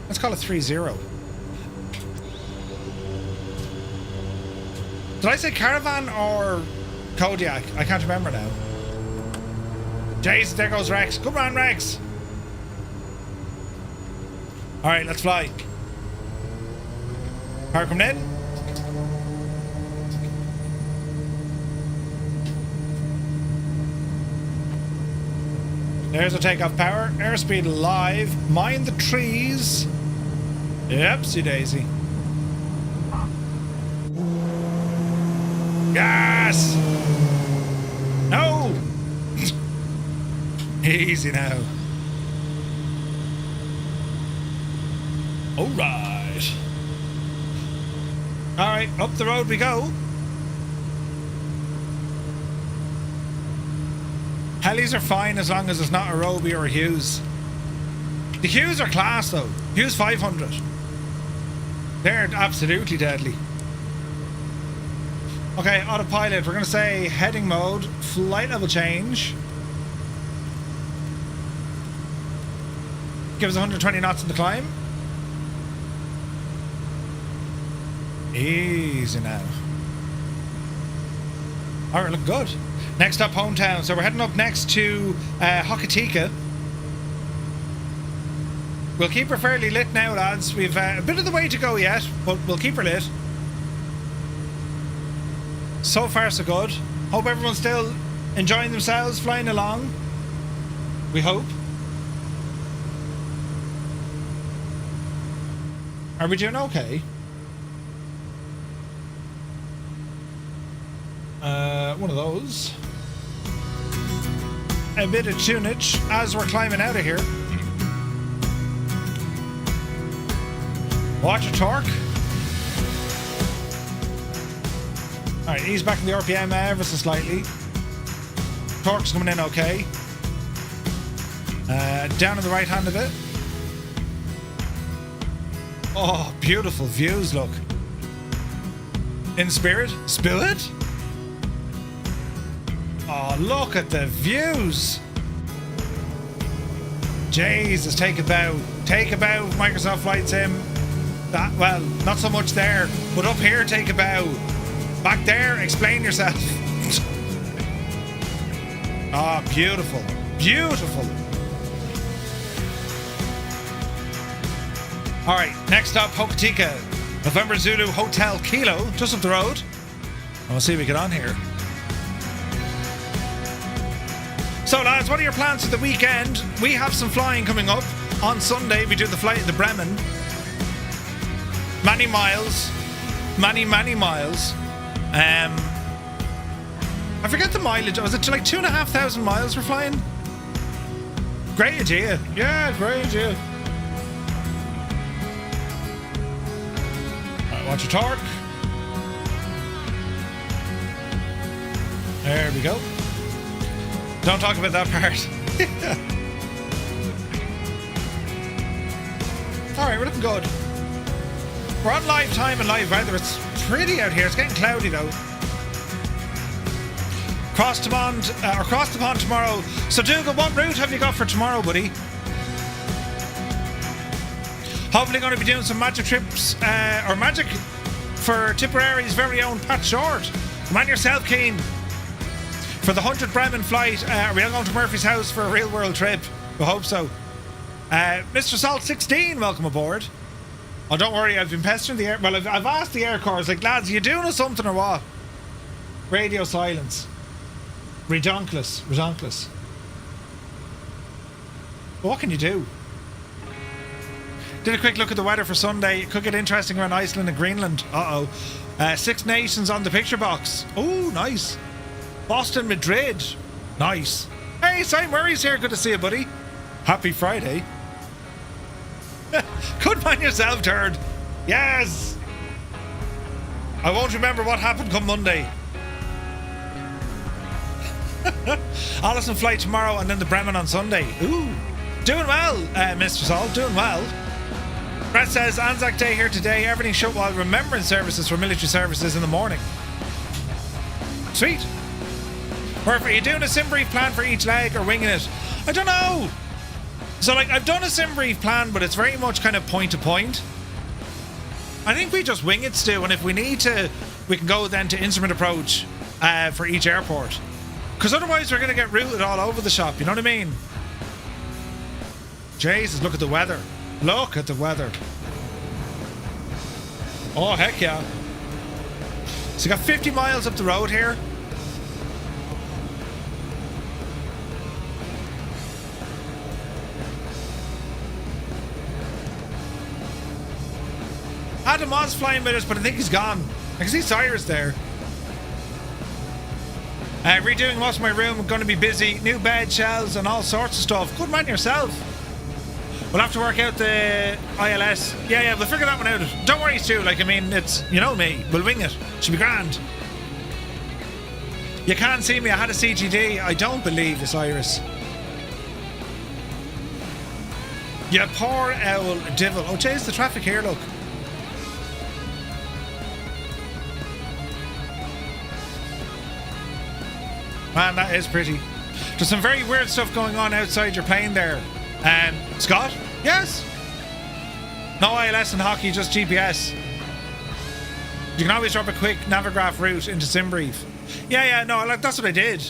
Let's call it 30. Did I say caravan or Kodiak? I can't remember now. Jeez, there goes Rex. Come on, Rex. Alright, let's fly. Power coming in. There's a takeoff power. Airspeed live. Mind the trees. Yepsy daisy. Gas! No! Easy now. All right. All right, up the road we go. Helis are fine as long as it's not a Roby or a Hughes. The Hughes are class though. Hughes 500. They're absolutely deadly. Okay, autopilot. We're going to say heading mode, flight level change. Give us 120 knots in the climb. Easy now. Alright, look good. Next up, hometown. So we're heading up next to Hokitika. We'll keep her fairly lit now, lads. We've a bit of the way to go yet, but we'll keep her lit. So far, so good. Hope everyone's still enjoying themselves, flying along. We hope. Are we doing okay? One of those. A bit of tunage as we're climbing out of here. Watch your torque. Alright, ease back in the RPM ever so slightly. Torque's coming in okay. Down on the right hand of it. Oh, beautiful views, look. In spirit? Spirit? Oh, look at the views. Jesus, take a bow. Take a bow, Microsoft Flight Sim. That, well, not so much there, but up here, take a bow. Back there, explain yourself. Ah, oh, beautiful. Beautiful. Alright, next up, Hokitika. November Zulu Hotel Kilo, just up the road. And we'll see if we get on here. So lads, what are your plans for the weekend? We have some flying coming up. On Sunday, we do the flight to Bremen. Many miles. Many miles. I forget the mileage. Was it like 2,500 miles we're flying? Great idea. Yeah, great idea. Right, watch your torque. There we go. Don't talk about that part. Alright, we're looking good. We're on live time and live weather. It's pretty out here. It's getting cloudy though. Cross the pond tomorrow. So Dougal, what route have you got for tomorrow, buddy? Hopefully going to be doing some magic trips, or magic for Tipperary's very own Pat Short. Man yourself keen. For the 100 Bremen flight, are we all going to Murphy's house for a real world trip? We hope so. Mr. Salt 16, welcome aboard. Oh, don't worry, I've been pestering the air. Well, I've asked the air corps, like, lads, are you doing something or what? Radio silence. Redonkulous. But what can you do? Did a quick look at the weather for Sunday. It could get interesting around Iceland and Greenland. Uh-oh. 6 nations on the picture box. Oh, nice. Boston, Madrid. Nice. Hey, St. Murray's here. Good to see you, buddy. Happy Friday. Good man yourself, turd. Yes. I won't remember what happened come Monday. Allison flight tomorrow and then the Bremen on Sunday. Ooh. Doing well, Mr. Salt. Doing well. Brett says, Anzac Day here today. Everything shut while remembrance services for military services in the morning. Sweet. Murphy, are you doing a sim brief plan for each leg or winging it? I don't know. So, like, I've done a sim brief plan, but it's very much kind of point to point. I think we just wing it, Stu, and if we need to, we can go then to instrument approach for each airport. Because otherwise we're going to get routed all over the shop, you know what I mean? Jesus, look at the weather. Look at the weather. Oh, heck yeah. So you got 50 miles up the road here. Adam was flying with us, but I think he's gone. I can see Cyrus there. Redoing most of my room. I'm going to be busy. New bed, shelves, and all sorts of stuff. Good man yourself. We'll have to work out the ILS. Yeah, we'll figure that one out. Don't worry, Stu. Like, I mean, it's, you know me. We'll wing it. Should be grand. You can't see me. I had a CTD. I don't believe this, Iris. You poor owl devil. Oh, jeez, the traffic here, look. Man, that is pretty. There's some very weird stuff going on outside your plane there. Scott? Yes? No ILS in hockey, just GPS. You can always drop a quick Navigraph route into SimBrief. Yeah, no, like, that's what I did.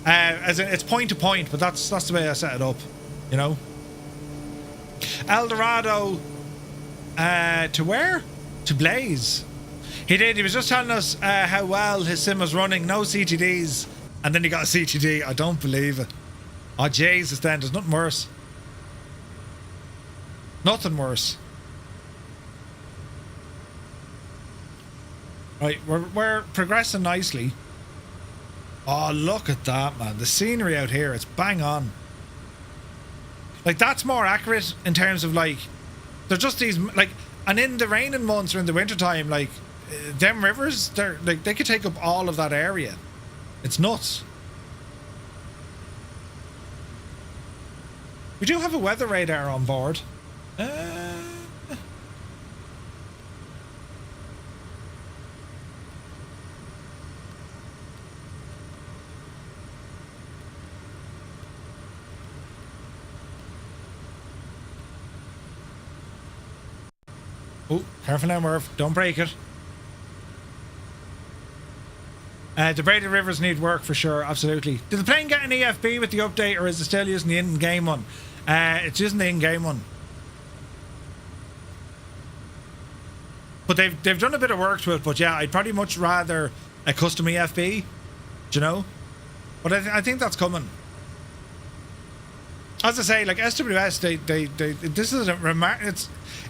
As in, it's point to point, but that's the way I set it up, you know? El Dorado, to where? To Blaze. He did. He was just telling us how well his sim was running. No CTDs. And then he got a CTD. I don't believe it. Oh, Jesus, then. There's nothing worse. Nothing worse. Right, we're progressing nicely. Oh, look at that, man. The scenery out here, it's bang on. Like, that's more accurate in terms of, like, they're just these, like, and in the raining months or in the wintertime, like, them rivers, they're, like, they could take up all of that area. It's nuts. We do have a weather radar on board. Oh, careful now, Murph. Don't break it. The braided rivers need work for sure, absolutely. Did the plane get an EFB with the update, or is it still using the in-game one? It's using the in-game one. But they've done a bit of work to it, but yeah, I'd probably much rather a custom EFB, do you know? But I think that's coming. As I say, like SWS, this is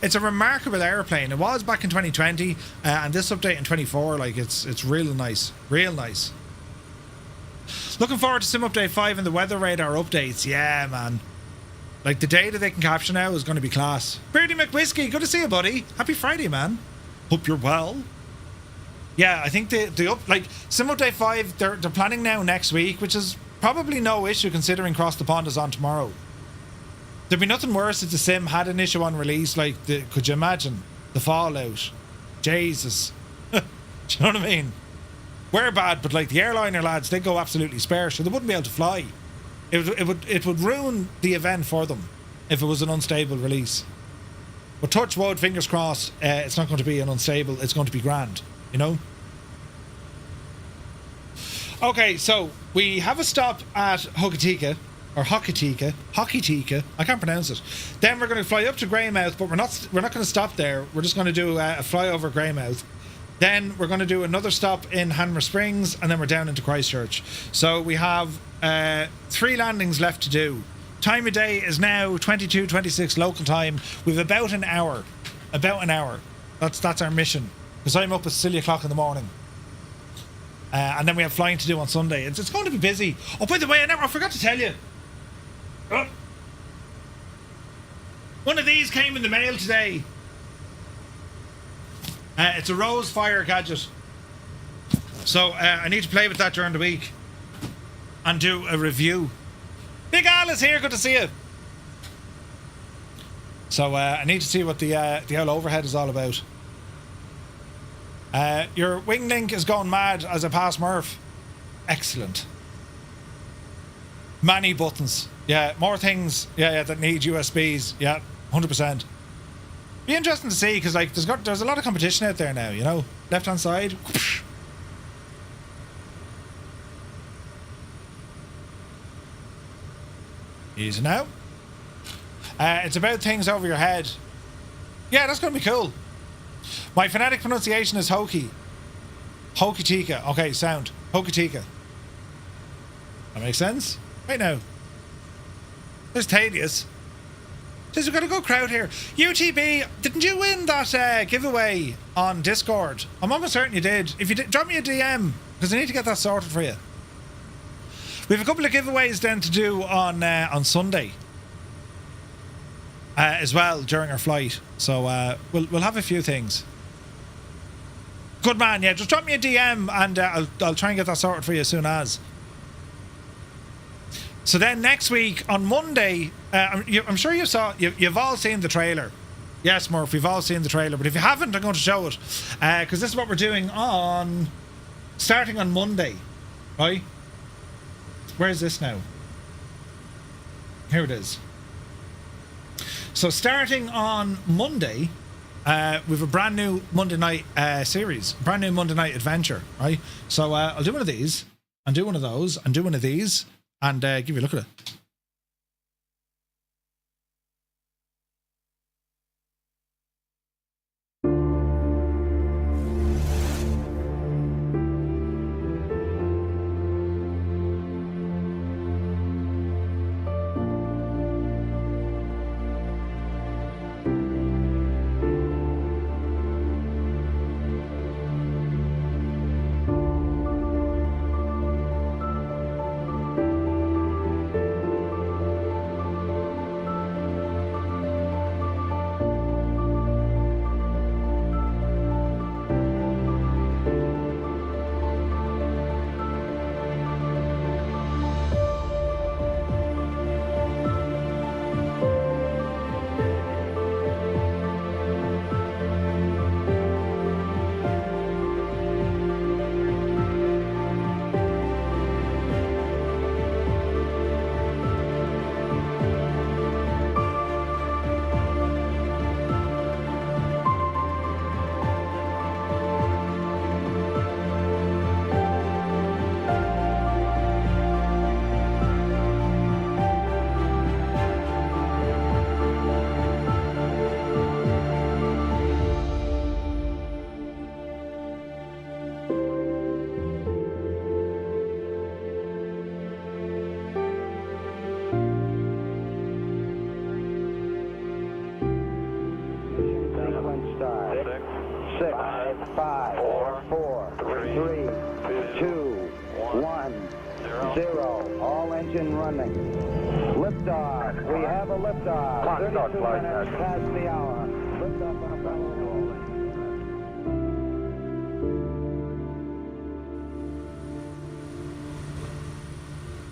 it's a remarkable airplane. It was back in 2020, and this update in 24, like it's real nice, real nice. Looking forward to Sim Update 5 and the weather radar updates. Yeah, man. Like, the data they can capture now is going to be class. Beardy McWhiskey, good to see you, buddy. Happy Friday, man. Hope you're well. Yeah, I think like Sim Update 5, they're planning now next week, which is probably no issue considering Cross the Pond is on tomorrow. There'd be nothing worse if the sim had an issue on release. Like, could you imagine the fallout? Jesus. Do you know what I mean? We're bad, but like the airliner lads, they go absolutely spare, so they wouldn't be able to fly. It would ruin the event for them if it was an unstable release. But touch wood, fingers crossed, it's not going to be an unstable. It's going to be grand, you know. Okay, so we have a stop at Hokitika. Or Hokitika. I can't pronounce it. Then we're going to fly up to Greymouth, but we're not going to stop there. We're just going to do a fly over Greymouth. Then we're going to do another stop in Hanmer Springs, and then we're down into Christchurch. So we have 3 landings left to do. Time of day is now 22:26 local time. We've about an hour. That's our mission. Because I'm up at silly o'clock in the morning. And then we have flying to do on Sunday. It's going to be busy. Oh, by the way, I forgot to tell you. Oh. One of these came in the mail today. It's a Rose Fire gadget. So I need to play with that during the week and do a review. Big Al is here. Good to see you. So I need to see what the old overhead is all about. Your wing link is going mad as I pass Murph. Excellent. Many buttons. Yeah, more things. Yeah, that need USBs. Yeah, 100%. Be interesting to see because like there's a lot of competition out there now. You know, left hand side. Whoosh. Easy now. It's about things over your head. Yeah, that's going to be cool. My phonetic pronunciation is Hoki. Hokitika. Okay, sound. Hokitika. That makes sense? Right now. There's Thaddeus. Says we've got a good crowd here. UTB, didn't you win that giveaway on Discord? I'm almost certain you did. If you did, drop me a DM, because I need to get that sorted for you. We have a couple of giveaways then to do on Sunday. as well during our flight. So we'll have a few things. Good man, yeah. Just drop me a DM and I'll try and get that sorted for you as soon as. So then next week on Monday, I'm sure you've all seen the trailer. Yes, Murph, we've all seen the trailer. But if you haven't, I'm going to show it because this is what we're doing starting on Monday, right? Where is this now? Here it is. So starting on Monday, we have a brand new Monday night series, brand new Monday night adventure, right? So I'll do one of these, and do one of those, and do one of these, and give you a look at it.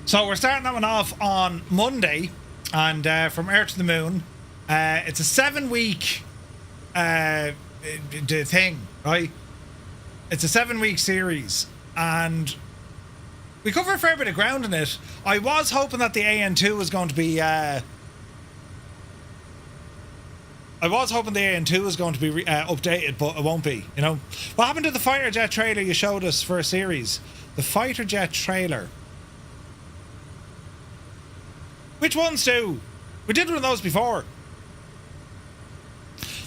So we're starting that one off on Monday, and from Earth to the Moon. It's a 7-week thing, right? It's a 7-week series, and we cover a fair bit of ground in it. I was hoping that the AN2 was going to be updated, but it won't be, you know. What happened to the fighter jet trailer you showed us for a series? The fighter jet trailer. Which ones, Stu? We did one of those before.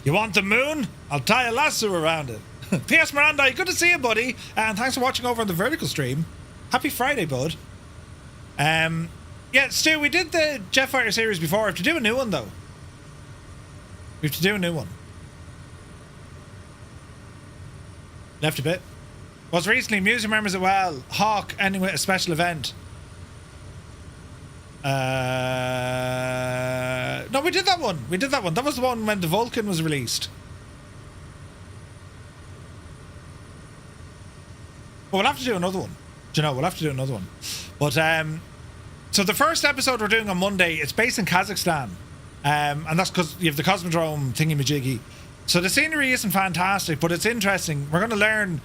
You want the moon? I'll tie a lasso around it. P.S. Miranda, good to see you, buddy. And thanks for watching over on the vertical stream. Happy Friday, bud. Yeah, Stu, we did the jet fighter series before. We have to do a new one, though. We have to do a new one. Left a bit. Was recently museum members as well. Hawk ending with a special event. No, we did that one. That was the one when the Vulcan was released. But we'll have to do another one. Do you know, we'll have to do another one. But so the first episode we're doing on Monday, it's based in Kazakhstan. And that's because you have the Cosmodrome thingy-majiggy. So the scenery isn't fantastic, but it's interesting. We're going to learn.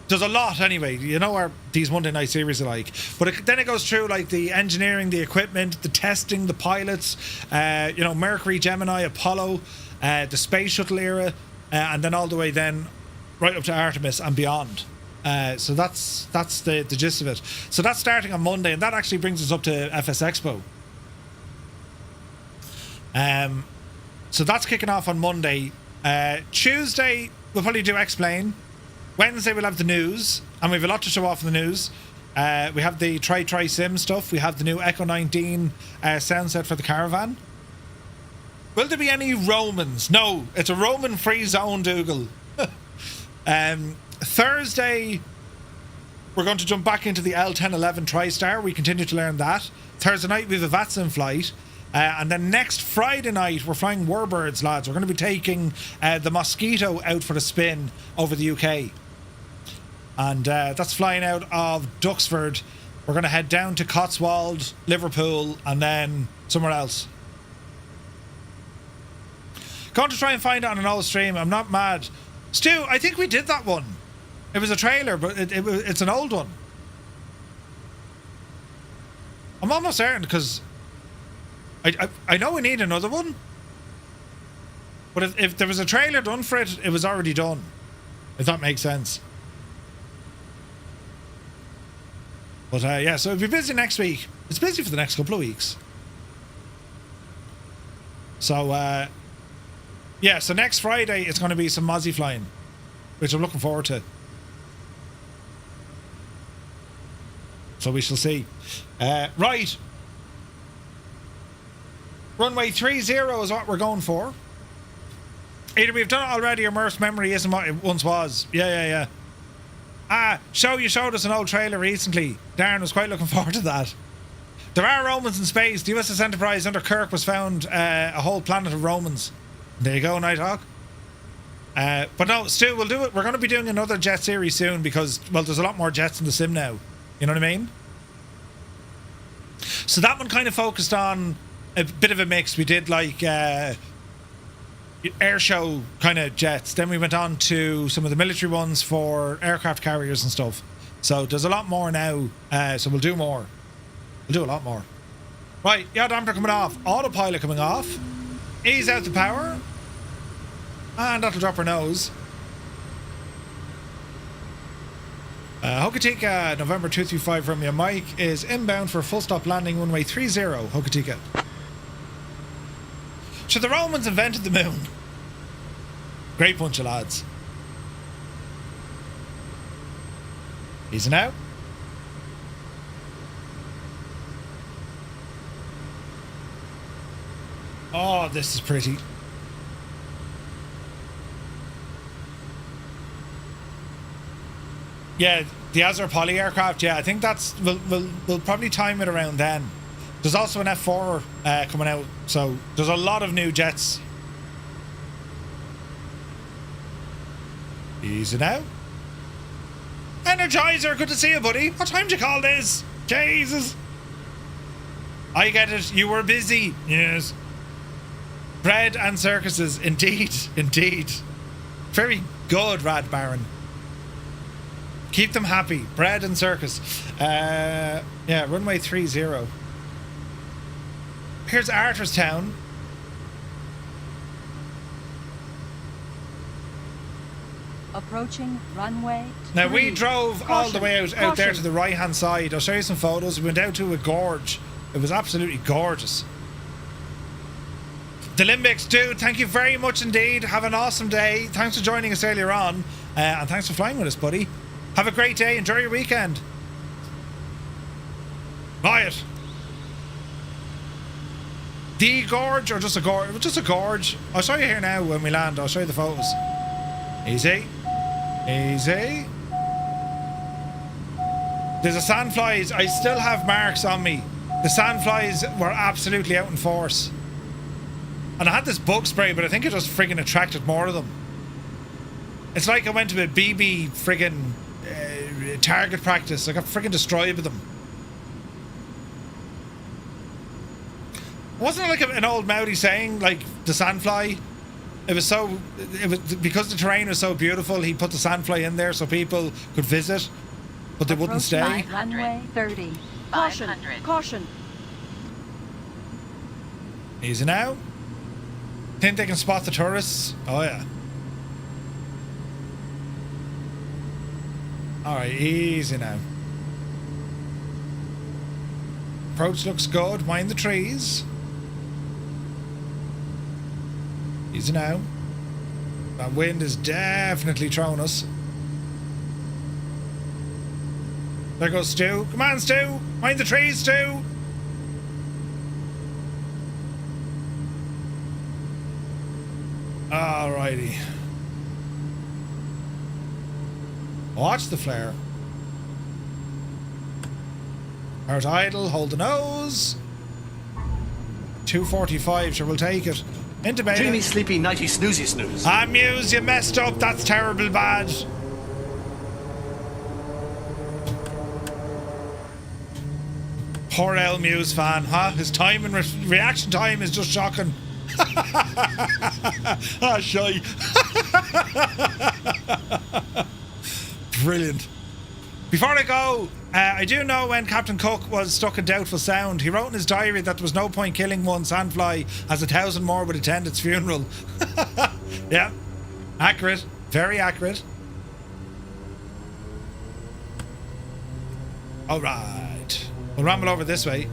There's a lot anyway, you know, where these Monday night series are like. But then it goes through like the engineering, the equipment, the testing, the pilots, you know, Mercury, Gemini, Apollo, the space shuttle era, and then all the way then right up to Artemis and beyond. So that's the gist of it. So that's starting on Monday, and that actually brings us up to FS Expo. So that's kicking off on Monday. Tuesday we'll probably do Explain. Wednesday we'll have the news, and we have a lot to show off in the news. We have the Try Sim stuff. We have the new Echo 19 sound set for the Caravan. Will there be any Romans? No, it's a Roman-free zone, Dougal. Thursday, we're going to jump back into the L1011 TriStar. We continue to learn that. Thursday night, we have a VATSIM flight. And then next Friday night, we're flying Warbirds, lads. We're going to be taking the Mosquito out for a spin over the UK. And that's flying out of Duxford. We're going to head down to Cotswold, Liverpool, and then somewhere else. Going to try and find it on an old stream. I'm not mad. Stu, I think we did that one. It was a trailer, but it's an old one. I'm almost certain because I know we need another one. But if there was a trailer done for it, it was already done. If that makes sense. But yeah, so it'll be busy next week. It's busy for the next couple of weeks. So yeah, so next Friday it's going to be some Mozzie flying, which I'm looking forward to. So we shall see. Right. Runway 30 is what we're going for. Either we've done it already or Murph's memory isn't what it once was. Yeah. You showed us an old trailer recently. Darren was quite looking forward to that. There are Romans in space. The USS Enterprise under Kirk was found a whole planet of Romans. There you go, Nighthawk. But no, Stu, we'll do it. We're going to be doing another jet series soon because, well, there's a lot more jets in the sim now. You know what I mean? So that one kind of focused on a bit of a mix. We did like air show kind of jets. Then we went on to some of the military ones for aircraft carriers and stuff. So there's a lot more now. So we'll do more. We'll do a lot more. Right, yaw damper coming off. Autopilot coming off. Ease out the power. And that'll drop our nose. Hokitika, November 235 from you. Mike is inbound for a full stop landing, runway 30, Hokitika. So the Romans invented the moon. Great bunch of lads. Easing out. Oh, this is pretty. Yeah, the Azure Poly aircraft. Yeah, I think that's we'll probably time it around then. There's also an F4 coming out, so there's a lot of new jets. Easy now. Energizer, good to see you, buddy. What time did you call this? Jesus. I get it. You were busy. Yes. Bread and circuses, indeed, indeed. Very good, Rad Baron. Keep them happy. Bread and circus. Yeah, runway 30. Here's Arthurstown. Approaching runway 3. Now we drove Caution, all the way out there to the right hand side. I'll show you some photos. We went out to a gorge. It was absolutely gorgeous. The Limbics, dude, thank you very much indeed. Have an awesome day. Thanks for joining us earlier on. And thanks for flying with us, buddy. Have a great day. Enjoy your weekend. Riot. The gorge or just a gorge? Just a gorge. I'll show you here now when we land. I'll show you the photos. Easy. Easy. There's a sandflies. I still have marks on me. The sandflies were absolutely out in force. And I had this bug spray, but I think it just friggin' attracted more of them. It's like I went to a BB friggin' target practice. I got friggin' destroyed with them. Wasn't it like an old Maori saying, like the sandfly? It was because the terrain was so beautiful, he put the sandfly in there so people could visit, but they wouldn't stay. Runway 30. Caution, caution. Easy now. Think they can spot the tourists? Oh yeah. Alright, easy now. Approach looks good. Mind the trees. Easy now. That wind is definitely throwing us. There goes Stu. Come on, Stu. Mind the trees, Stu. Alrighty. Watch the flare. Out idle, hold the nose. 2:45, sure, we'll take it. Intubated. Dreamy, sleepy, nighty, snoozy, snooze. Ah, Muse, you messed up. That's terrible bad. Poor L Muse fan, huh? His time and reaction time is just shocking. Ah, shy. Brilliant. Before I go, I do know when Captain Cook was stuck in doubtful sound, he wrote in his diary that there was no point killing one sandfly as 1,000 more would attend its funeral. Yeah, accurate. Very accurate. All right. We'll ramble over this way.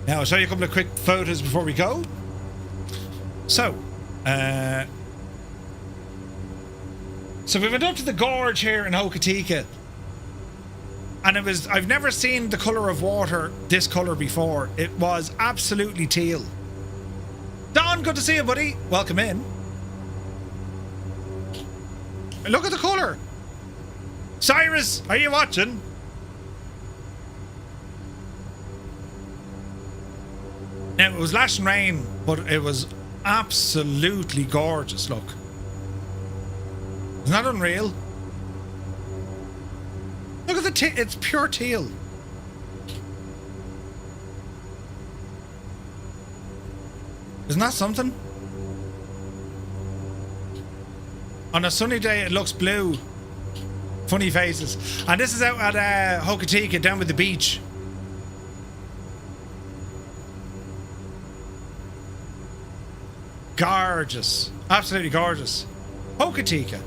Now, I'll show you a couple of quick photos before we go. So we went up to the gorge here in Hokitika. And I've never seen the colour of water this colour before. It was absolutely teal. Don, good to see you, buddy. Welcome in. Look at the colour. Cyrus, are you watching? Now, it was lashing rain, but it was absolutely gorgeous, look. Isn't that unreal? Look at the it's pure teal. Isn't that something? On a sunny day, it looks blue. Funny faces. And this is out at Hokitika, down with the beach. Gorgeous. Absolutely gorgeous. Hokitika.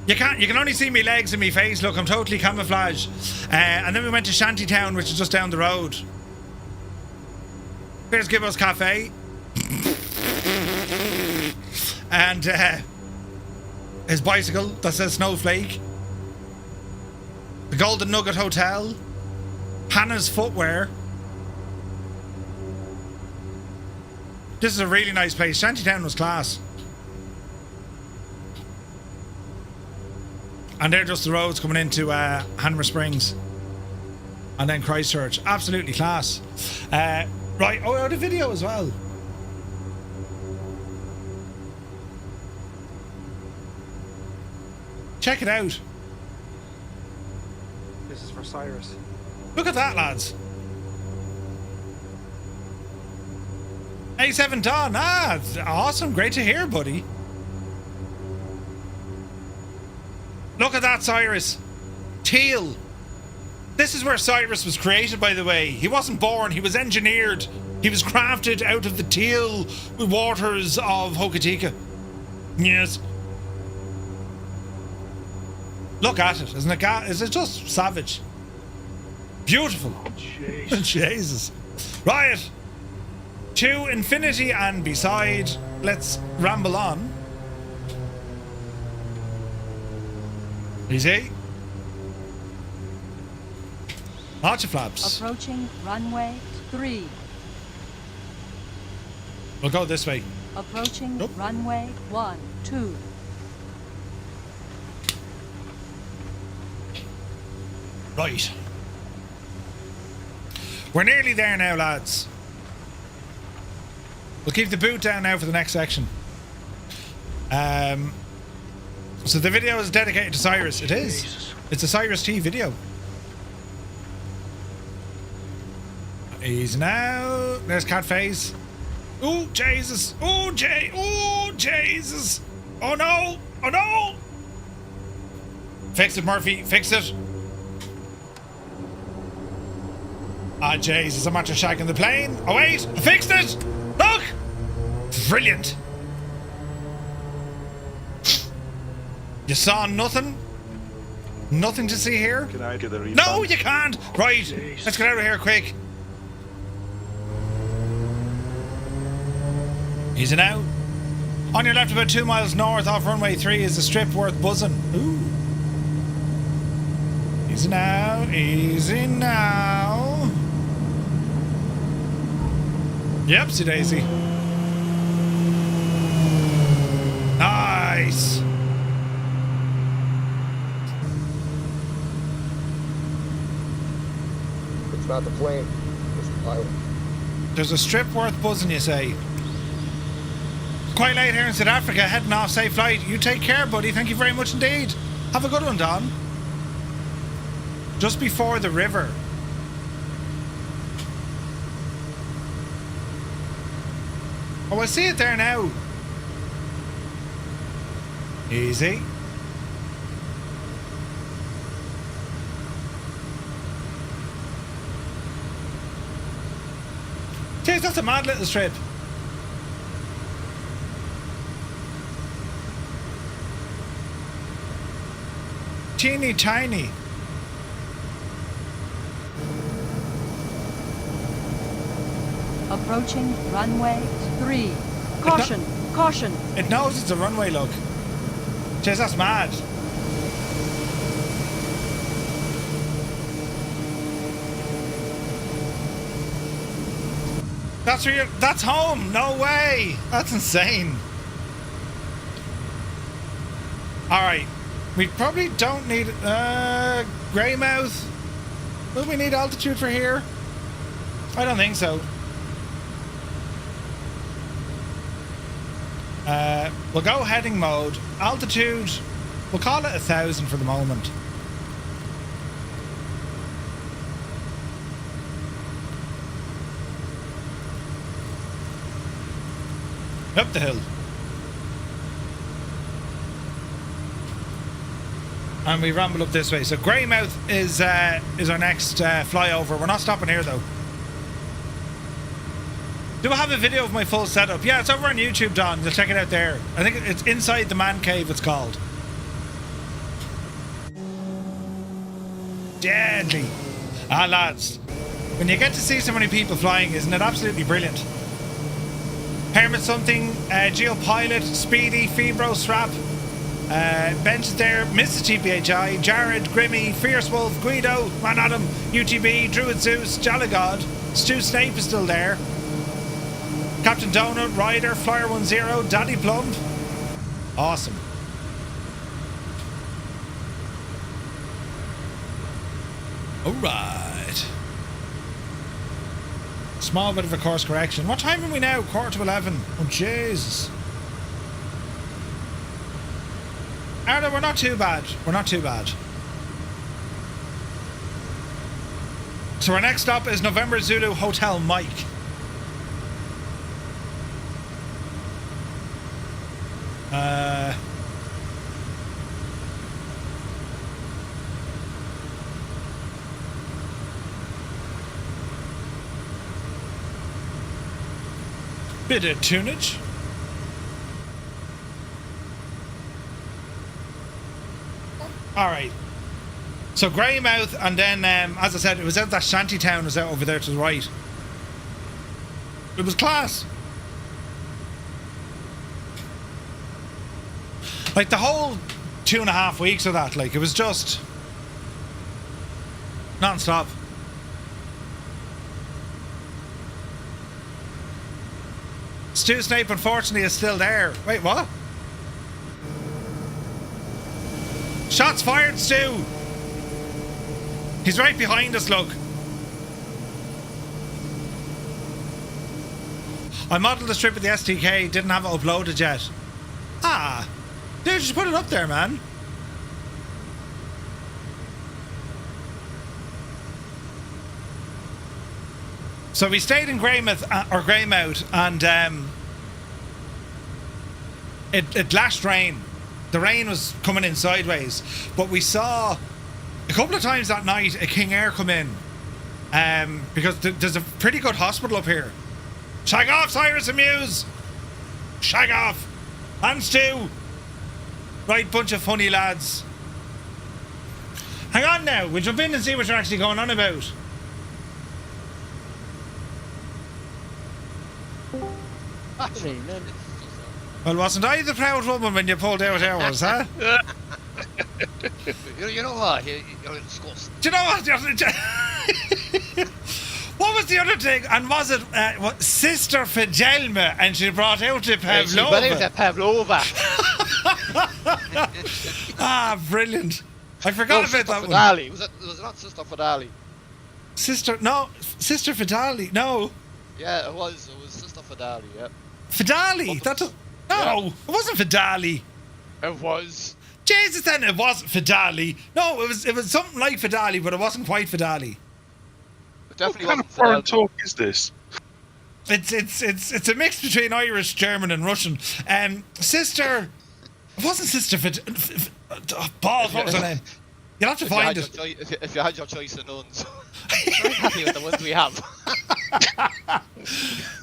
You can only see me legs and me face. Look, I'm totally camouflaged. And then we went to Shantytown, which is just down the road. Here's Gibbo's Cafe. And his bicycle that says Snowflake. The Golden Nugget Hotel. Hannah's Footwear. This is a really nice place. Shantytown was class. And they're just the roads coming into Hanmer Springs. And then Christchurch. Absolutely class. Right, oh, the video as well. Check it out. This is for Cyrus. Look at that, lads. A7 Don. Ah, awesome. Great to hear, buddy. Look at that, Cyrus. Teal. This is where Cyrus was created, by the way. He wasn't born, he was engineered. He was crafted out of the teal waters of Hokitika. Yes. Look at it. Isn't it? Is it just savage? Beautiful. Oh, jeez. Jesus. Right. To infinity and beside. Let's ramble on. Easy. Lots of flaps. Approaching runway 3. We'll go this way. Approaching Nope. runway 2. Right. We're nearly there now, lads. We'll keep the boot down now for the next section. So the video is dedicated to Cyrus. It is. Jesus. It's a Cyrus T video. Easy now. There's cat face. Oh, Jesus. Oh, oh, Jesus. Oh, no. Oh, no. Fix it, Murphy. Fix it. Ah, Jesus. I'm after shagging the plane. Oh, wait. I fixed it. Look. Brilliant. You saw nothing? Nothing to see here? Can I get a refund? No, you can't. Right. Jeez. Let's get out of here quick. Easy now. On your left, about 2 miles north off runway 3 is a strip worth buzzing. Ooh. Easy now. Easy now. Yepsy daisy. Nice. not the plane. It's the pilot. There's a strip worth buzzing, you say. Quite late here in South Africa, heading off, safe flight. You take care, buddy. Thank you very much indeed. Have a good one, Don. Just before the river. Oh, I see it there now. Easy. Jeez, that's a mad little strip. Teeny tiny. Approaching runway 3. Caution, caution. It knows it's a runway, look. Jeez, that's mad. That's where that's home. No way. That's insane. All right. We probably don't need Greymouth. Will we need altitude for here? I don't think so. We'll go heading mode. Altitude, we'll call it 1,000 for the moment. Up the hill. And we ramble up this way. So Greymouth is our next flyover. We're not stopping here though. Do I have a video of my full setup? Yeah, it's over on YouTube, Don. You'll check it out there. I think it's Inside the Man Cave, it's called. Deadly. Ah, lads. When you get to see so many people flying, isn't it absolutely brilliant? Hermit something, Geopilot, Speedy, Febro, Strap, Bench is there, Mrs. GPHI, Jared, Grimmy, Fierce Wolf, Guido, Man Adam, UTB, Druid Zeus, Jolligod, Stu Snape is still there. Captain Donut, Ryder, Flyer 10, Daddy Plumb. Awesome. Alright. Small bit of a course correction. What time are we now? 11:15. Oh, Jesus. Arda, we're not too bad. We're not too bad. So our next stop is November Zulu Hotel Mike. Bit of tunage. Alright. So Greymouth, and then, as I said, it was out that shanty town was out over there to the right. It was class. Like the whole 2.5 weeks of that, like it was just non-stop. Stu Snape unfortunately is still there. Wait, what? Shots fired, Stu! He's right behind us, look. I modelled the strip with the STK, didn't have it uploaded yet. Ah! Dude, just put it up there, man. So we stayed in Greymouth, and it lashed rain. The rain was coming in sideways, but we saw a couple of times that night a King Air come in, because there's a pretty good hospital up here. Shag off, Cyrus and Muse! Shag off! And Stu! Right bunch of funny lads. Hang on now, we'll jump in and see what you're actually going on about. Well, wasn't I the proud woman when you pulled out ours, huh? You know what? You're disgusting. Do you know what? What was the other thing? And was it what, Sister Fidelma, and she brought out the Pavlova? She brought out the Pavlova. Ah, brilliant. I forgot about that one. Fidali. Was it not Sister Fidali? Sister Fidali. No, Yeah, it was Sister Fidali, yeah. Fidali. No, it wasn't Fidali. It was. Jesus, then it wasn't Fidali. No, it was something like Fidali, but it wasn't quite Fidali. It definitely What kind of wasn't foreign Fidali. talk is this? It's a mix between Irish, German, and Russian. Sister, it wasn't Sister Balls. What was her name? You'll have to find it. If you had your choice of nuns, I'm happy with the ones we have.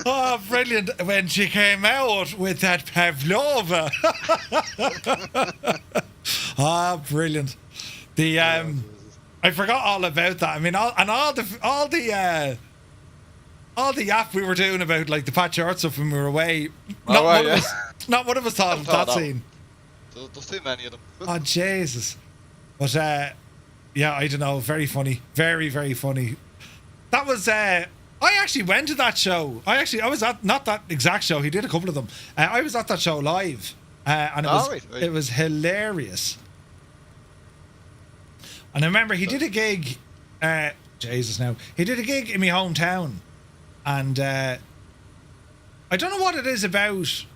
Oh, brilliant! When she came out with that pavlova. Ah, brilliant. The I forgot all about that. I mean, all the yap we were doing about like the patch art stuff when we were away. Not one of us thought of that scene. There's too many of them. Oh Jesus! But yeah, I don't know. Very funny. Very, very funny. That was. I actually went to that show. I was at not that exact show. He did a couple of them. I was at that show live, and it was hilarious. And I remember he did a gig. Jesus, now he did a gig in my hometown, and I don't know what it is about.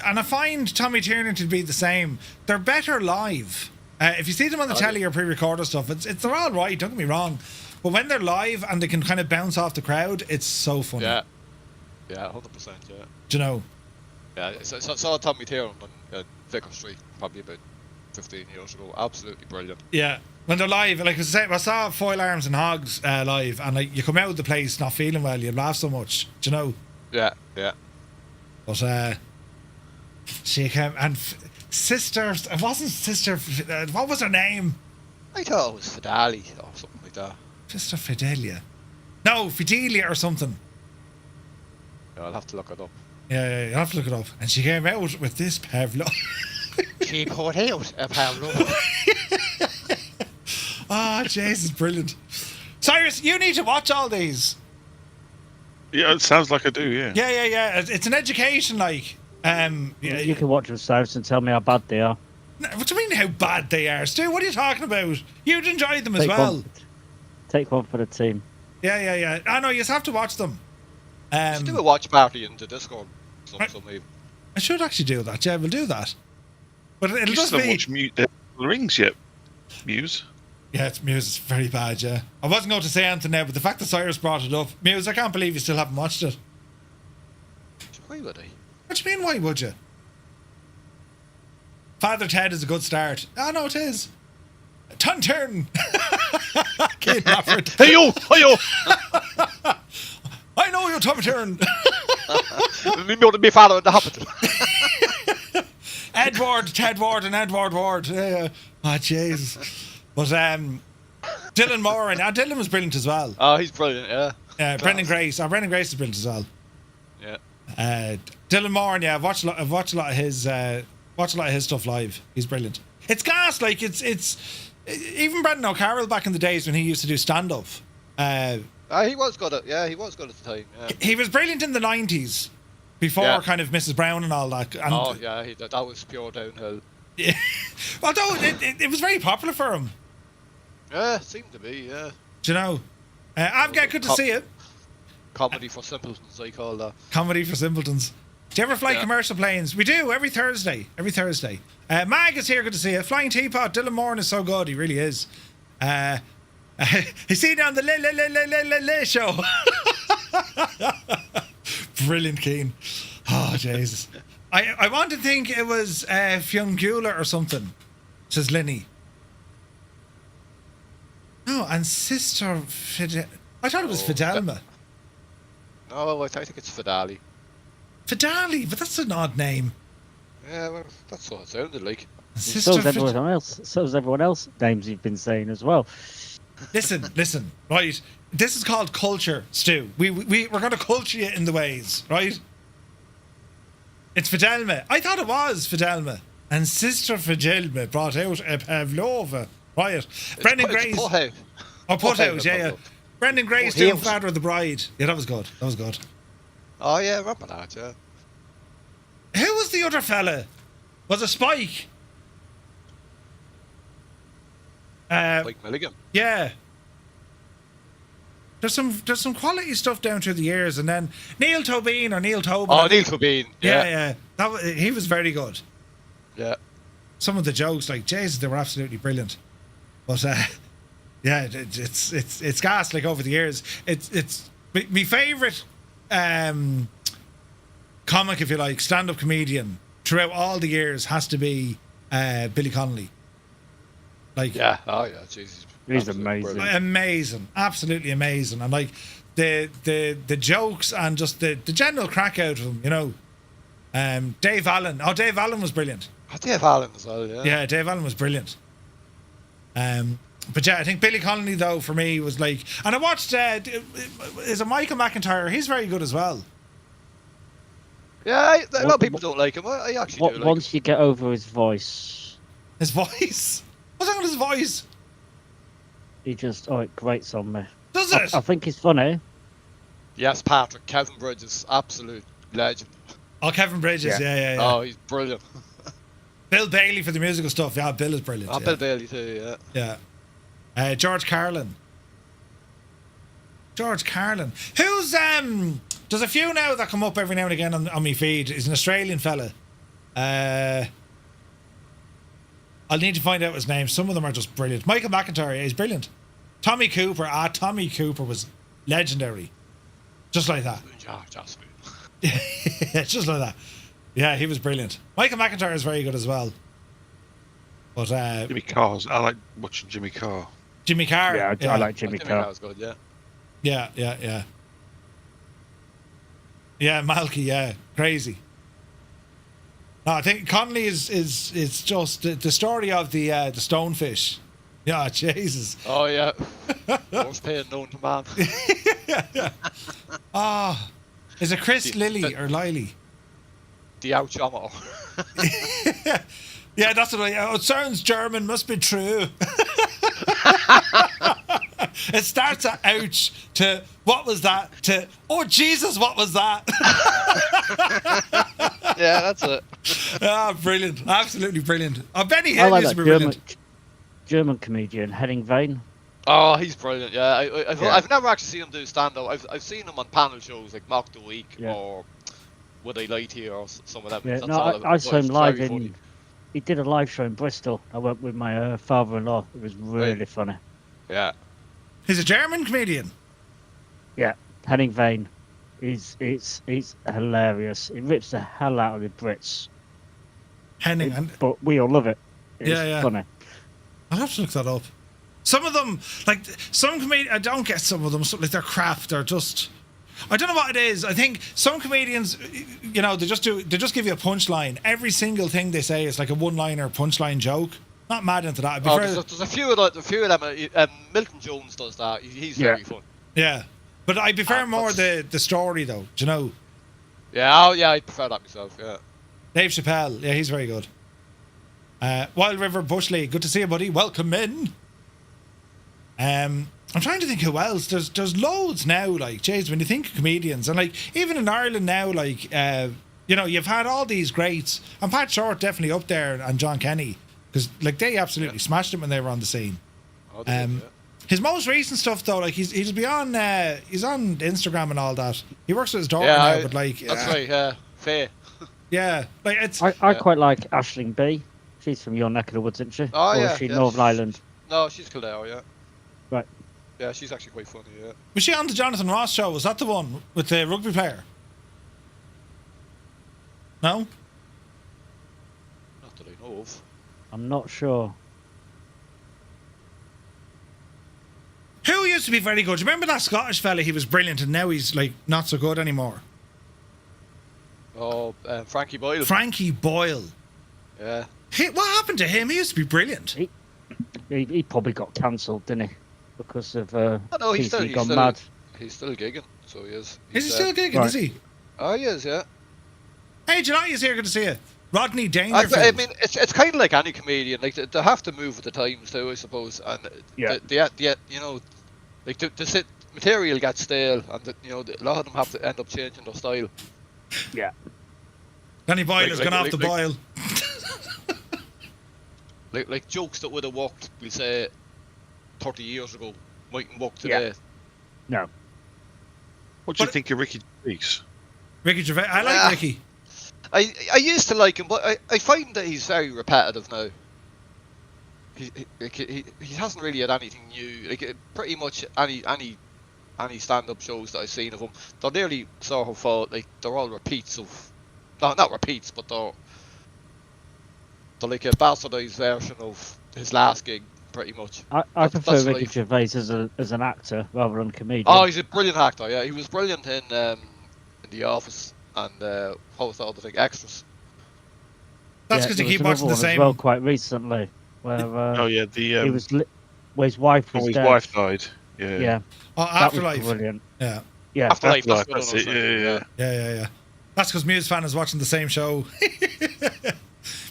And I find Tommy Tiernan to be the same. They're better live. If you see them on the telly or pre-recorded stuff, they're all right. Don't get me wrong, but when they're live and they can kind of bounce off the crowd, it's so funny. Yeah, 100%. Yeah. Do you know? Yeah, so saw Tommy Tiernan on Vicar Street probably about 15 years ago. Absolutely brilliant. Yeah, when they're live, like I saw Foil Arms and Hogs live, and like you come out of the place not feeling well, you laugh so much. Do you know? Yeah. But she came and sister. It wasn't sister. What was her name? I thought it was Fidali or something like that. Sister Fidelia. No, Fidelia or something. Yeah, I'll have to look it up. Yeah, you have to look it up. And she came out with this Pavlov. She put out a Pavlov. Ah, Jesus, brilliant. Cyrus, you need to watch all these. Yeah, it sounds like I do, yeah. Yeah. It's an education, like. You can watch them, Cyrus, and tell me how bad they are. What do you mean how bad they are, Stu? What are you talking about? You'd enjoy them as well. Take one for the team. Yeah. I know, you just have to watch them. Just do a watch party in the Discord. I should actually do that. Yeah, we'll do that. But it'll You just still be... watch the Rings yet, Muse? Yeah, Muse is very bad, yeah. I wasn't going to say anything now, but the fact that Cyrus brought it up... Muse, I can't believe you still haven't watched it. Why would I? What do you mean, why would you? Father Ted is a good start. Oh, no, it is. Turn. Hey yo! I know you're Tom Turn. We know to be father in the hospital. Edward, Ted Ward, and Edward Ward. Yeah. Oh, Jesus. But Dylan Moore, and Dylan was brilliant as well. Oh, he's brilliant, yeah. Brendan Grace. Brendan Grace is brilliant as well. Yeah. Dylan Moore, yeah, I've watched a lot of his stuff live. He's brilliant. It's gas, like it's even Brendan O'Carroll back in the days when he used to do stand up. He was good at the time. Yeah. He was brilliant in the 90s before kind of Mrs. Brown and all that. And that was pure downhill. Yeah. Although it was very popular for him. Yeah, it seemed to be, yeah. Do you know? I've got good to see it. Comedy for simpletons, I call that. Comedy for simpletons. Do you ever fly commercial planes? We do, every Thursday. Mag is here, good to see you. Flying Teapot, Dylan Moore is so good, he really is. He's seen on the Le show. Brilliant, Keen. Oh, Jesus. I want to think it was Fiongula or something, says Linny. No, and Sister Fidel. I thought it was Fidelma. No, I think it's Fidali. Fidali, but that's an odd name. Yeah, well, that's what it sounded like. So's everyone else names you've been saying as well. Listen, right? This is called culture, Stu. We're going to culture you in the ways, right? It's Fidelma. I thought it was Fidelma. And Sister Fidelma brought out a Pavlova. Right. Brendan Grace. Put out, yeah. Brendan Grace doing Father of the Bride. Yeah, that was good. Oh, yeah, I remember that, yeah. Who was the other fella? Was it Spike? Spike Milligan. Yeah. there's some quality stuff down through the years, and then Neil Tobin or Neil Tobin. Oh, Neil Tobin. Yeah. He was very good. Yeah. Some of the jokes, like Jesus, they were absolutely brilliant. But yeah, it's gas. Like over the years, it's my favourite comic, if you like, stand-up comedian throughout all the years has to be Billy Connolly. Like, yeah, oh yeah, Jesus, he's amazing, amazing, absolutely amazing, and like the jokes and just the general crack out of him, you know. Dave Allen. Oh, Dave Allen was brilliant. Oh, Dave Allen as well, yeah. Yeah, Dave Allen was brilliant. But yeah, I think Billy Connolly though for me was like, and I watched is it Michael McIntyre? He's very good as well. Yeah, a lot of people don't like him. I actually do like once him. you get over his voice. His voice? What's wrong with his voice? He just it grates on me. Does it? I think he's funny. Yes, Patrick. Kevin Bridges, absolute legend. Oh, Kevin Bridges, yeah. Oh, he's brilliant. Bill Bailey for the musical stuff. Yeah, Bill is brilliant. Oh, yeah. Bill Bailey too, yeah. Yeah. George Carlin. Who's there's a few now that come up every now and again on my feed. He's an Australian fella. I'll need to find out his name. Some of them are just brilliant. Michael McIntyre, he's brilliant. Tommy Cooper was legendary. Just like that. Yeah, just like that. Yeah, he was brilliant. Michael McIntyre is very good as well. But Jimmy Carr's. I like watching Jimmy Carr. Jimmy Carr. Yeah, I like Jimmy Carr. Carr's good, yeah. Yeah. Yeah, Malky, yeah. Crazy. No, I think Connolly is just the story of the stonefish. Yeah, Jesus. Oh yeah. Worst pain known to man. Ah, is it Chris Lilly or Lily? The ouchometer. Yeah, that's what it sounds German, must be true. It starts at ouch to what was that to oh Jesus, what was that? Yeah, that's it. Ah, brilliant. Absolutely brilliant. Benny I Hill like used to that be brilliant. German comedian, Henning Vane. Oh, he's brilliant. Yeah, I've never actually seen him do stand-up. I've seen him on panel shows like Mock the Week or Would I Lie to You or some of them. Yeah, That's no, all I saw him live very in. funny. He did a live show in Bristol. I went with my father-in-law. It was really funny. Yeah. He's a German comedian. Yeah, Henning Vane. He's hilarious. He rips the hell out of the Brits. Henning, but we all love it. It's funny. I'll have to look that up. Some of them, like some comedians, I don't get some of them. Like they're crap. They're just, I don't know what it is. I think some comedians, you know, they just give you a punchline. Every single thing they say is like a one-liner punchline joke. Not mad into that. There's a few of them. Milton Jones does that. He's very fun. Yeah, but I prefer more the story though. Do you know? Yeah, I prefer that myself. Yeah. Dave Chappelle, yeah, he's very good. Wild River Bushley, good to see you, buddy. Welcome in. I'm trying to think who else. There's loads now. Like, jeez, when you think of comedians, and like even in Ireland now, like you know, you've had all these greats, and Pat Short definitely up there, and John Kenny, because like they absolutely smashed it when they were on the scene. Oh, yeah. His most recent stuff though, like he's on Instagram and all that. He works with his daughter Yeah, now, but like that's right. Fair. Yeah, like it's. I quite like Aisling B. She's from your neck of the woods, isn't she? Oh or yeah. is she Northern Ireland? No, she's Kildare, yeah. Right. Yeah, she's actually quite funny, yeah. Was she on the Jonathan Ross show? Was that the one with the rugby player? No? Not that I know of. I'm not sure. Who used to be very good? Do you remember that Scottish fella? He was brilliant, and now he's like not so good anymore. Oh, Frankie Boyle. Frankie Boyle. Yeah. What happened to him? He used to be brilliant. He probably got cancelled, didn't he? Because of he's still mad. He's still gigging, so he is. Is he still gigging? Is he? Oh, he is, yeah. Hey, July is here. Good to see you. Rodney Dangerfield. I mean, it's kind of like any comedian. Like they have to move with the times too, I suppose. And you know, like the material gets stale, and you know, a lot of them have to end up changing their style. Yeah. Danny Boyle has gone off the boil. Like jokes that would have worked, we say, 30 years ago, mightn't work today. No. What do you think of Ricky Gervais? Ricky Gervais. I like Ricky. I used to like him, but I find that he's very repetitive now. He hasn't really had anything new. Like pretty much any stand-up shows that I've seen of him, they're nearly sort of like they're all repeats of, not repeats, but they're like a bastardized version of his last gig, pretty much. I prefer Ricky Gervais as an actor rather than a comedian. Oh, he's a brilliant actor. Yeah, he was brilliant in The Office and what was the other thing? Extras. That's because you keep watching the same. As well, quite recently. Where, he was where his wife was his dead. wife died. Yeah. Yeah. Oh, Afterlife. That was brilliant. Yeah. Yeah. Afterlife. That's it. Yeah. That's because Muse fan is watching the same show.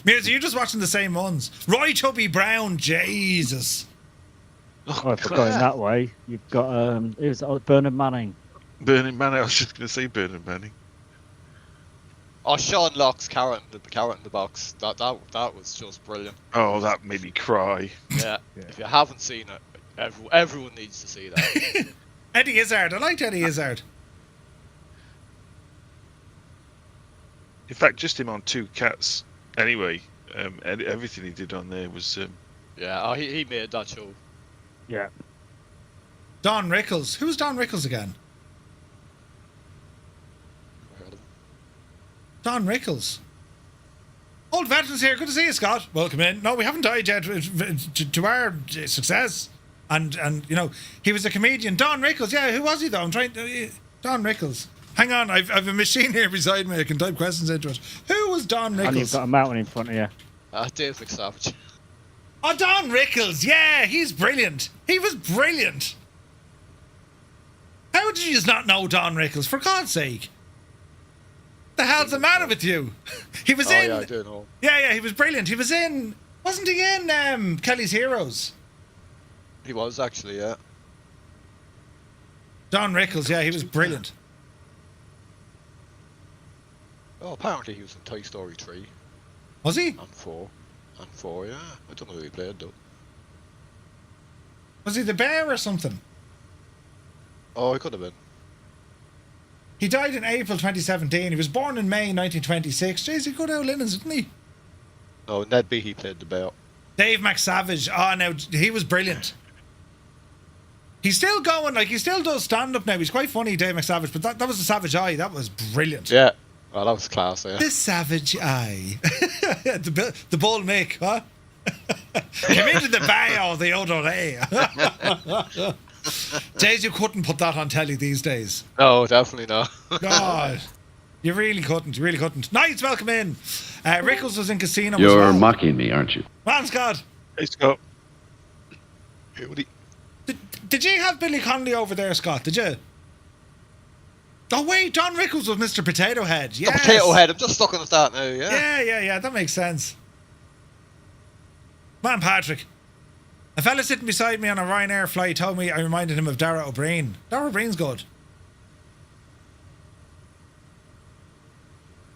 Muse, are you just watching the same ones? Roy Chubby Brown, Jesus. Oh, if we're going that way, you've got it was Bernard Manning. Bernard Manning. I was just going to say Bernard Manning. Oh, Sean Locke's carrot in the box. That was just brilliant. Oh, that made me cry. Yeah. If you haven't seen it, everyone needs to see that. Eddie Izzard. I liked Eddie Izzard. In fact, just him on Two Cats. Anyway, everything he did on there was. Yeah, he made that show. Yeah. Don Rickles. Who's Don Rickles again? Don Rickles. Old veterans here. Good to see you, Scott. Welcome in. No, we haven't died yet to our success. And you know, he was a comedian. Don Rickles. Yeah, who was he though? I'm trying to... Don Rickles. Hang on, I've a machine here beside me. I can type questions into it. Who was Don Rickles? And you've got a mountain in front of you. Dave McSavage. Oh, Don Rickles. Yeah, he's brilliant. He was brilliant. How did you just not know Don Rickles? For God's sake. The hell's the matter with you? He was in... Yeah, I do know. Yeah, he was brilliant. He was in... Wasn't he in Kelly's Heroes? He was, actually, yeah. Don Rickles, yeah, he was brilliant. Oh, apparently he was in Toy Story 3. Was he? And 4. And 4, yeah. I don't know who he played, though. Was he the bear or something? Oh, he could have been. He died in April 2017. He was born in May 1926. Jeez, he good old linens, didn't he? No, Ned Beatty played the bear. Dave McSavage. Oh, no, he was brilliant. He's still going, like, he still does stand-up now. He's quite funny, Dave McSavage, but that was the Savage Eye. That was brilliant. Yeah. Oh, that was class, yeah. The Savage Eye. the Bull Mick, huh? Came into the bay the other day. Days you couldn't put that on telly these days. No, definitely not. God. You really couldn't. Nice, welcome in. Rickles was in Casino. You're mocking me, aren't you? Man, Scott. Hey, Scott. Did you have Billy Connolly over there, Scott? Did you? Oh, wait, Don Rickles was Mr. Potato Head. Yes. The Potato Head, I'm just looking at that now, yeah. Yeah, that makes sense. Man, Patrick. A fella sitting beside me on a Ryanair flight told me I reminded him of Dara O'Brien. Dara O'Brien's good.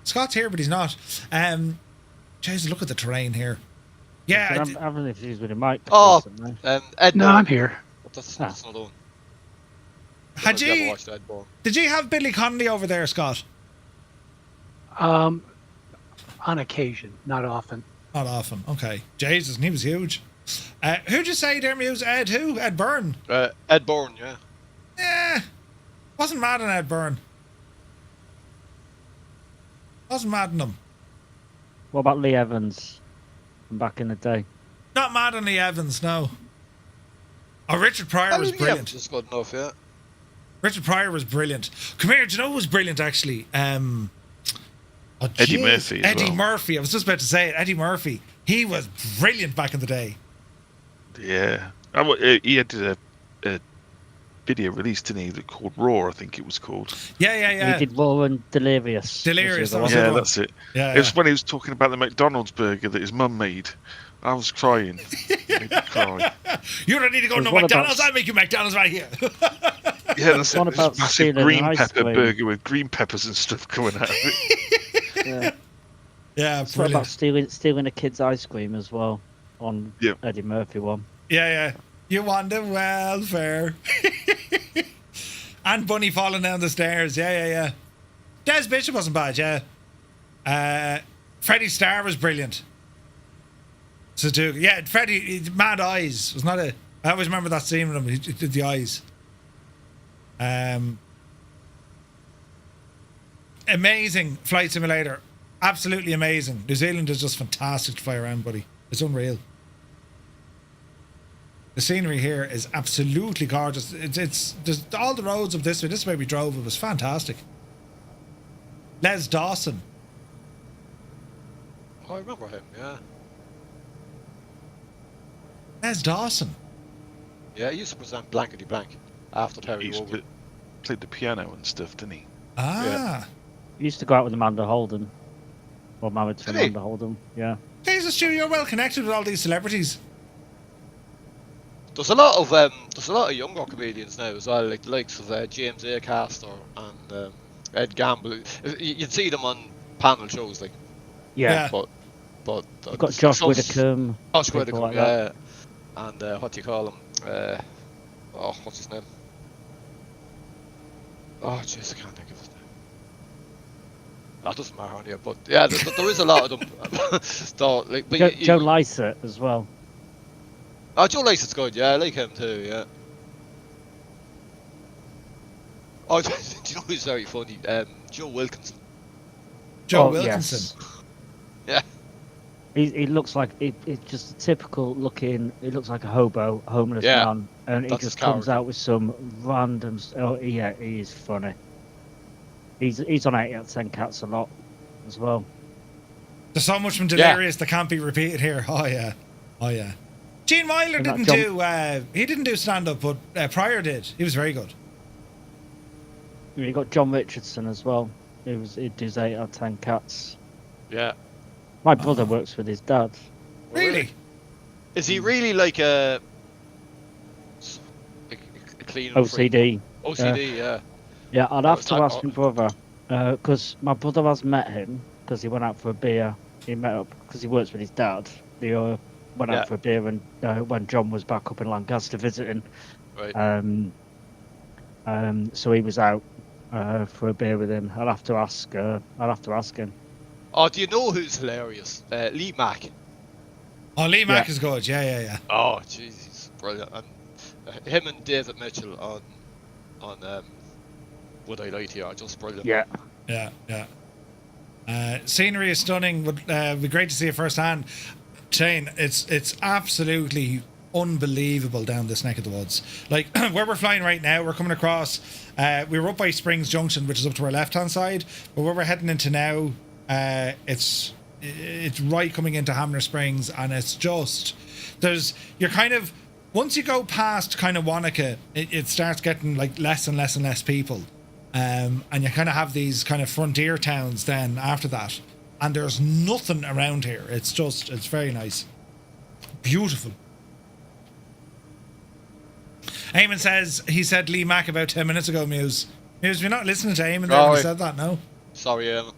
Scott's here, but he's not. Jeez, look at the terrain here. Yeah. I'm having issues with the mic. Oh, Ed No, I'm here. That's not on. Did you have Billy Connolly over there, Scott? On occasion, not often. Not often. Okay. Jesus, and he was huge. Who'd you say there, Muse? Ed who? Ed Byrne? Ed Byrne, yeah. Yeah. Wasn't mad on Ed Byrne. Wasn't mad on him. What about Lee Evans from back in the day? Not mad on Lee Evans, no. Oh, Richard Pryor was brilliant. Just good enough, yeah. Richard Pryor was brilliant. Come here, do you know who was brilliant, actually? Eddie Murphy. Eddie Murphy. I was just about to say it. Eddie Murphy. He was brilliant back in the day. Yeah. He had a video release, didn't he, called Raw, I think it was called. Yeah. He did Raw and Delirious. Yeah, that's it. Yeah, it was when he was talking about the McDonald's burger that his mum made. I was crying. Made me cry. You don't need to go to McDonald's. I'll make you McDonald's right here. Yeah, that's one it. about Massive green pepper cream. burger with green peppers and stuff coming out of it. Yeah, it's what about stealing a kid's ice cream as well on Eddie Murphy one. Yeah. You want the welfare. And Bunny falling down the stairs. Yeah. Des Bishop wasn't bad, yeah. Freddie Starr was brilliant. So too, yeah, Freddie, mad eyes was not a. I always remember that scene with him. He did the eyes. Amazing flight simulator, absolutely amazing. New Zealand is just fantastic to fly around, buddy. It's unreal. The scenery here is absolutely gorgeous. It's there's all the roads up this way. This way we drove. It was fantastic. Les Dawson. Oh, I remember him. Yeah. Les Dawson. Yeah, he used to present Blankety Blank after Terry He used Wogan. to play the piano and stuff, didn't he? Ah. Yeah. He used to go out with Amanda Holden. Or married to Did he? Amanda Holden. Yeah. Jesus, Stu, you're well connected with all these celebrities. There's a lot of younger comedians now as well, like the likes of James Acaster and Ed Gamble. You'd see them on panel shows, like. Yeah. But You've got Josh Widdicombe. Josh people Widdicombe, like yeah. that. And what do you call him? What's his name? Oh, jeez, I can't think of his name. That doesn't matter on here, but yeah, there is a lot of them. So, like, but Joe Lycett as well. Oh, Joe Lycett's good, yeah, I like him too, yeah. Oh, do you know who's very funny? Joe Wilkinson. Joe Wilkinson. Yes. Yeah. He looks like it's just a typical looking. He looks like a hobo, homeless man, and he just comes out with some random. Oh yeah, he is funny. He's on 8 out of 10 Cats a lot, as well. There's so much from Delirious that can't be repeated here. Oh yeah. Gene Wilder didn't do stand up, but Pryor did. He was very good. You got John Richardson as well. He does 8 out of 10 Cats. Yeah. My brother works with his dad. Really? Is he really like a clean OCD? OCD, yeah. Yeah, I'd have to ask my brother, because my brother has met him because he went out for a beer. He met up because he works with his dad. They went out for a beer and when John was back up in Lancaster visiting. Right. So he was out for a beer with him. I'll have to ask him. Oh, do you know who's hilarious? Lee Mack. Oh, Lee Mack is good. Yeah. Oh, jeez, he's brilliant. And him and David Mitchell on Would I Lie to You are just brilliant. Yeah. Scenery is stunning. Would be great to see it firsthand. Shane, it's absolutely unbelievable down this neck of the woods. Like where we're flying right now, we're coming across. We were up by Springs Junction, which is up to our left-hand side. But where we're heading into now, it's right coming into Hamner Springs, and it's just you're kind of once you go past kind of Wanaka, it starts getting like less and less people. And you kind of have these kind of frontier towns then after that, and there's nothing around here. It's very nice, beautiful. Eamon says he said Lee Mack about 10 minutes ago. Muse, you're not listening to Eamon there when he said that, no? Sorry, Eamon.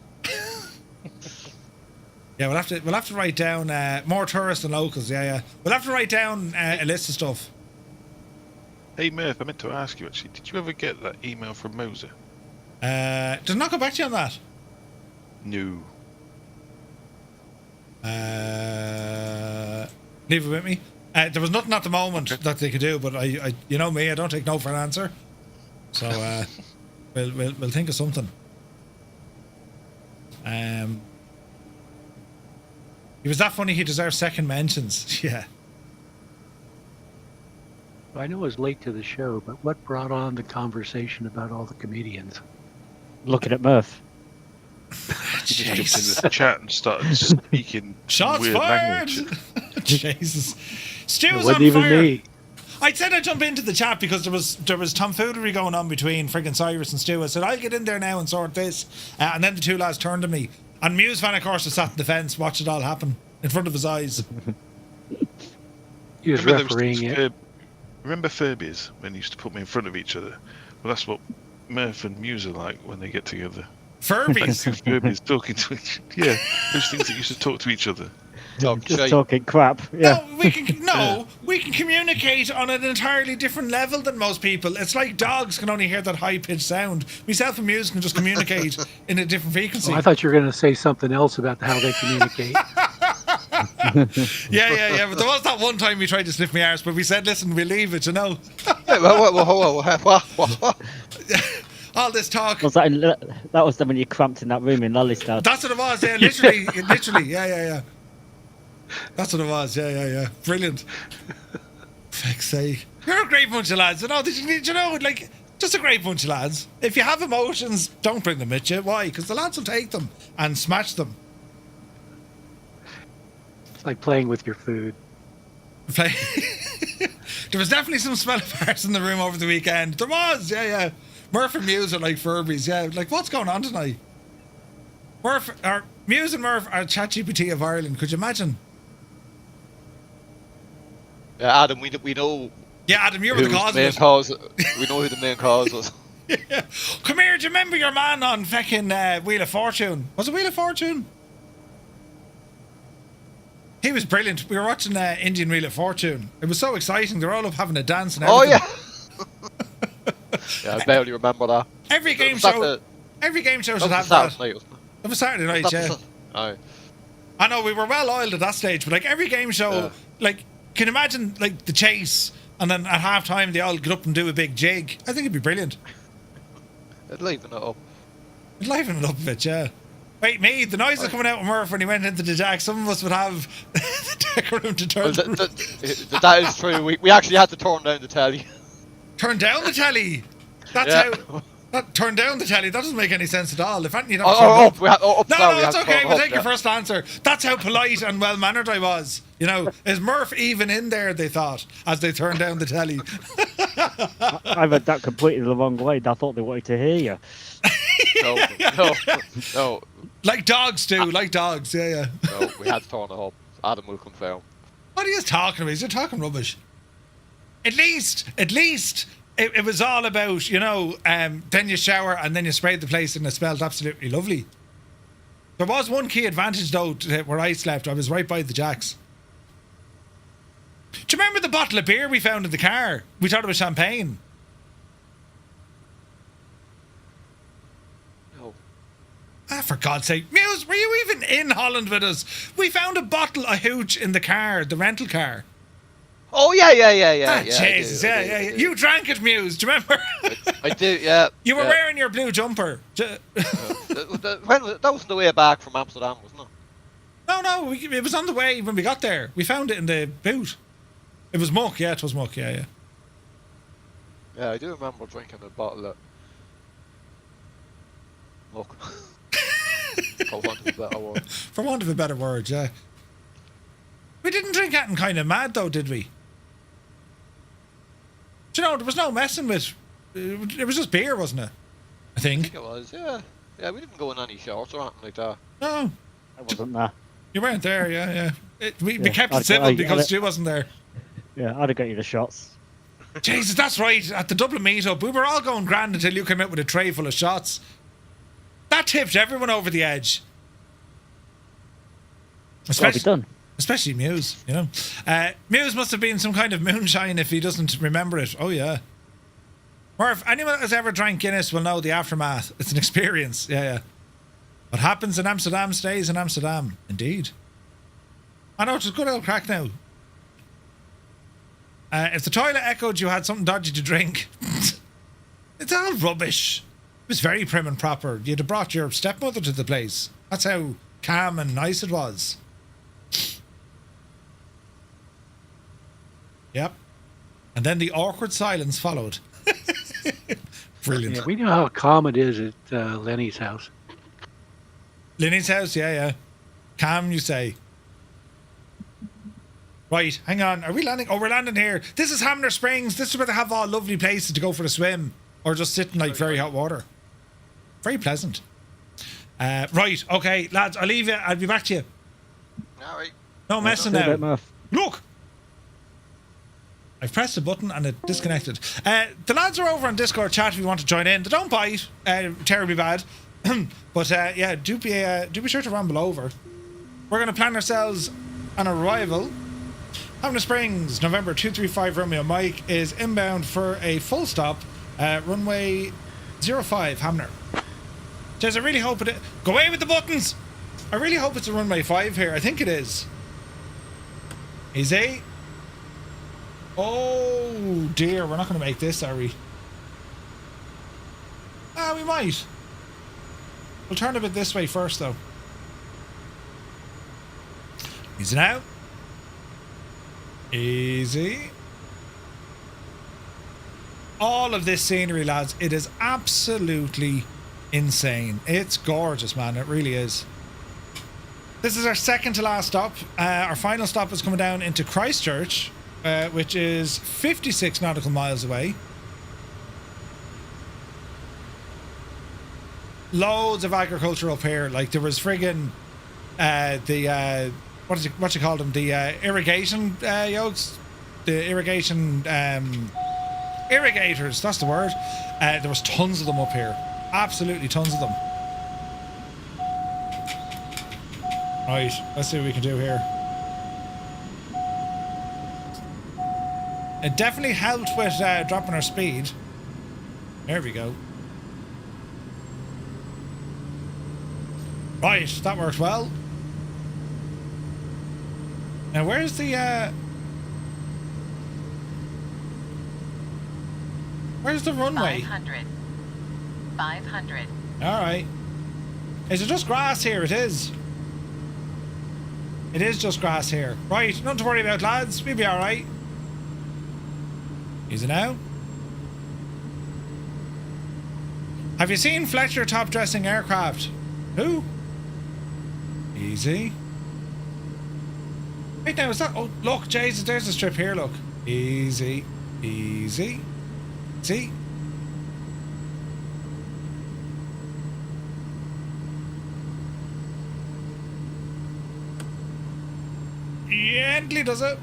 Yeah, we'll have to write down more tourists and locals. Yeah. We'll have to write down a list of stuff. Hey Murph, I meant to ask you actually. Did you ever get that email from Moser? Did not go back to you on that? No. Leave it with me. There was nothing at the moment that they could do, but I you know me, I don't take no for an answer. So we'll think of something. He was that funny. He deserves second mentions. Yeah. I know I was late to the show, but what brought on the conversation about all the comedians? Looking at Murph. He just jumped in the chat and started speaking Shots weird fired! language. Jesus. Stu was wasn't on even fire. me. I said I'd jump into the chat because there was tomfoolery going on between friggin' Cyrus and Stu. I said, I'll get in there now and sort this. And then the two lads turned to me. And Muse Van, of course, was sat in the fence, watched it all happen in front of his eyes. He was refereeing it. Remember Furbies when they used to put me in front of each other? Well, that's what Murph and Muse are like when they get together. Furbies? Furbies talking to each other. Yeah, those things that used to talk to each other. Just talking crap. Yeah. No, we can communicate on an entirely different level than most people. It's like dogs can only hear that high-pitched sound. Myself and Muse can just communicate in a different frequency. Oh, I thought you were going to say something else about how they communicate. Yeah. But there was that one time we tried to sniff my arse, but we said, listen, we'll leave it, you know. All this talk. Was that was then when you cramped in that room in Lollystad? That's what it was, yeah, literally, yeah. That's what it was, yeah. Brilliant. Fuck's sake. You're a great bunch of lads, you know, like, just a great bunch of lads. If you have emotions, don't bring them with you. Why? Because the lads will take them and smash them. It's like playing with your food. There was definitely some smell of arse in the room over the weekend. There was, yeah. Murph and Muse are like Furbies, yeah. Like, what's going on tonight? Muse and Murph are ChatGPT of Ireland. Could you imagine? Yeah, Adam, we know. Yeah, Adam, you were the cause of it. We know who the main cause was. Yeah. Come here, do you remember your man on fucking Wheel of Fortune? Was it Wheel of Fortune? He was brilliant. We were watching Indian Wheel of Fortune. It was so exciting. They were all up having a dance and everything. Oh, yeah. Yeah, I barely remember that. Every game show should have that. It was Saturday night, yeah. Aye. I know, we were well oiled at that stage, but like every game show, like, can you imagine like the chase, and then at half time they all get up and do a big jig? I think it'd be brilliant. It'd liven it up. It'd liven it up a bit, yeah. Wait, me, the noise was coming out of Murph when he went into the jack. Some of us would have the deck room to turn. That is true. We actually had to turn down the telly. Turn down the telly? That's how... turn down the telly? That doesn't make any sense at all. If anything, you'd have to turn up. No, it's okay. We'll take your first answer. That's how polite and well-mannered I was. You know, is Murph even in there, they thought, as they turned down the telly. I read that completely the wrong way. I thought they wanted to hear you. No. Like dogs do, like dogs, yeah. No, we had to turn it up. Adam will confirm. What are you talking about? You're talking rubbish. At least, it was all about, you know, then you shower and then you sprayed the place and it smelled absolutely lovely. There was one key advantage, though, where I slept. I was right by the jacks. Do you remember the bottle of beer we found in the car? We thought it was champagne. For God's sake. Muse, were you even in Holland with us? We found a bottle of hooch in the car, the rental car. Oh, yeah. Jesus, yeah. You drank it, Muse, do you remember? I do, yeah. You were wearing your blue jumper. That was the way back from Amsterdam, wasn't it? No, it was on the way when we got there. We found it in the boot. It was muck, yeah, yeah. Yeah, I do remember drinking a bottle of muck. For want of a better word, yeah. We didn't drink anything kind of mad, though, did we? Do you know, there was no messing with... It was just beer, wasn't it? I think it was, yeah. Yeah, we didn't go in any shots or anything like that. No. I wasn't there. You weren't there, yeah. We kept it civil because Stu wasn't there. Yeah, I'd have got you the shots. Jesus, that's right. At the Dublin meetup, we were all going grand until you came out with a tray full of shots. That tipped everyone over the edge. Especially Muse, you know. Muse must have been some kind of moonshine if he doesn't remember it. Oh, yeah. Or if anyone that has ever drank Guinness will know the aftermath. It's an experience, yeah. What happens in Amsterdam stays in Amsterdam. Indeed. I know, it's a good old crack now. If the toilet echoed you had something dodgy to drink, it's all rubbish. It was very prim and proper. You'd have brought your stepmother to the place. That's how calm and nice it was. Yep. And then the awkward silence followed. Brilliant. Yeah, we know how calm it is at Lenny's house. Lenny's house, yeah. Calm, you say. Right, hang on. Are we landing? Oh, we're landing here. This is Hamner Springs. This is where they have all lovely places to go for a swim. Or just sit in, like, very hot water. Very pleasant. Right, okay, lads, I'll leave you. I'll be back to you. Alright. No messing now. Look! I've pressed the button and it disconnected. The lads are over on Discord chat if you want to join in. They don't bite terribly bad. But yeah, do be sure to ramble over. We're going to plan ourselves on arrival. Hamner Springs, November 235 Romeo Mike is inbound for a full stop, runway 05 Hamner. Jez, I really hope it... Go away with the buttons! I really hope it's a runway 5 here. I think it is. Easy. Oh dear, we're not going to make this, are we? Ah, we might. We'll turn a bit this way first, though. Easy now. Easy. All of this scenery, lads, it is absolutely insane. It's gorgeous, man. It really is. This is our second to last stop. Our final stop is coming down into Christchurch, which is 56 nautical miles away. Loads of agriculture up here. Like, there was friggin' what you call them? The irrigation yokes? The irrigation irrigators, that's the word. There was tons of them up here. Absolutely tons of them. Right, let's see what we can do here. It definitely helped with dropping our speed. There we go. Right, that worked well. Now where's the runway? 500. Alright. Is it just grass here? It is. It is just grass here. Right, nothing to worry about, lads. We'll be alright. Easy now. Have you seen Fletcher top dressing aircraft? Who? Easy. Wait now, is that... Oh, look, Jesus, there's a strip here, look. Easy. Easy. See? Gently does it.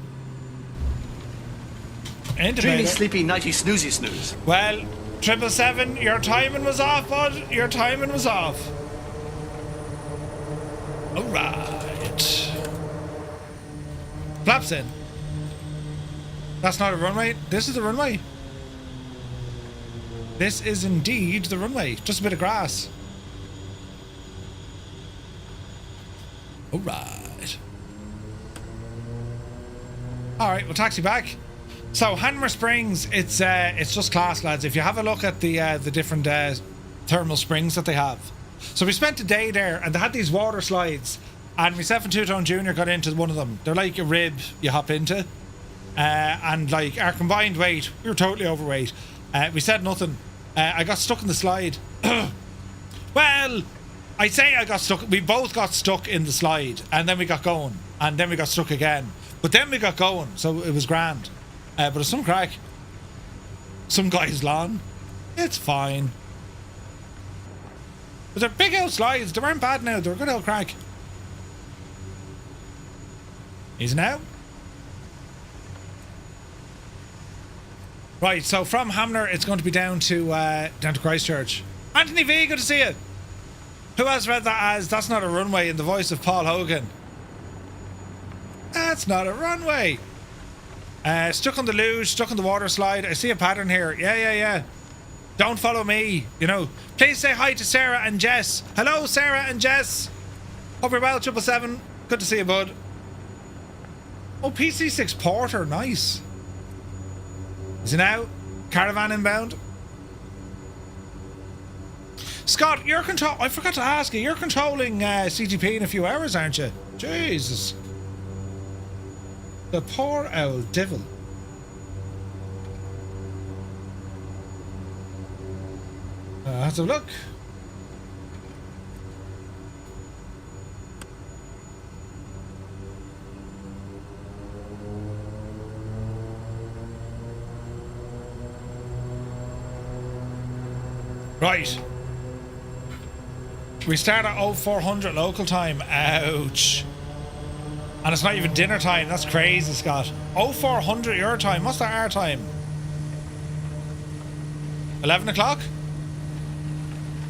Dreamy, sleepy, nighty, snoozy, snooze. Well, 777, your timing was off, bud. Your timing was off. Alright. Flaps in. That's not a runway. This is the runway. This is indeed the runway. Just a bit of grass. Alright. Alright, we'll taxi back. So Hamner Springs, it's just class, lads. If you have a look at the different thermal springs that they have. So we spent a day there, and they had these water slides, and myself and Two Tone Jr. got into one of them. They're like a rib you hop into, and like our combined weight, we were totally overweight. We said nothing. I got stuck in the slide. Well, I say I got stuck. We both got stuck in the slide, and then we got going, and then we got stuck again. But then we got going, so it was grand. But it's some crack. Some guy's lawn. It's fine. But they're big old slides. They weren't bad now. They were good old crack. Easy now. Right, so from Hamner, it's going to be down to Christchurch. Anthony V, good to see you. Who else read that as "That's not a runway" in the voice of Paul Hogan? That's not a runway. Stuck on the luge, stuck on the water slide. I see a pattern here. Yeah. Don't follow me, you know. Please say hi to Sarah and Jess. Hello, Sarah and Jess. Hope you're well, 777. Good to see you, bud. Oh, PC6 Porter, nice. Is it now? Caravan inbound. Scott, you're I forgot to ask you. You're controlling CTP in a few hours, aren't you? Jesus. The poor old devil. Let's have a look. Right. We start at 0400 local time. Ouch. And it's not even dinner time. That's crazy, Scott. 0400 your time. What's that our time? 11 o'clock?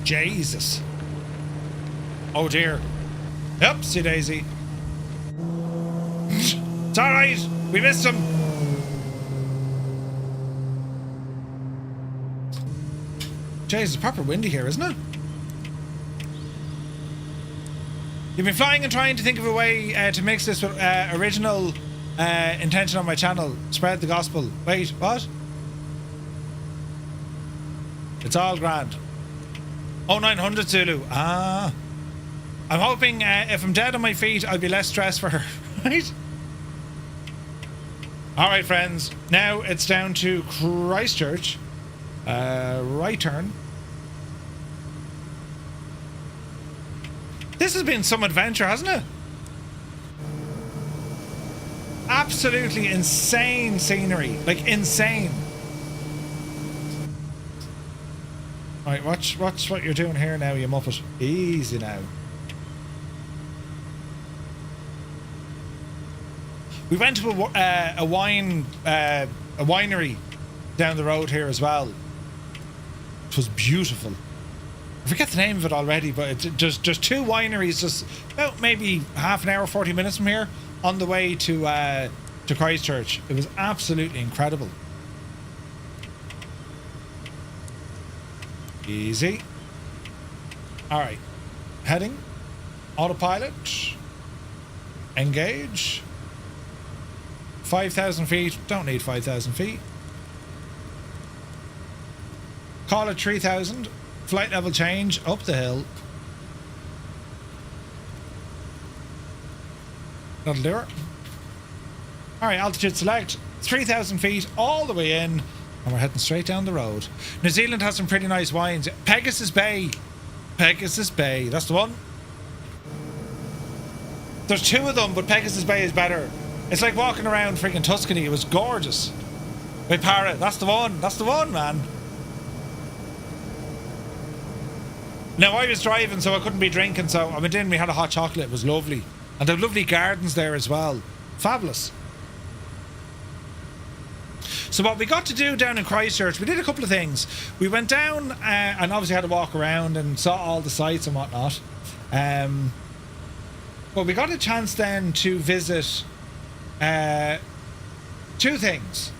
Jesus. Oh dear. Yep, see Daisy. It's all right. We missed him. Jeez, it's proper windy here, isn't it? You've been flying and trying to think of a way to mix this with original intention on my channel. Spread the gospel. Wait, what? It's all grand. 0900 Zulu. Ah. I'm hoping if I'm dead on my feet, I'll be less stressed for her. Right? Alright, friends. Now it's down to Christchurch. Right turn. This has been some adventure, hasn't it? Absolutely insane scenery. Like, insane. Right, watch what you're doing here now, you muppet. Easy now. We went to a winery down the road here as well. It was beautiful. I forget the name of it already, but there's two wineries just about maybe half an hour, 40 minutes from here on the way to Christchurch. It was absolutely incredible. Easy. All right. Heading. Autopilot. Engage. 5,000 feet. Don't need 5,000 feet. Call it 3,000. Flight level change. Up the hill. That'll do it. All right. Altitude select. 3,000 feet all the way in. And we're heading straight down the road. New Zealand has some pretty nice wines. Pegasus Bay. Pegasus Bay. That's the one. There's two of them, but Pegasus Bay is better. It's like walking around freaking Tuscany. It was gorgeous. Wait, Parrot. That's the one. That's the one, man. Now, I was driving, so I couldn't be drinking. So I went in, we had a hot chocolate. It was lovely. And there were lovely gardens there as well. Fabulous. So what we got to do down in Christchurch, we did a couple of things. We went down and obviously had to walk around and saw all the sights and whatnot. But we got a chance then to visit two things.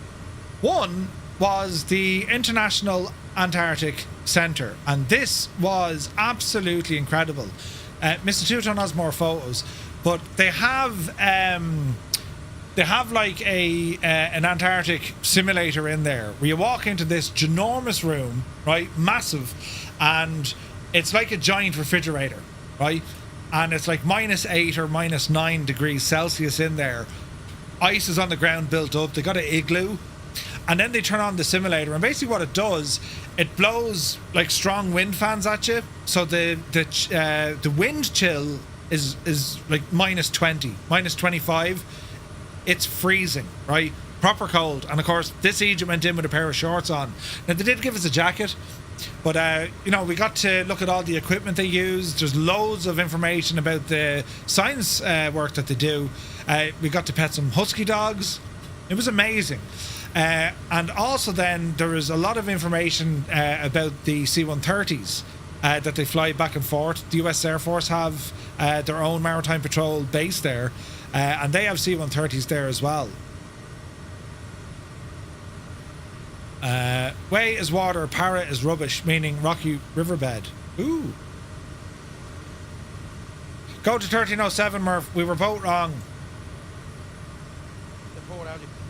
One was the International Antarctic Centre, and this was absolutely incredible. Mr. Two-Tone has more photos, but they have like an Antarctic simulator in there where you walk into this ginormous room, right? Massive. And it's like a giant refrigerator, right? And it's like -8 or -9 degrees Celsius in there. Ice is on the ground built up. They got an igloo. And then they turn on the simulator. And basically what it does, it blows like strong wind fans at you. So the wind chill is like -20, -25. It's freezing, right? Proper cold. And of course, this Egypt went in with a pair of shorts on. Now, they did give us a jacket, but, you know, we got to look at all the equipment they use. There's loads of information about the science work that they do. We got to pet some husky dogs. It was amazing. And also then there is a lot of information about the C-130s that they fly back and forth. The US Air Force have their own maritime patrol base there. And they have C-130s there as well. Way is water, para is rubbish, meaning rocky riverbed. Ooh. Go to 1307, Murph. We were both wrong.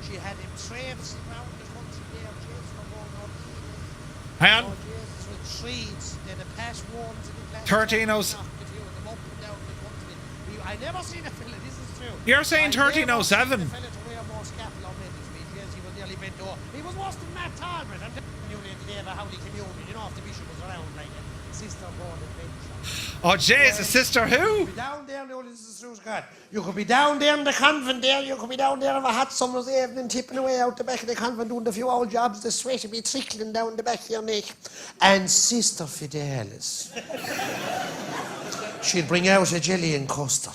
She had him traipsing around the country there, Jesus, for going on. Hang on. Oh, Jesus, with trees, then the past ones in the past. 1307. I never seen a fella, this is true. You're saying 1307? He was nearly bent over. He was worse than Matt Talbot. I'm telling you, they have a Howley communion. You know, if the bishop was around like a sister born adventure. Oh, Jesus, sister who? You could be down there, this is true, God. You could be down there in the convent there. You could be down there of a hot summer's evening, tipping away out the back of the convent, doing a few old jobs. The sweat would be trickling down the back of your neck. And Sister Fidelis. She'd bring out a jelly and custard.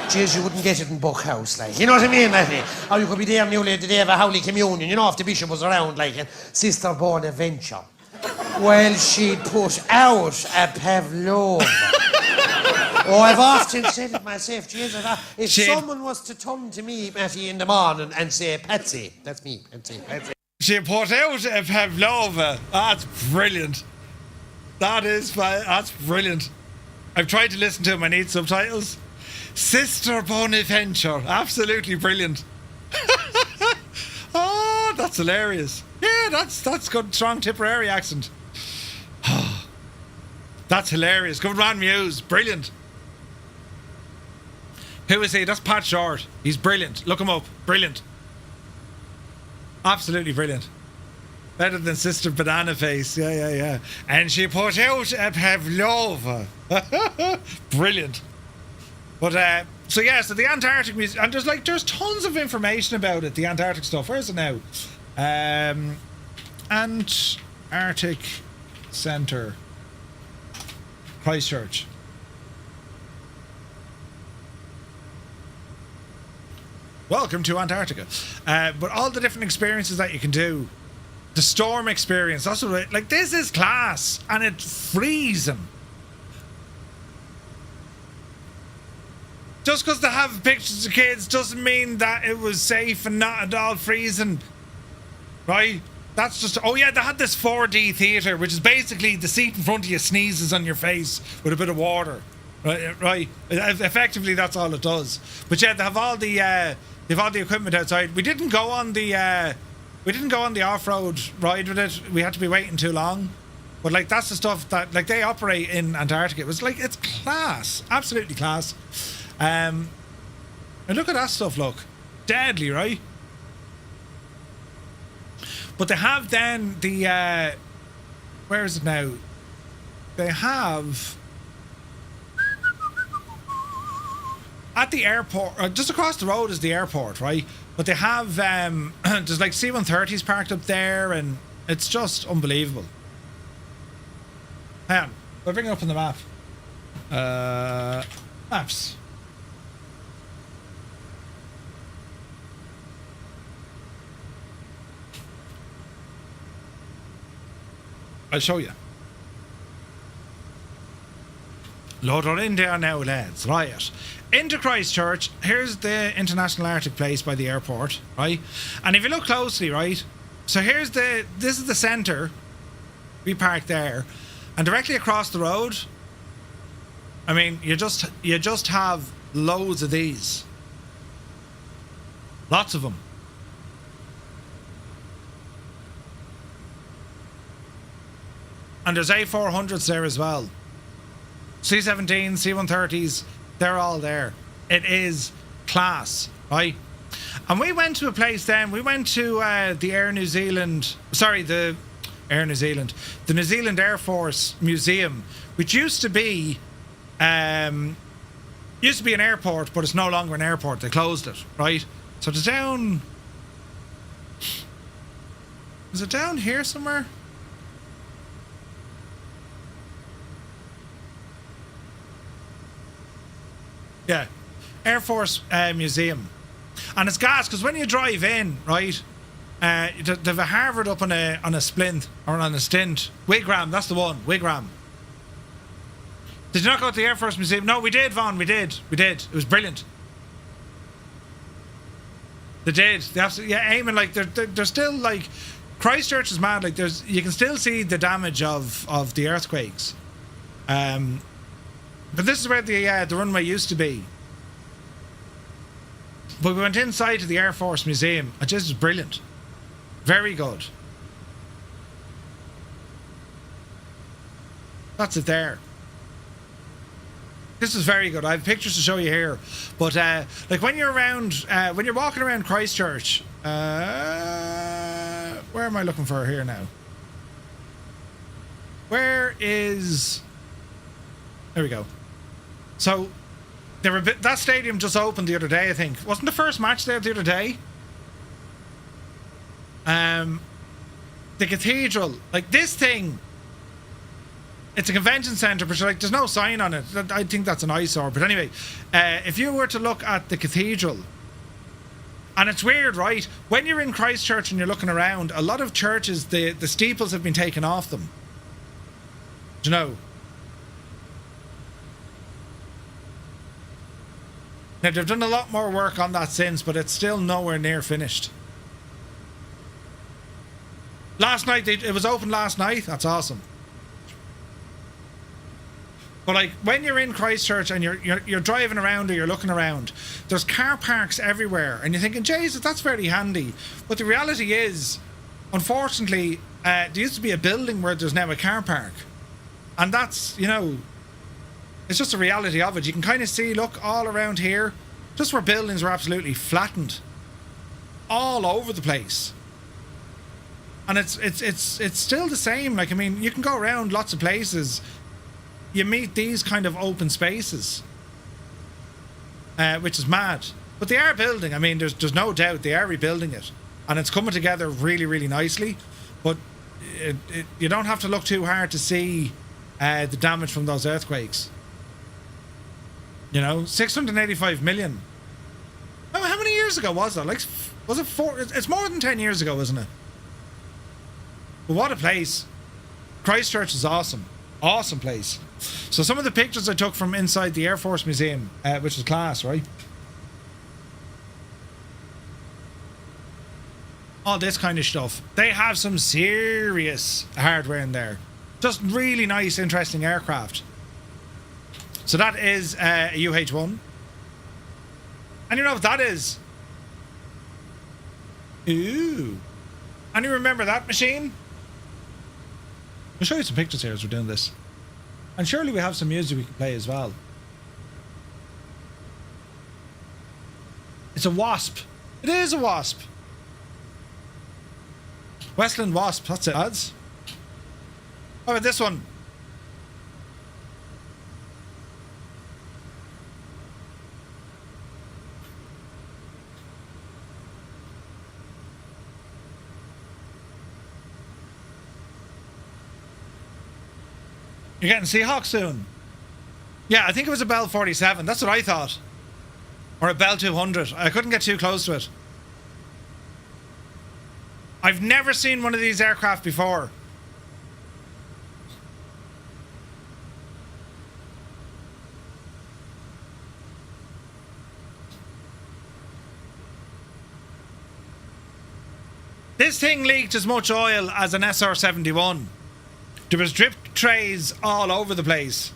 Jeez, you wouldn't get it in Buckhouse, like. You know what I mean, Matty? Or you could be there nearly the day of a Howley communion. You know, if the bishop was around, like, a sister born adventure. Well, she'd put out a pavlova. Oh, I've often said it myself, Jesus. If someone was to come to me, Matty, in the morning and say, Patsy, that's me, Patsy. She put out a pavlova. That's brilliant. That's brilliant. I've tried to listen to him. I need subtitles. Sister Bonaventure. Absolutely brilliant. Oh, that's hilarious. Yeah, that's good. Strong Tipperary accent. That's hilarious. Good man, Muse. Brilliant. Who is he? That's Pat Short. He's brilliant. Look him up. Brilliant. Absolutely brilliant. Better than Sister Banana Face. Yeah. And she put out a pavlova. Brilliant. But, so the Antarctic Museum, and there's tons of information about it, the Antarctic stuff. Where is it now? Antarctic Centre. Christchurch. Welcome to Antarctica. But all the different experiences that you can do. The storm experience. That's what this is class. And it's freezing. Just because they have pictures of kids doesn't mean that it was safe and not at all freezing. Right? That's just... Oh, yeah, they had this 4D theatre, which is basically the seat in front of you sneezes on your face with a bit of water. Right? Effectively, that's all it does. But, yeah, they have all the... They've all the equipment outside. We didn't go on the off-road ride with it. We had to be waiting too long. But, that's the stuff that... they operate in Antarctica. It was, it's class. Absolutely class. And look at that stuff, look. Deadly, right? But they have then the... where is it now? They have... At the airport... just across the road is the airport, right? But they have... there's C-130s parked up there, and it's just unbelievable. Hang on. I'll bring it up on the map. Maps. I'll show you. Load her in there now, lads. Right. Into Christchurch. Here's the International Arctic Place by the airport, right? And if you look closely, right? So this is the centre. We parked there. And directly across the road, I mean, you just have loads of these. Lots of them. And there's A400s there as well. C-17s, C-130s, they're all there. It is class, right? And we went to a place then, we went to the New Zealand Air Force Museum, which used to be an airport, but it's no longer an airport. They closed it, right? So it's down... Is it down here somewhere? Yeah, Air Force Museum. And it's gas, because when you drive in, right, they've a Harvard up on a splint, or on a stint. Wigram, that's the one, Wigram. Did you not go to the Air Force Museum? No, we did, Vaughn, we did. It was brilliant. They did. They absolutely, yeah, aiming, they're still, Christchurch is mad, you can still see the damage of the earthquakes. But this is where the runway used to be. But we went inside to the Air Force Museum. It just was brilliant. Very good. That's it there. This is very good. I have pictures to show you here. But when you're around, when you're walking around Christchurch, where am I looking for here now? Where is... There we go. So, that stadium just opened the other day, I think. Wasn't the first match there the other day? The cathedral, this thing, it's a convention centre, but there's no sign on it. I think that's an eyesore. But anyway, if you were to look at the cathedral, and it's weird, right? When you're in Christchurch and you're looking around, a lot of churches, the steeples have been taken off them. Do you know? Now, they've done a lot more work on that since, but it's still nowhere near finished. Last night, it was open last night. That's awesome. But like when you're in Christchurch and you're driving around or you're looking around, there's car parks everywhere, and you're thinking, Jesus, that's very handy. But the reality is, unfortunately, there used to be a building where there's now a car park, and that's, you know, it's just the reality of it. You can kind of see, look, all around here, just where buildings were absolutely flattened, all over the place. And it's still the same. Like, I mean, you can go around lots of places. You meet these kind of open spaces, which is mad. But they are building. I mean, there's no doubt they are rebuilding it, and it's coming together really, really nicely. But you don't have to look too hard to see the damage from those earthquakes. You know, 685 million. Oh, how many years ago was that? Like, was it 4? It's more than 10 years ago, isn't it? But what a place. Christchurch is awesome. Awesome place. So some of the pictures I took from inside the Air Force Museum, which was class, right? All this kind of stuff. They have some serious hardware in there. Just really nice, interesting aircraft. So that is a UH-1. And you know what that is? Ooh. And you remember that machine? I'll show you some pictures here as we're doing this. And surely we have some music we can play as well. It's a Wasp. It is a Wasp. Westland Wasp, that's it, lads. How about this one? You're getting Seahawk soon. Yeah, I think it was a Bell 47. That's what I thought. Or a Bell 200. I couldn't get too close to it. I've never seen one of these aircraft before. This thing leaked as much oil as an SR-71. There was drip trays all over the place.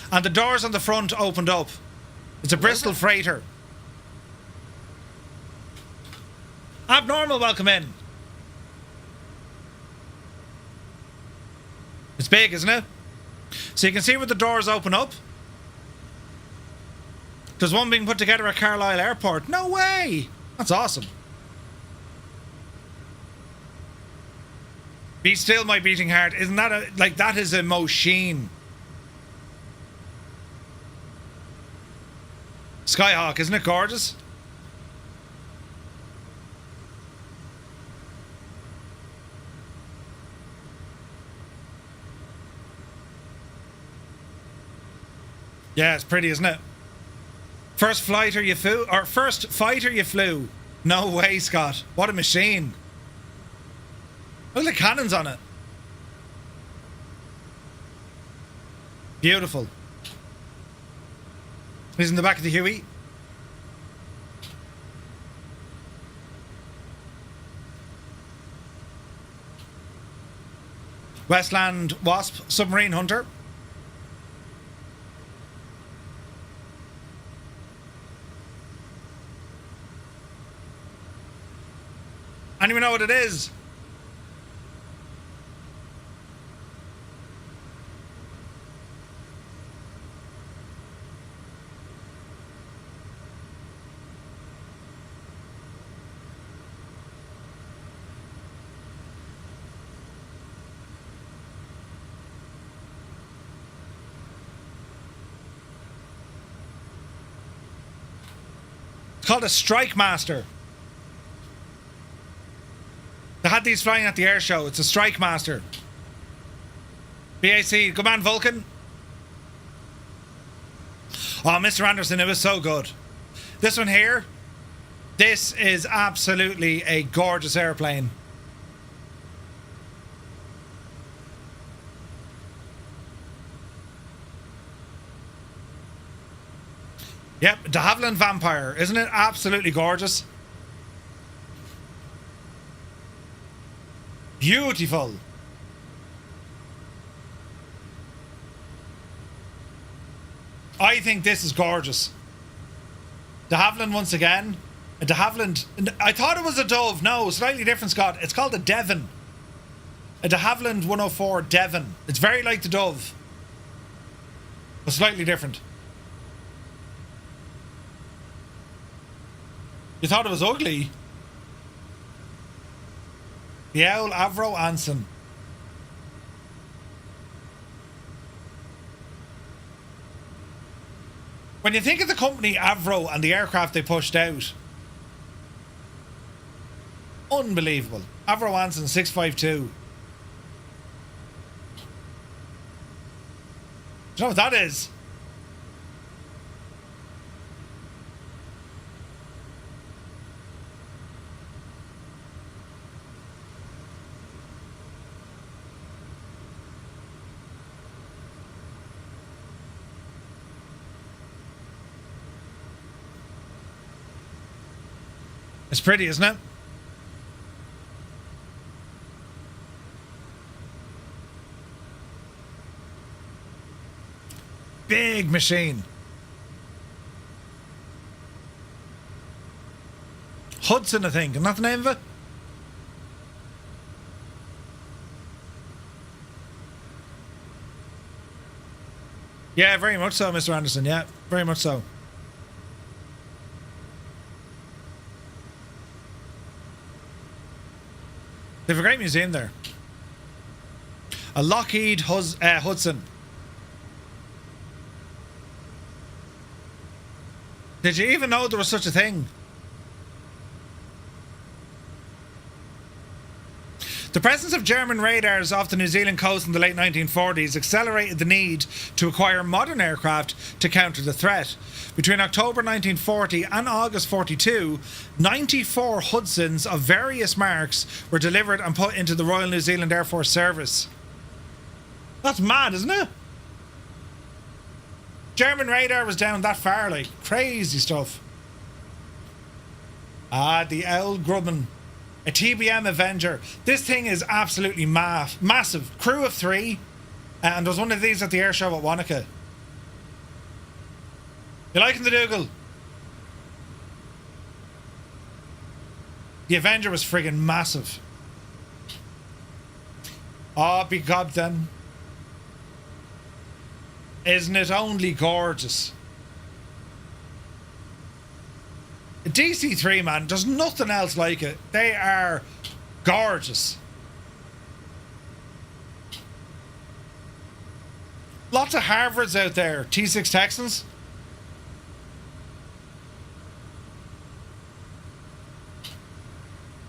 And the doors on the front opened up. It's a Bristol freighter. Abnormal, welcome in. It's big, isn't it? So you can see where the doors open up. There's one being put together at Carlisle Airport. No way! That's awesome. Be still my beating heart. Isn't that like that is a machine? Skyhawk, isn't it gorgeous? Yeah, it's pretty, isn't it? First fighter you flew, or first fighter you flew. No way, Scott. What a machine. Look at the cannons on it. Beautiful. He's in the back of the Huey. Westland Wasp Submarine Hunter. Anyone know what it is? Called a Strike Master. They had these flying at the air show. It's a Strike Master. BAC, good man, Vulcan. Oh, Mr. Anderson, it was so good. This one here, this is absolutely a gorgeous airplane. Yep, de Havilland Vampire. Isn't it absolutely gorgeous? Beautiful. I think this is gorgeous. De Havilland once again. A de Havilland. I thought it was a Dove. No, slightly different, Scott. It's called a Devon. A de Havilland 104 Devon. It's very like the Dove, but slightly different. You thought it was ugly? The owl Avro Anson. When you think of the company Avro and the aircraft they pushed out, unbelievable. Avro Anson 652. Do you know what that is? It's pretty, isn't it? Big machine. Hudson, I think. Isn't that the name of it? Yeah, very much so, Mr. Anderson. Yeah, very much so. They have a great museum there. A Lockheed Hudson. Did you even know there was such a thing? The presence of German radars off the New Zealand coast in the late 1940s accelerated the need to acquire modern aircraft to counter the threat. Between October 1940 and August 42, 94 Hudsons of various marks were delivered and put into the Royal New Zealand Air Force Service. That's mad, isn't it? German radar was down that far, like crazy stuff. Ah, the Owl Grumman. A TBM Avenger. This thing is absolutely massive. Crew of 3. And there's one of these at the air show at Wanaka. You liking the Dougal? The Avenger was friggin' massive. Oh, be gob then. Isn't it only gorgeous? DC3, man, there's nothing else like it. They are gorgeous. Lots of Harvards out there. T6 Texans.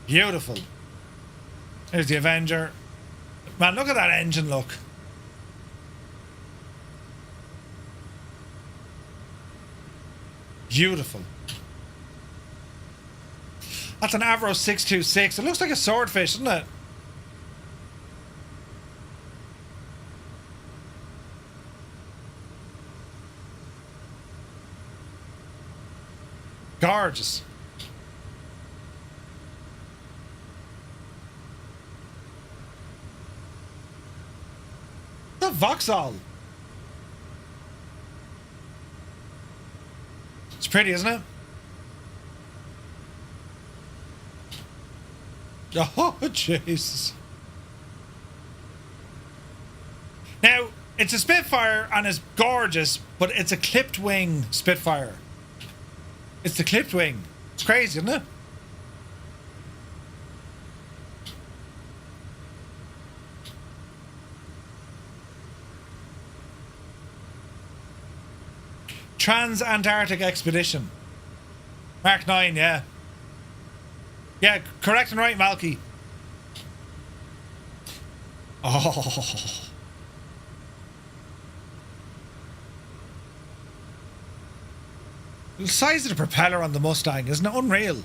Beautiful. There's the Avenger. Man, look at that engine look. Beautiful. That's an Avro 626. It looks like a swordfish, doesn't it? Gorgeous. The Vauxhall. It's pretty, isn't it? Oh, Jesus. Now, it's a Spitfire and it's gorgeous, but it's a clipped wing Spitfire. It's the clipped wing. It's crazy, isn't it? Trans-Antarctic Expedition. Mark 9, yeah. Yeah, correct and right, Malky. Oh. The size of the propeller on the Mustang, isn't it unreal?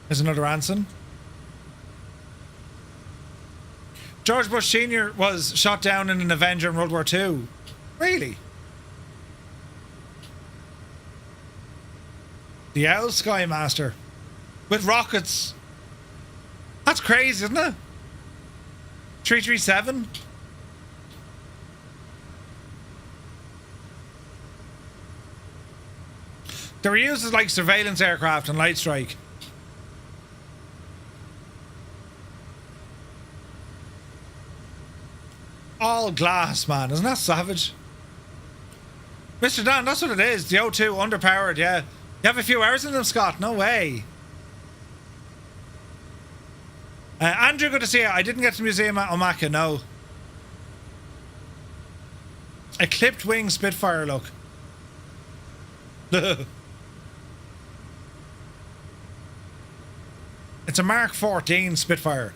There's another Anson. George Bush Sr. was shot down in an Avenger in World War II. Really? The Owl Skymaster. With rockets. That's crazy, isn't it? 337? They were used as like surveillance aircraft and light strike. All glass, man. Isn't that savage? Mr. Dan, that's what it is. The O2 underpowered, yeah. You have a few hours in them, Scott. No way. Andrew, good to see you. I didn't get to the museum at Wanaka, no. A clipped wing Spitfire, look. It's a Mark 14 Spitfire.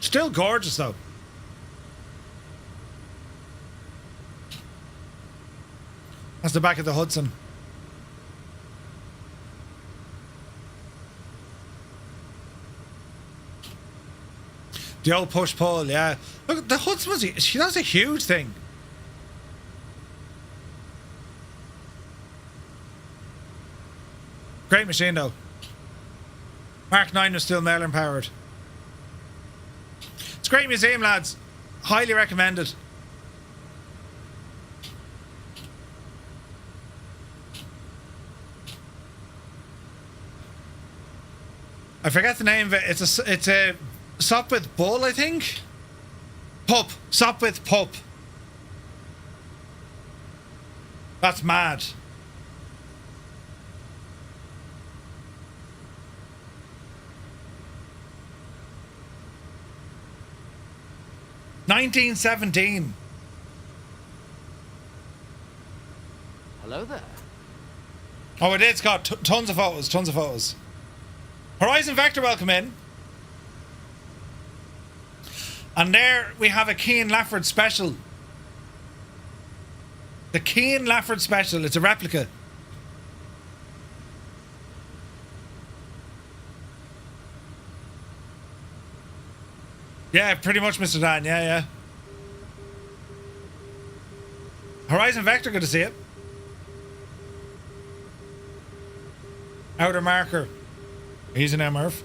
Still gorgeous, though. That's the back of the Hudson. The old push-pull, yeah. Look, the Hudson that's a huge thing. Great machine, though. Mark 9 was still Merlin powered. It's a great museum, lads. Highly recommended. I forget the name of it. It's a Sopwith Bull, I think. Pup. Sopwith Pup. That's mad. $1917. Hello there. Oh, it is, Scott. Tons of photos. Tons of photos. Horizon Vector, welcome in. And there we have a Keane Lafford Special. The Keane Lafford Special. It's a replica. Yeah, pretty much, Mr. Dan. Yeah, yeah. Horizon Vector, good to see it. Outer Marker. He's an MRF.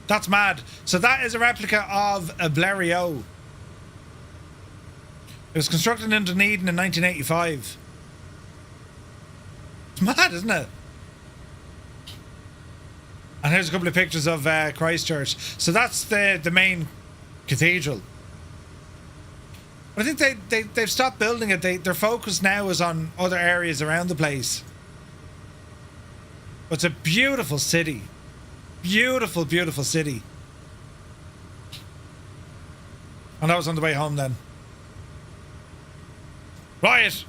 That's mad. So that is a replica of a Blériot. It was constructed in Dunedin in 1985. It's mad, isn't it? And here's a couple of pictures of Christchurch. So that's the main cathedral. But I think they've stopped building it. Their focus now is on other areas around the place. But it's a beautiful city. Beautiful, beautiful city. And that was on the way home then. Right.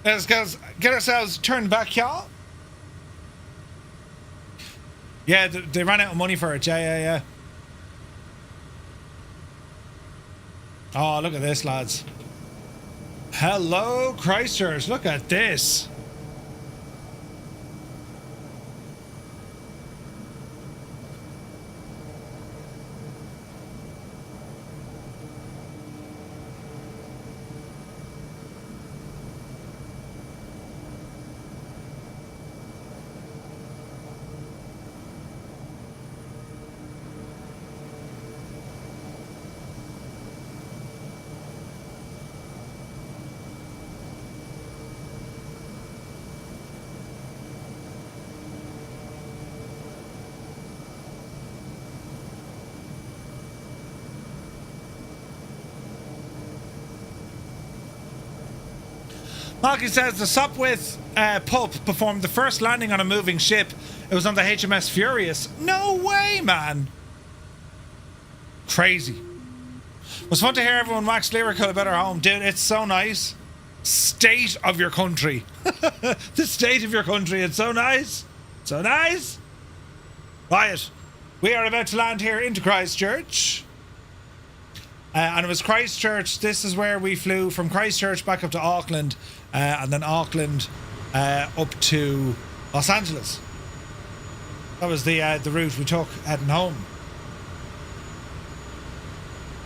Let's get ourselves turned back, y'all. Yeah, they ran out of money for it. Yeah. Oh, look at this, lads. Hello, Christchurch. Look at this. Malky says the Sopwith Pup performed the first landing on a moving ship. It was on the HMS Furious. No way, man. Crazy. It was fun to hear everyone wax lyrical about our home. Dude, it's so nice. State of your country. The state of your country. It's so nice. So nice. Right. We are about to land here into Christchurch. And it was Christchurch. This is where we flew from Christchurch back up to Auckland. And then Auckland up to Los Angeles. That was the route we took heading home.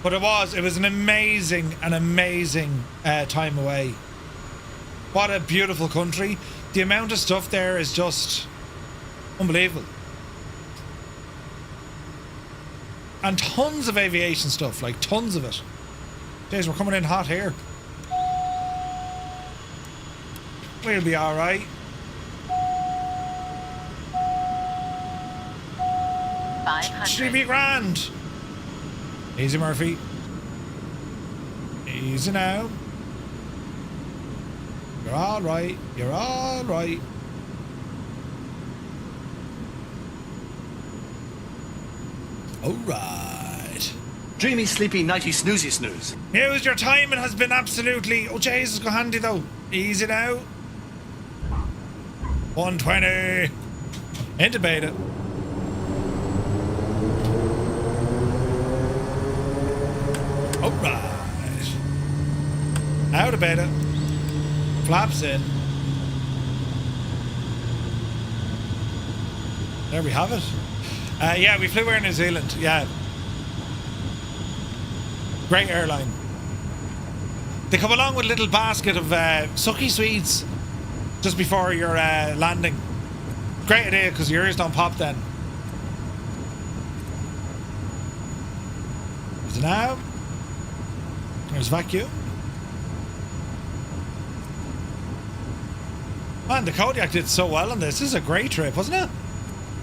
But it was an amazing time away. What a beautiful country. The amount of stuff there is just unbelievable. And tons of aviation stuff, like tons of it. Jeez, we're coming in hot here. We'll be alright. Should be grand. Easy, Murphy. Easy now. You're alright. You're alright. Alright. Dreamy, sleepy, nighty, snoozy, snooze. Here's your timing has been absolutely... Oh, Jesus, go handy, though. Easy now. 120. Into beta. Alright. Out of beta. Flaps in. There we have it. Yeah, we flew Air New Zealand. Yeah. Great airline. They come along with a little basket of sucky sweets just before your landing. Great idea, because your ears don't pop then. So now, there's vacuum. Man, the Kodiak did so well on this. This is a great trip, wasn't it?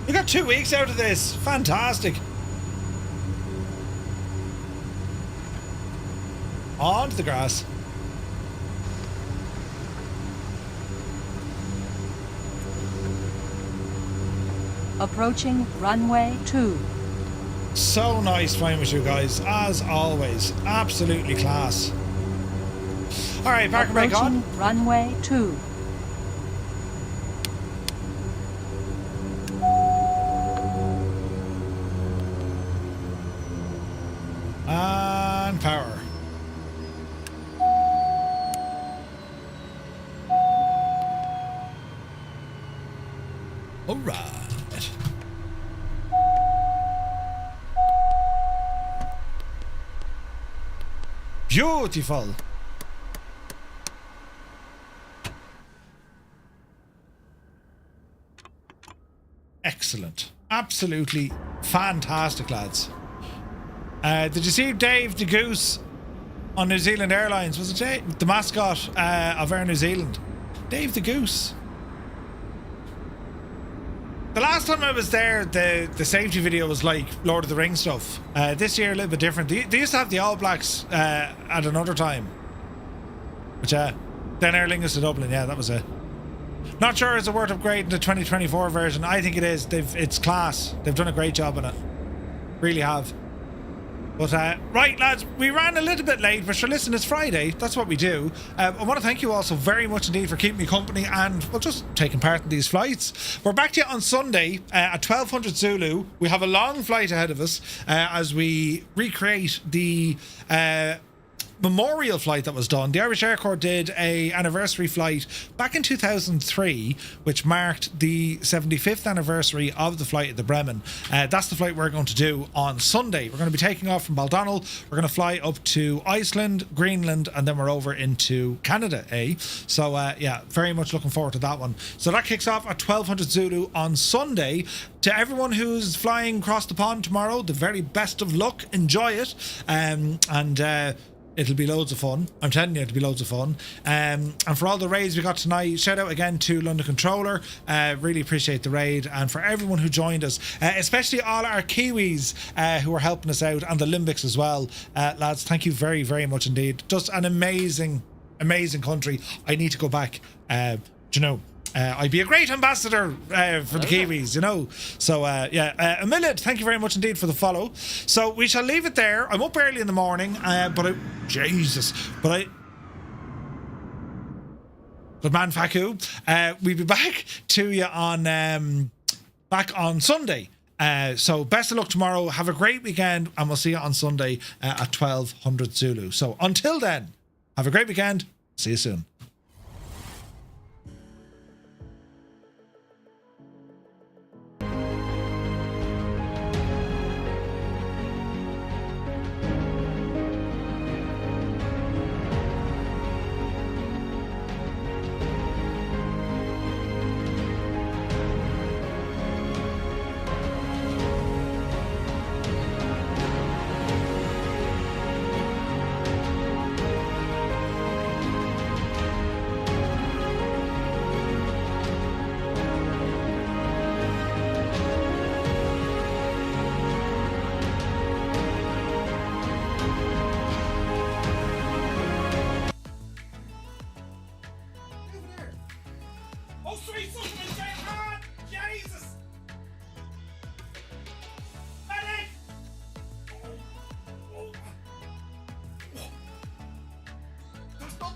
We got 2 weeks out of this. Fantastic. On to the grass. Approaching runway 2. So nice flying with you guys, as always. Absolutely class. Alright, park and brake on. Runway 2. And power. Alright. Beautiful. Excellent. Absolutely fantastic, lads. Did you see Dave the Goose on New Zealand Airlines? Was it Dave? The mascot of Air New Zealand? Dave the Goose. The last time I was there, the safety video was like Lord of the Rings stuff. This year a little bit different. They used to have the All Blacks at another time. Which, then Aer Lingus to Dublin, yeah, that was it. Not sure it's a worth upgrade in the 2024 version. I think it is. It's class. They've done a great job on it. Really have. But, right, lads, we ran a little bit late, but sure, listen, it's Friday. That's what we do. I want to thank you all so very much indeed for keeping me company and, well, just taking part in these flights. We're back to you on Sunday at 1200 Zulu. We have a long flight ahead of us as we recreate the memorial flight that was done. The Irish Air Corps did a anniversary flight back in 2003, which marked the 75th anniversary of the flight at the Bremen. That's the flight we're going to do on Sunday. We're going to be taking off from Baldonnel. We're going to fly up to Iceland, Greenland, and then we're over into Canada, So, yeah, very much looking forward to that one. So that kicks off at 1200 Zulu on Sunday. To everyone who's flying across the pond tomorrow, the very best of luck. Enjoy it. It'll be loads of fun. I'm telling you, it'll be loads of fun. And for all the raids we got tonight, shout out again to London Controller. Really appreciate the raid. And for everyone who joined us, especially all our Kiwis who are helping us out, and the Limbics as well. Lads, thank you very, very much indeed. Just an amazing, amazing country. I need to go back. I'd be a great ambassador for the Kiwis, So, yeah, Amelia, thank you very much indeed for the follow. So we shall leave it there. I'm up early in the morning, but man, Faku, we'll be back to you on Sunday. So best of luck tomorrow. Have a great weekend, and we'll see you on Sunday at 1200 Zulu. So until then, have a great weekend. See you soon.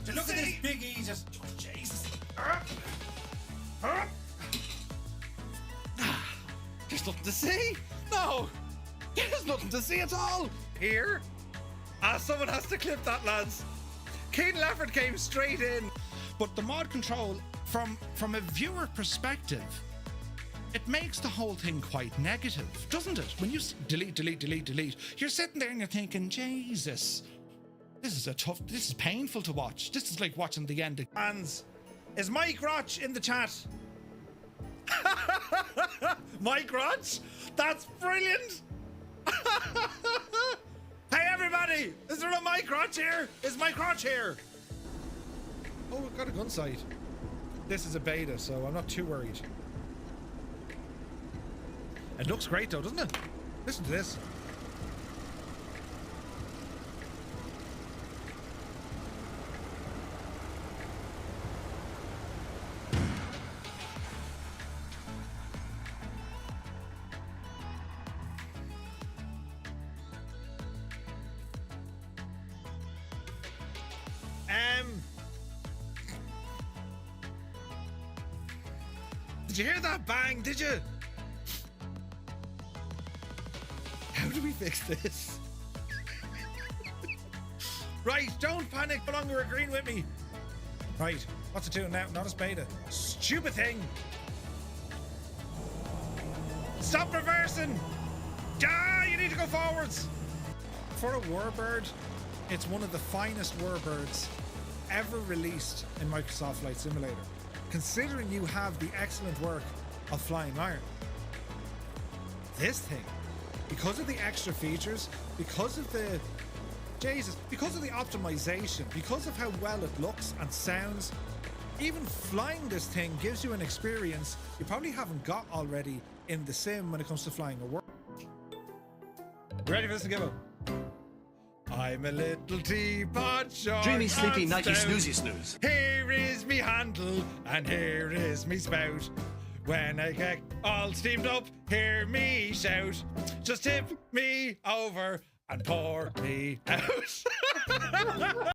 Look at this big E just... Oh, Jesus. There's nothing to see. No. There's nothing to see at all. Here. Someone has to clip that, lads. Keen Lefford came straight in. But the mod control, from a viewer perspective, it makes the whole thing quite negative, doesn't it? When you delete, you're sitting there and you're thinking, Jesus, this is painful to watch. This is like watching the end of Hands. Is Mike Roch in the chat? Mike Roch? That's brilliant. Hey everybody, is there a Mike Roch here? Is Mike Roch here? Oh, we've got a gun sight. This is a beta, so I'm not too worried. It looks great though, doesn't it? Listen to this. Did you hear that bang? Did you? How do we fix this? Right, don't panic. No longer agreeing with me. Right, what's it doing now? Not a beta. Stupid thing. Stop reversing. You need to go forwards. For a warbird, it's one of the finest warbirds ever released in Microsoft Flight Simulator. Considering you have the excellent work of Flying Iron. This thing, because of the extra features, because of the optimization, because of how well it looks and sounds, even flying this thing gives you an experience you probably haven't got already in the sim when it comes to flying a world. Ready for this to give up? I'm a little teapot short. Dreamy, sleepy, nighty, snoozy, snooze. Here is me handle, and here is me spout. When I get all steamed up, hear me shout. Just tip me over and pour me out.